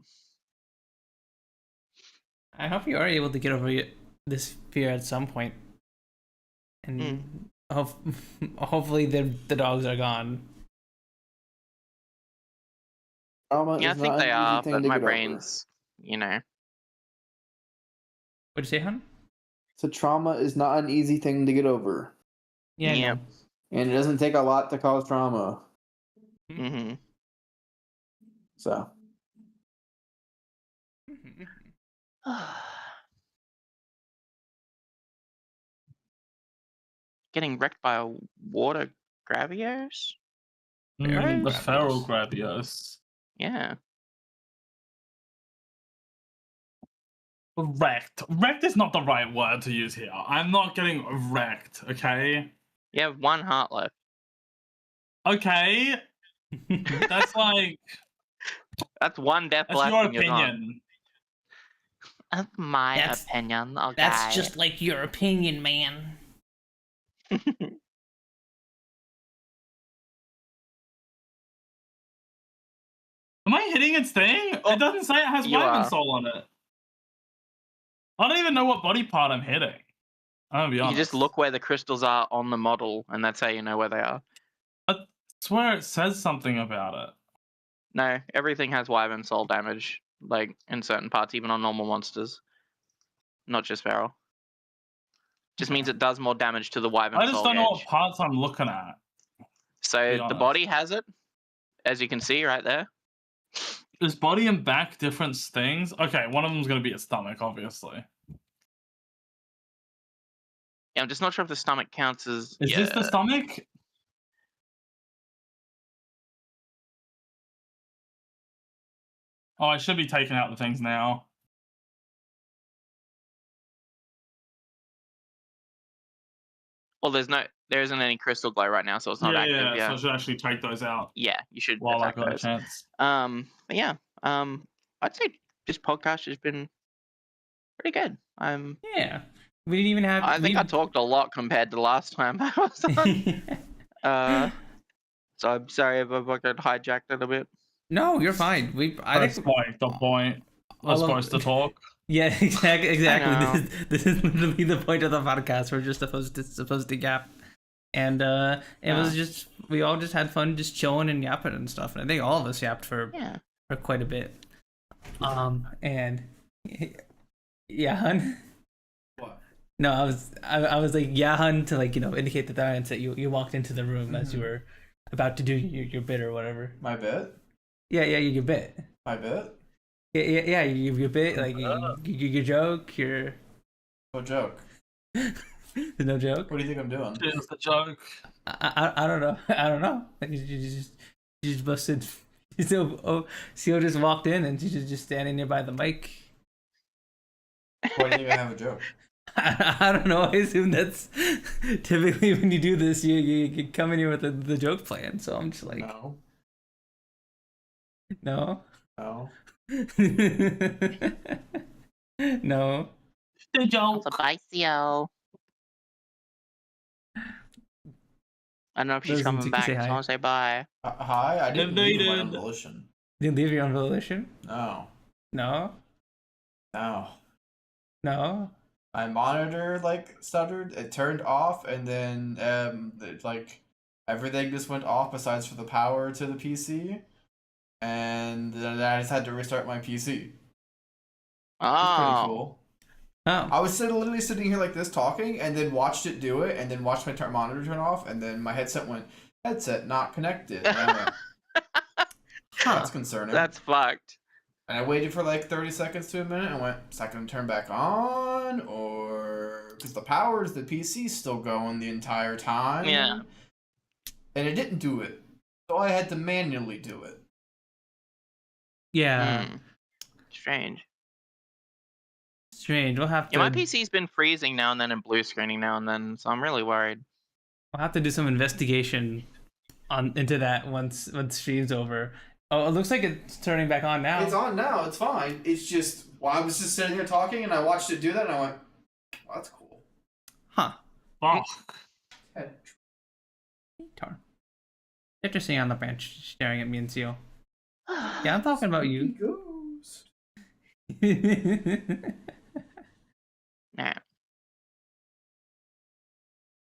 I hope you are able to get over this fear at some point, and hopefully the dogs are gone. Yeah, I think they are, but my brain's, you know. What'd you say, hon? So trauma is not an easy thing to get over. Yeah. Yeah. No. And it doesn't take a lot to cause trauma. Mm-hmm. So. Getting wrecked by a water gravios? The Grabbios. feral Grabbios. Yeah. Wrecked. Wrecked is not the right word to use here. I'm not getting wrecked, okay? You have 1 heart left. Okay, that's like... That's 1 death That's left your and you're gone. opinion. That's my That's- opinion, okay? That's just like your opinion, man. Am I hitting its thing? Oh, It doesn't say it has you Wyvern are. Soul on it. I don't even know what body part I'm hitting. I'm gonna be You honest. just look where the crystals are on the model, and that's how you know where they are. I swear it says something about it. No, everything has Wyvern Soul damage, like in certain parts, even on normal monsters. Not just feral. Just means it does more damage to the Wyvern I Soul just don't know what gauge. parts I'm looking at. So be the honest. body has it, as you can see right there. Is body and back different things? Okay, one of them's gonna be its stomach, obviously. Yeah, I'm just not sure if the stomach counts as. Is this the stomach? Oh, I should be taking out the things now. Well, there isn't any crystal glow right now, so it's not active. So Yeah, I should actually take those out yeah, you should while I attack got a those. chance. But yeah, I'd say this podcast has been pretty good. Yeah. We didn't even have. I think I talked a lot compared to last time I was on. So I'm sorry if I fucking hijacked it a bit. No, you're fine. That's like the point. We're supposed to talk. Yeah, exactly. know. This is literally the point of the podcast. We're just supposed to yap, and it was just we all just had fun just chilling and yapping and stuff. And I think all of us yapped for quite a bit. And yeah, hun. What? No, I was like yeah, hun, to like indicate that I that you walked into the room as you were about to do your bit or whatever. My bit? Yeah, your bit. My bit? Yeah, your bit, like your joke, your. What joke? There's no joke. What do you think I'm doing? Here's the joke. I don't know. I don't know. Like, you just busted. So Siel just walked in and she's just standing near by the mic. Why do you think I have a joke? I don't know. I assume that's typically when you do this, you come in here with the joke plan. So I'm just like, No. no. No. No. The joke. Bye, Siel. I don't know if she's Listen, coming Sooky, back, say so hi. I want to say bye. Hi, I didn't leave my own Indeed. volition. You leave your own volition? No. No. No. No. My monitor stuttered, it turned off, and then everything just went off besides for the power to the PC. And then I just had to restart my PC. It's pretty Oh. cool. Oh. I was literally sitting here like this talking, and then watched it do it, and then watched my monitor turn off, and then my headset went, headset not connected. And I went, that's concerning. That's fucked. And I waited for like 30 seconds to a minute and went, is that going to turn back on? Or... Because the power is the PC still going the entire time. Yeah. And it didn't do it. So I had to manually do it. Yeah. Strange. Strange. We'll have to. Yeah, my PC's been freezing now and then and blue screening now and then, so I'm really worried. We'll have to do some investigation into that once stream's over. Oh, it looks like it's turning back on now. It's on now. It's fine. It's just... Well, I was just sitting there talking, and I watched it do that, and I went, oh, that's cool. Huh. Fuck. Darn. Interesting on the bench, staring at me and Siel. Yeah, I'm talking about you. Ghost. Nah.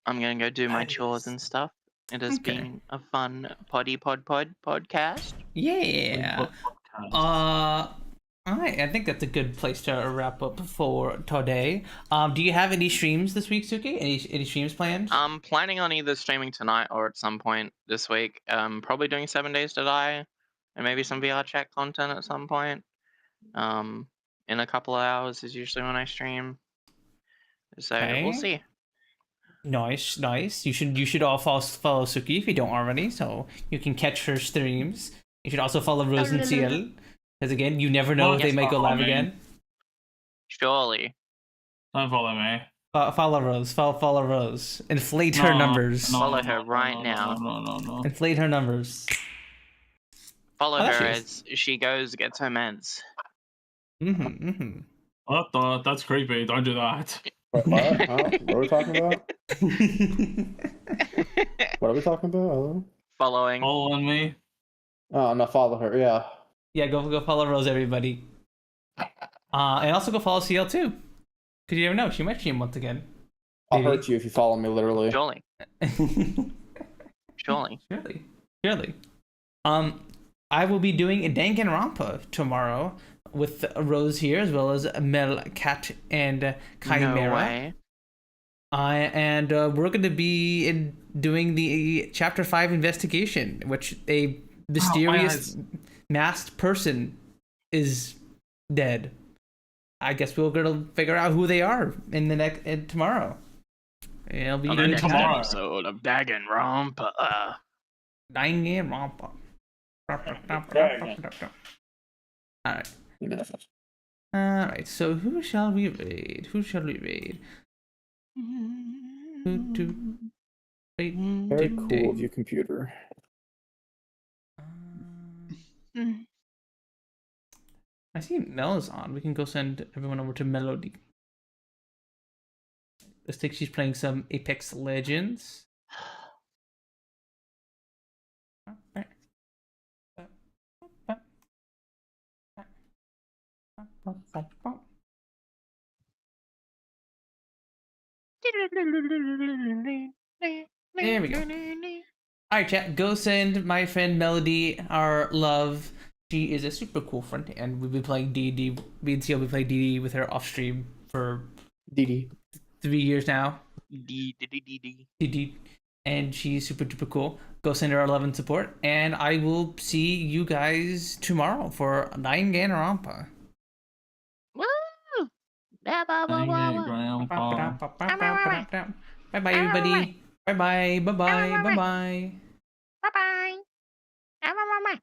I'm gonna go do my chores and stuff. It has Okay. been a fun podcast. Yeah. I think that's a good place to wrap up for today. Do you have any streams this week, Sooky? Any streams planned? I'm planning on either streaming tonight or at some point this week. Probably doing 7 Days to Die and maybe some VR chat content at some point. In a couple of hours is usually when I stream. So Okay. we'll see. Nice, nice. You should all follow Sooky if you don't already, so you can catch her streams. You should also follow Rose and Siel, because again, you never know if they might go live again. Surely. Don't follow me. Follow Rose. Follow Rose. Inflate her numbers. Follow her right now. No. Inflate her numbers. Follow her as she gets her meds. What? That's creepy. Don't do that. What? Huh? What are we talking about? What are we talking about? Following me. Oh no, follow her. Yeah. Yeah, go follow Rose, everybody. And also go follow CL too. Cause you never know, she might stream once again. I'll hurt you if you follow me, literally. Surely. Surely. I will be doing a Danganronpa tomorrow with Rose here, as well as Mel, Cat, and Chimera. No way. And we're going to be doing the Chapter 5 investigation, which a mysterious masked person is dead. I guess we're going to figure out who they are in the next tomorrow. It'll be On the next tomorrow. episode of Danganronpa. Danganronpa. Alright, so who shall we raid? Very cool of your computer. I see Mel's on. We can go send everyone over to Melody. Looks like she's playing some Apex Legends. There we go. Alright, chat. Go send my friend Melody our love. She is a super cool friend, and we'll be playing D&D. Me and CL will be playing D&D with her off stream for DD. 3 years now. D. And she's super duper cool. Go send her our love and support, and I will see you guys tomorrow for Danganronpa. Woo! Bye bye, everybody. Bye bye. Bye-bye.